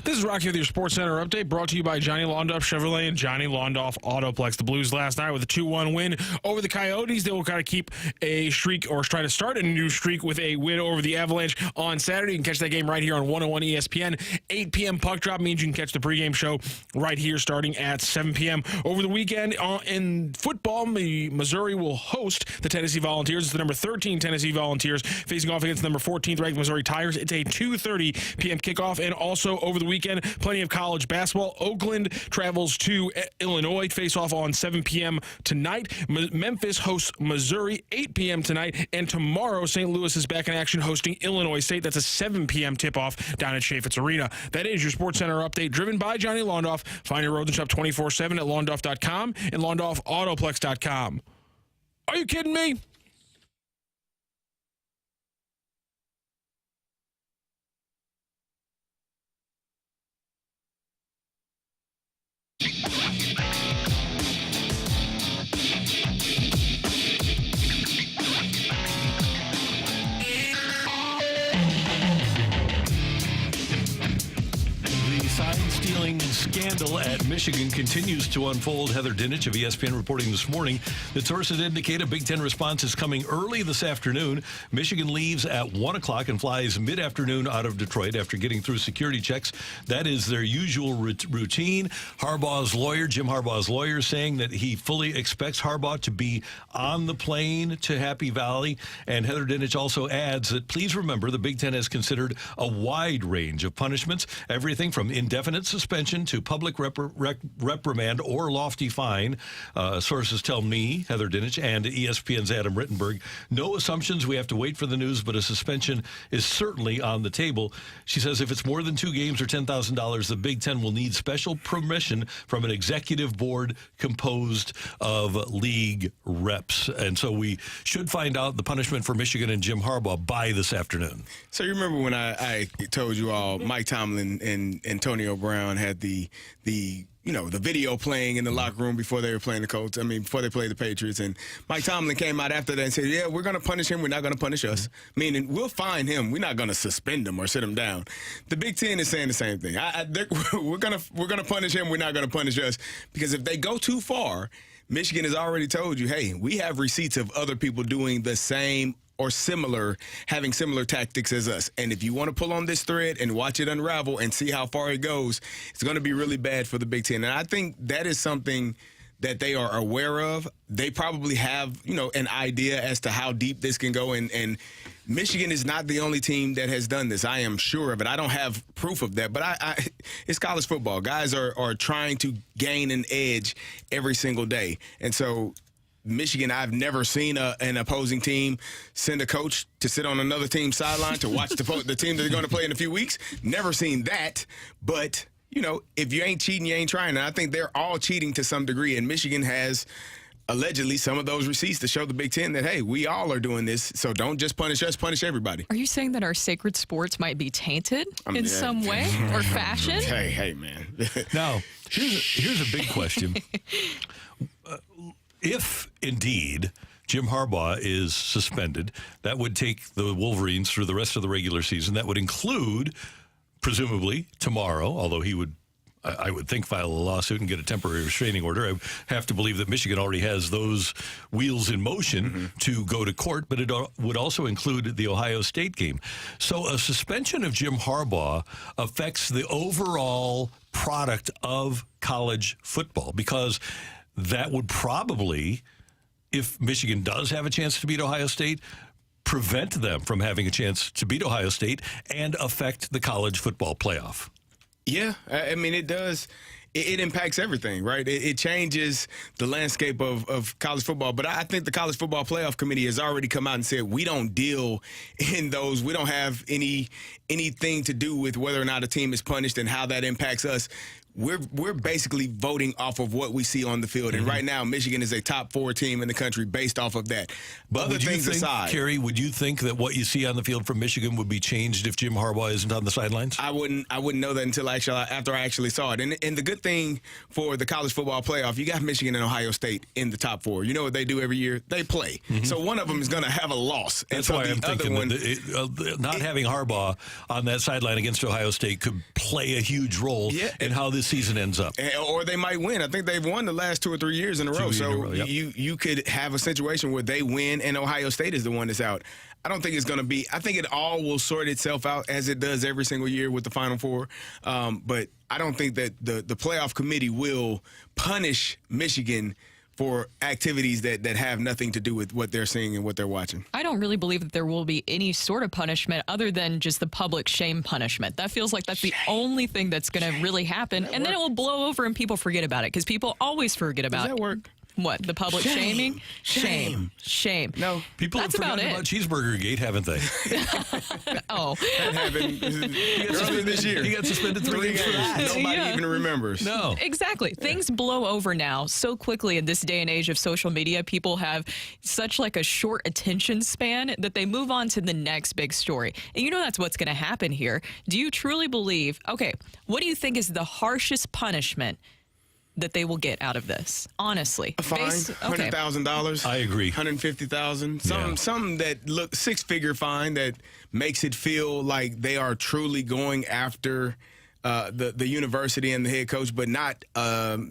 This is Rocky with your Sports Center update, brought to you by Johnny Londoff Chevrolet and Johnny Londoff Autoplex. The Blues last night with a 2-1 win over the Coyotes. They will kind of keep a streak, or try to start a new streak with a win over the Avalanche on Saturday. You can catch that game right here on 101 ESPN. 8 p.m. puck drop means you can catch the pregame show right here starting at 7 p.m. Over the weekend in football, Missouri will host the Tennessee Volunteers. It's the number 13 Tennessee Volunteers facing off against the number 14th ranked Missouri Tigers. It's a 2:30 p.m. kickoff. And also over the weekend, plenty of college basketball. Oakland travels to Illinois, face off on 7 p.m. tonight. Memphis hosts Missouri 8 p.m. tonight, and tomorrow St. Louis is back in action hosting Illinois State. That's a 7 p.m. tip-off down at Chaffetz Arena. That is your Sports Center update, driven by Johnny Londoff. Find your road and shop 24/7 at londoff.com and londoffautoplex.com. Are you kidding me? scandal at Michigan continues to unfold. Heather Dinich of ESPN reporting this morning that sources indicate a Big Ten response is coming early this afternoon. Michigan leaves at 1 o'clock and flies mid-afternoon out of Detroit after getting through security checks. That is their usual routine. Jim Harbaugh's lawyer, saying that he fully expects Harbaugh to be on the plane to Happy Valley. And Heather Dinich also adds that please remember the Big Ten has considered a wide range of punishments, everything from indefinite suspension to public reprimand or lofty fine. Sources tell me, Heather Dinich, and ESPN's Adam Rittenberg, no assumptions. We have to wait for the news, but a suspension is certainly on the table. She says if it's more than 2 games or $10,000, the Big Ten will need special permission from an executive board composed of league reps. And so we should find out the punishment for Michigan and Jim Harbaugh by this afternoon. So you remember when I told you all Mike Tomlin and Antonio Brown had the video playing in the locker room before they were playing the Colts. Before they played the Patriots. And Mike Tomlin came out after that and said, yeah, we're going to punish him. We're not going to punish us. Meaning we'll fine him. We're not going to suspend him or sit him down. The Big Ten is saying the same thing. We're going to punish him. We're not going to punish us. Because if they go too far, Michigan has already told you, hey, we have receipts of other people doing the same or having similar tactics as us. And if you want to pull on this thread and watch it unravel and see how far it goes, it's going to be really bad for the Big Ten. And I think that is something that they are aware of. They probably have, an idea as to how deep this can go. And Michigan is not the only team that has done this. I am sure of it. I don't have proof of that, but it's college football. Guys are trying to gain an edge every single day. And so Michigan, I've never seen an opposing team send a coach to sit on another team's sideline to watch the team that they're going to play in a few weeks. Never seen that. But, if you ain't cheating, you ain't trying. And I think they're all cheating to some degree. And Michigan has allegedly some of those receipts to show the Big Ten that, hey, we all are doing this. So don't just punish us, punish everybody. Are you saying that our sacred sports might be tainted in some way or fashion? Hey, man. Now, here's a big question. If indeed Jim Harbaugh is suspended, that would take the Wolverines through the rest of the regular season. That would include, presumably, tomorrow, although he would, I would think, file a lawsuit and get a temporary restraining order. I have to believe that Michigan already has those wheels in motion to go to court, but it would also include the Ohio State game. So a suspension of Jim Harbaugh affects the overall product of college football, because that would probably, if Michigan does have a chance to beat Ohio State, prevent them from having a chance to beat Ohio State and affect the college football playoff. Yeah, it does. It impacts everything, right? It changes the landscape of college football. But I think the College Football Playoff Committee has already come out and said we don't deal in those. We don't have anything to do with whether or not a team is punished and how that impacts us. We're basically voting off of what we see on the field. And right now, Michigan is a top 4 team in the country based off of that. But other things aside, Kerry, would you think that what you see on the field from Michigan would be changed if Jim Harbaugh isn't on the sidelines? I wouldn't know that until after I actually saw it. And the good thing for the college football playoff, you got Michigan and Ohio State in the top 4. You know what they do every year? They play. So one of them is going to have a loss. That's why I'm thinking that not having Harbaugh on that sideline against Ohio State could play a huge role in how this season ends up. Or they might win. I think they've won the last 2 or 3 years in a row. So you could have a situation where they win and Ohio State is the one that's out. I don't think it's going to be – I think it all will sort itself out as it does every single year with the Final Four. But I don't think that the playoff committee will punish Michigan for activities that have nothing to do with what they're seeing and what they're watching. I don't really believe that there will be any sort of punishment other than just the public shame punishment. That feels like that's the only thing that's going to really happen. And then it will blow over and people forget about it because people always forget about it. Does that work? What, the public shaming? Shame. No. People That's have forgotten about Cheeseburger Gate, haven't they? Oh. That happened earlier this year. He got suspended 3 weeks for that. Nobody even remembers. No. Exactly. Things blow over now so quickly in this day and age of social media. People have such like a short attention span that they move on to the next big story. And you know that's what's going to happen here. Do you truly believe, okay, what do you think is the harshest punishment that they will get out of this? Honestly, a fine, $100,000. I agree. $150,000. Something that look 6-figure fine that makes it feel like they are truly going after the university and the head coach, but not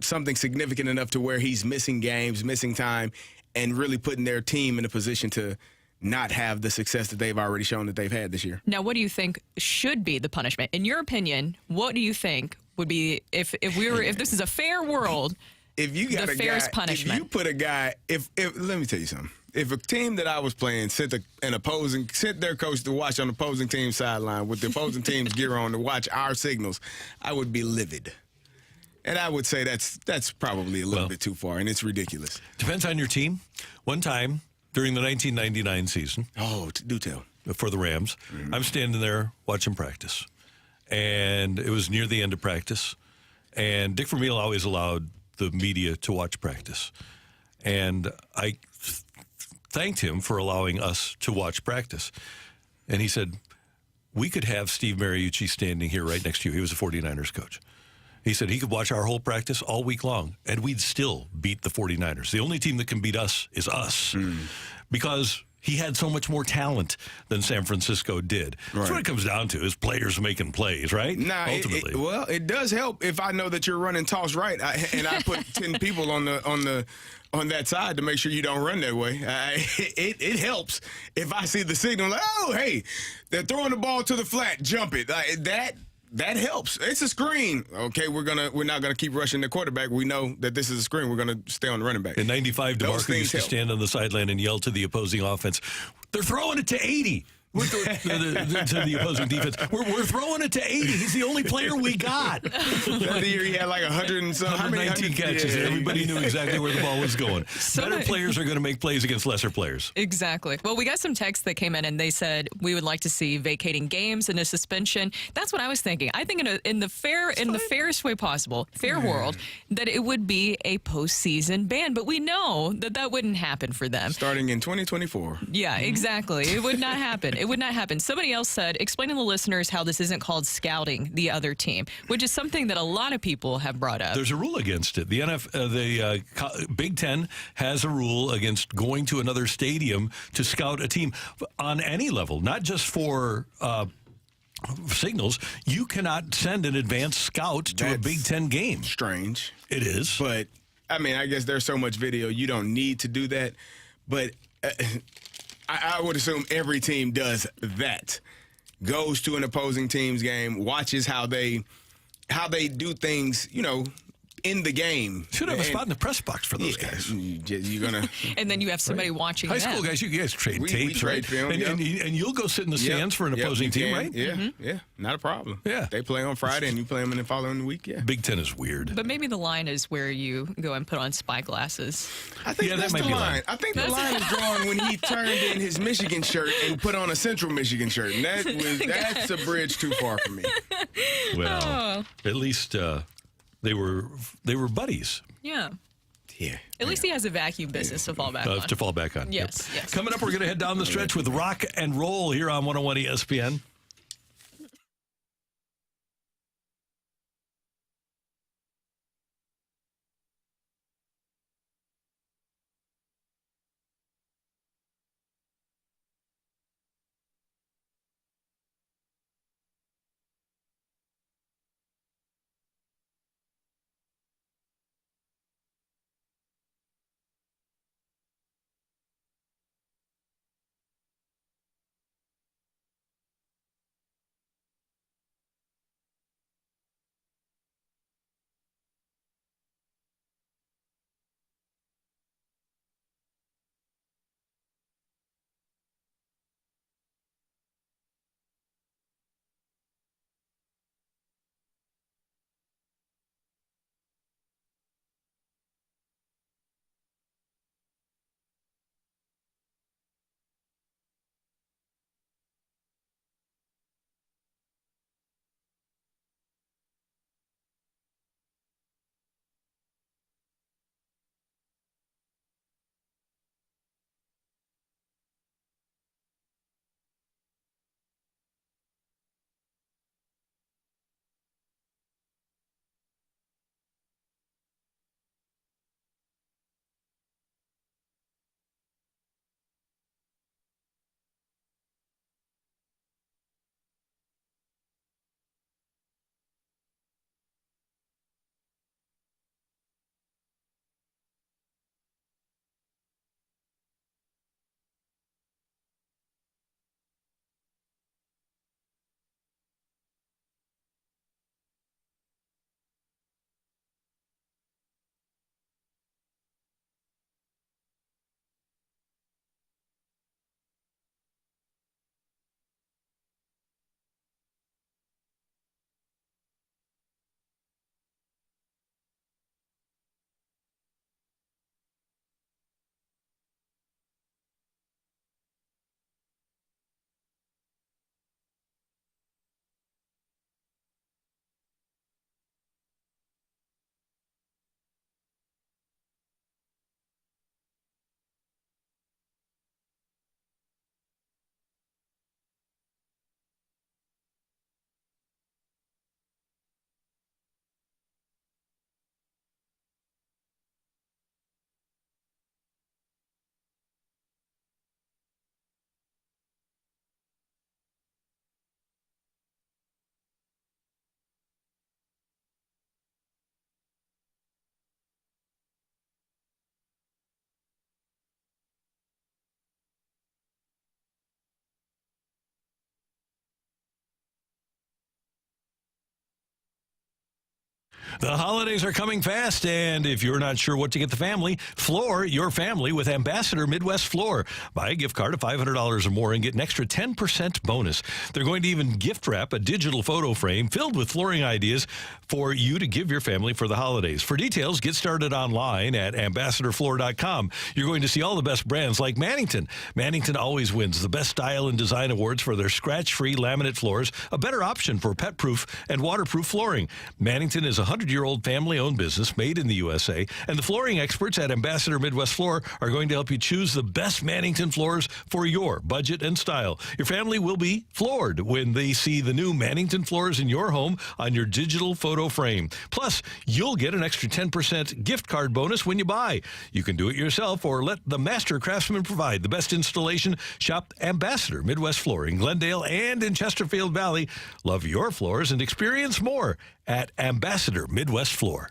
something significant enough to where he's missing games, missing time, and really putting their team in a position to not have the success that they've already shown that they've had this year. Now, what do you think should be the punishment? In your opinion, what do you think would be if this is a fair world? If you got the fairest guy, punishment. if you put a guy, if let me tell you something. If a team that I was playing sent their coach to watch on the opposing team's sideline with the opposing team's gear on to watch our signals, I would be livid. And I would say that's probably a little bit too far, and it's ridiculous. Depends on your team. One time during the 1999 season, do tell, for the Rams, I'm standing there watching practice, and it was near the end of practice, and Dick Vermeil always allowed the media to watch practice, and I thanked him for allowing us to watch practice, and he said, we could have Steve Mariucci standing here right next to you. He was a 49ers coach. He said he could watch our whole practice all week long, and we'd still beat the 49ers. The only team that can beat us is us because he had so much more talent than San Francisco did. That's what it comes down to, is players making plays, right? Nah, ultimately. It does help if I know that you're running toss right, and I put 10 people on that side to make sure you don't run that way. It helps if I see the signal, like, oh, hey, they're throwing the ball to the flat, jump it. That helps. It's a screen. Okay, we're not gonna keep rushing the quarterback. We know that this is a screen. We're gonna stay on the running back. In 95, DeMarco used to stand on the sideline and yell to the opposing offense, they're throwing it to 80. To the opposing defense. We're throwing it to 80. He's the only player we got. That year he had like 100 and some. 119 catches. Yeah. Everybody knew exactly where the ball was going. Better players are going to make plays against lesser players. Exactly. Well, we got some texts that came in, and they said we would like to see vacating games and a suspension. That's what I was thinking. I think in the fairest way possible, fair world, that it would be a postseason ban. But we know that wouldn't happen for them. Starting in 2024. Yeah, exactly. It would not happen. It would not happen. Somebody else said, explain to the listeners how this isn't called scouting the other team, which is something that a lot of people have brought up. There's a rule against it. The Big Ten has a rule against going to another stadium to scout a team on any level, not just for signals. You cannot send an advanced scout to a Big Ten game. Strange. It is. But, I mean, I guess there's so much video, you don't need to do that. But I would assume every team does that. Goes to an opposing team's game, watches how they do things, in the game. Should have a spot in the press box for those guys. You're gonna, and then you have somebody watching. High school guys, you guys trade tapes, trade right? Film, and you'll go sit in the stands for an opposing team, right? Yeah, yeah, not a problem. Yeah, they play on Friday and you play them in the following week. Yeah, Big Ten is weird. But maybe the line is where you go and put on spy glasses. I think that's the line. I think the line is drawn when he turned in his Michigan shirt and put on a Central Michigan shirt, and that's a bridge too far for me. Well, at least. They were buddies. Yeah. Yeah. At least he has a vacuum business to fall back on. To fall back on. Yes, yes. Coming up, we're going to head down the stretch with Rocc and Roll here on 101 ESPN. The holidays are coming fast, and if you're not sure what to get the family, floor your family with Ambassador Midwest Floor. Buy a gift card of $500 or more and get an extra 10% bonus. They're going to even gift wrap a digital photo frame filled with flooring ideas for you to give your family for the holidays. For details, get started online at ambassadorfloor.com. You're going to see all the best brands like Mannington. Mannington always wins the Best Style and Design Awards for their scratch-free laminate floors, a better option for pet-proof and waterproof flooring. Mannington is a 100-year-old family-owned business made in the USA, and the flooring experts at Ambassador Midwest Floor are going to help you choose the best Mannington floors for your budget and style. Your family will be floored when they see the new Mannington floors in your home on your digital photo frame. Plus, you'll get an extra 10% gift card bonus when you buy. You can do it yourself or let the master craftsman provide the best installation. Shop Ambassador Midwest Floor in Glendale and in Chesterfield Valley. Love your floors and experience more at Ambassador Midwest Floor.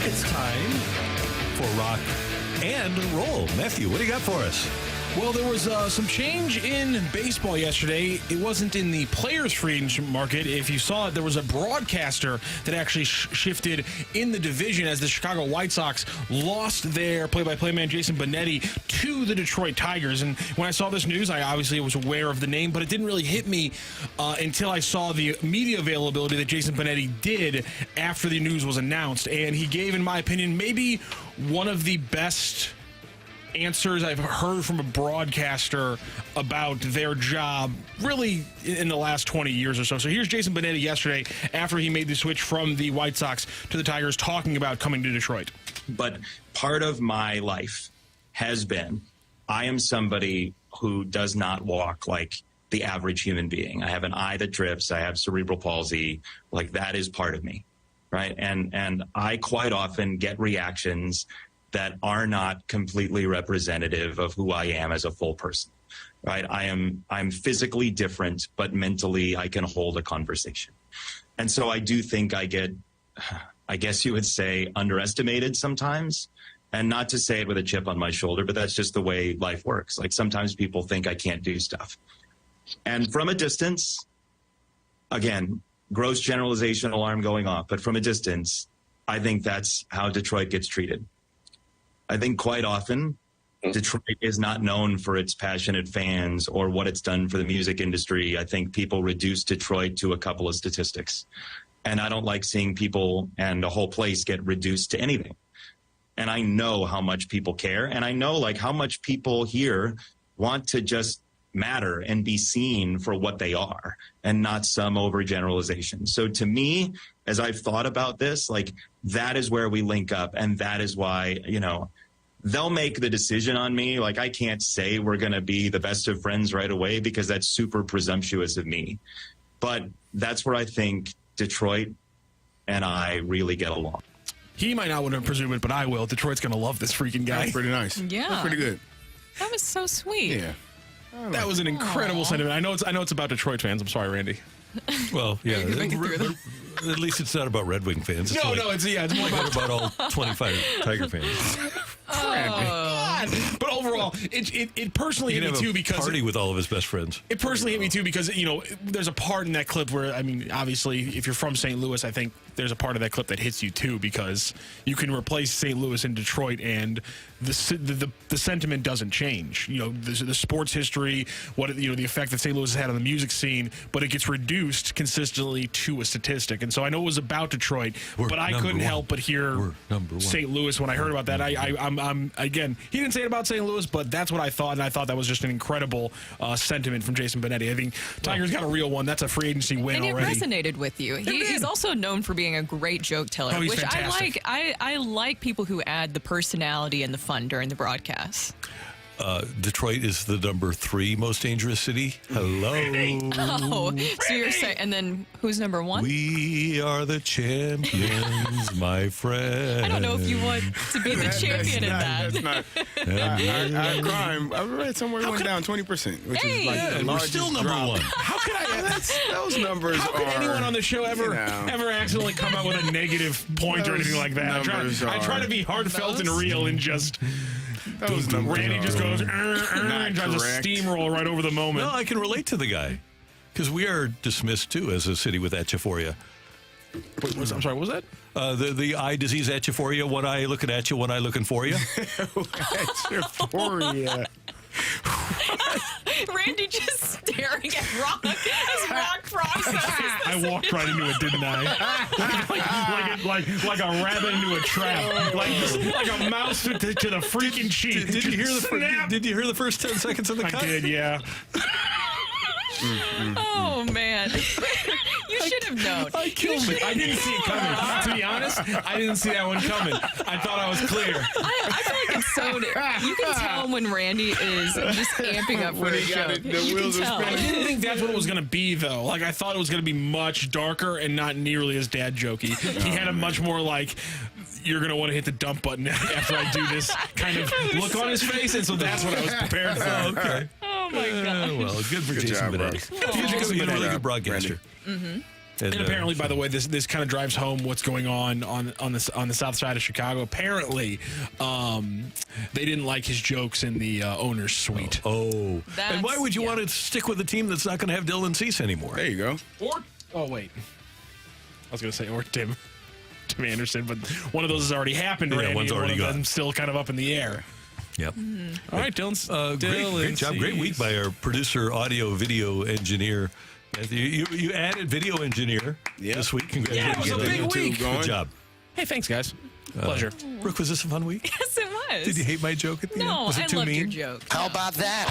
It's time for Rocc and Roll. Matthew, what do you got for us? Well, there was some change in baseball yesterday. It wasn't in the players' free agent market. If you saw it, there was a broadcaster that actually shifted in the division as the Chicago White Sox lost their play-by-play man, Jason Benetti, to the Detroit Tigers. And when I saw this news, I obviously was aware of the name, but it didn't really hit me until I saw the media availability that Jason Benetti did after the news was announced. And he gave, in my opinion, maybe one of the best answers I've heard from a broadcaster about their job really in the last 20 years or so. So here's Jason Benetti yesterday after he made the switch from the White Sox to the Tigers, talking about coming to Detroit. But part of my life has been, I am somebody who does not walk like the average human being. I have an eye that drips. I have cerebral palsy. Like, that is part of me, right? And I quite often get reactions that are not completely representative of who I am as a full person, right? I'm physically different, but mentally I can hold a conversation. And so I do think I get, I guess you would say, underestimated sometimes. And not to say it with a chip on my shoulder, but that's just the way life works. Like, sometimes people think I can't do stuff. And from a distance, again, gross generalization alarm going off, but from a distance, I think that's how Detroit gets treated. I think quite often Detroit is not known for its passionate fans or what it's done for the music industry. I think people reduce Detroit to a couple of statistics. And I don't like seeing people and the whole place get reduced to anything. And I know how much people care. And I know, like, how much people here want to just matter and be seen for what they are and not some overgeneralization. So to me, as I've thought about this, like, that is where we link up. And that is why, you know, they'll make the decision on me. Like, I can't say we're going to be the best of friends right away because that's super presumptuous of me. But that's where I think Detroit and I really get along. He might not want to presume it, but I will. Detroit's going to love this freaking guy. That's pretty nice. Yeah. That's pretty good. That was so sweet. Yeah. That was an incredible sentiment. I know it's about Detroit fans. I'm sorry, Randy. Well, yeah. At least it's not about Red Wing fans. It's it's more about all 25 Tiger fans. But overall, it personally hit me too because party with all of his best friends. It personally hit me too because there's a part in that clip where obviously if you're from St. Louis, I think there's a part of that clip that hits you too because you can replace St. Louis and Detroit and the sentiment doesn't change. The sports history, the effect that St. Louis has had on the music scene, but it gets reduced consistently to a statistic. And so I know it was about Detroit, but I couldn't help but hear St. Louis when I heard about that. I'm again, he didn't say it about St. Louis, but that's what I thought, and I thought that was just an incredible sentiment from Jason Benetti. I think Tiger's got a real one. That's a free agency win and already. And it resonated with you. He's also known for being a great joke teller, which fantastic. I like people who add the personality and the fun during the broadcasts. Detroit is the number 3 most dangerous city. Hello. Oh, so you're saying, and then who's number 1? We are the champions, my friend. I don't know if you want to be the champion in that. That's not. Our crime. I read somewhere it went down 20%, which is like the we're still number drop. 1. How could those numbers How could anyone on the show ever accidentally come out with a negative point or anything like that? I try to be heartfelt and real and just. Randy just goes and tries to steamroll right over the moment. No, I can relate to the guy because we are dismissed too as a city with atchiphoria. I'm sorry, what was that? The eye disease atchiphoria. One eye looking at you, one eye looking for you. Atchiphoria. Randy just staring at Rocc as Rocc processes. I walked right into it, didn't I? like a rabbit into a trap, like a mouse to the freaking cheek. Did you hear the first 10 seconds of the cut? I did, yeah. Oh man, you should have known. I didn't see it coming. To be honest, I didn't see that one coming. I thought I was clear. I feel like it's so. You can tell when Randy is just amping up for his joke. I didn't think that's what it was going to be, though. Like I thought it was going to be much darker and not nearly as dad jokey. He had a much more like. You're going to want to hit the dump button after I do this kind of look on his face, and so that's what I was prepared for. Okay. Oh, my God. Well, good for Jason Benetti. He's a really good broadcaster. Mm-hmm. And apparently, by the way, this kind of drives home what's going on the south side of Chicago. Apparently, they didn't like his jokes in the owner's suite. And why would you want to stick with a team that's not going to have Dylan Cease anymore? There you go. Wait. I was going to say, or Tim Anderson, but one of those has already happened. Yeah, one's already gone. I'm still kind of up in the air. Yep. All right, Dylan. Great job. Great week by our producer, audio, video engineer. You added video engineer this week. Congratulations. Yeah, it was a big week. Good job. Hey, thanks, guys. Pleasure. Brooke, was this a fun week? Yes, it was. Did you hate my joke at the end? No, Was it I too loved mean? your joke. How about that?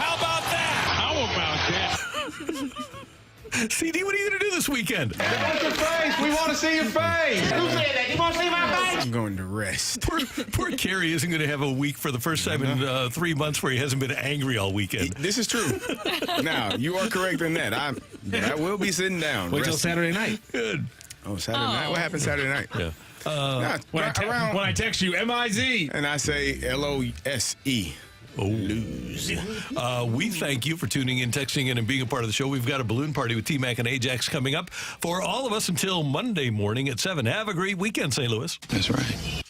CD, what are you going to do this weekend? Your face. We want to see your face. Who said that? You want to see my face? I'm going to rest. Poor Kerry isn't going to have a week for the first time in 3 months where he hasn't been angry all weekend. This is true. Now, you are correct in that. I will be sitting down. Wait till Saturday night. Good. Oh, Saturday night? What happened Saturday night? Yeah. When I text you, M-I-Z. And I say L-O-S-E. Lose. We thank you for tuning in, texting in, and being a part of the show. We've got a balloon party with T-Mac and Ajax coming up for all of us until Monday morning at 7. Have a great weekend, St. Louis. That's right.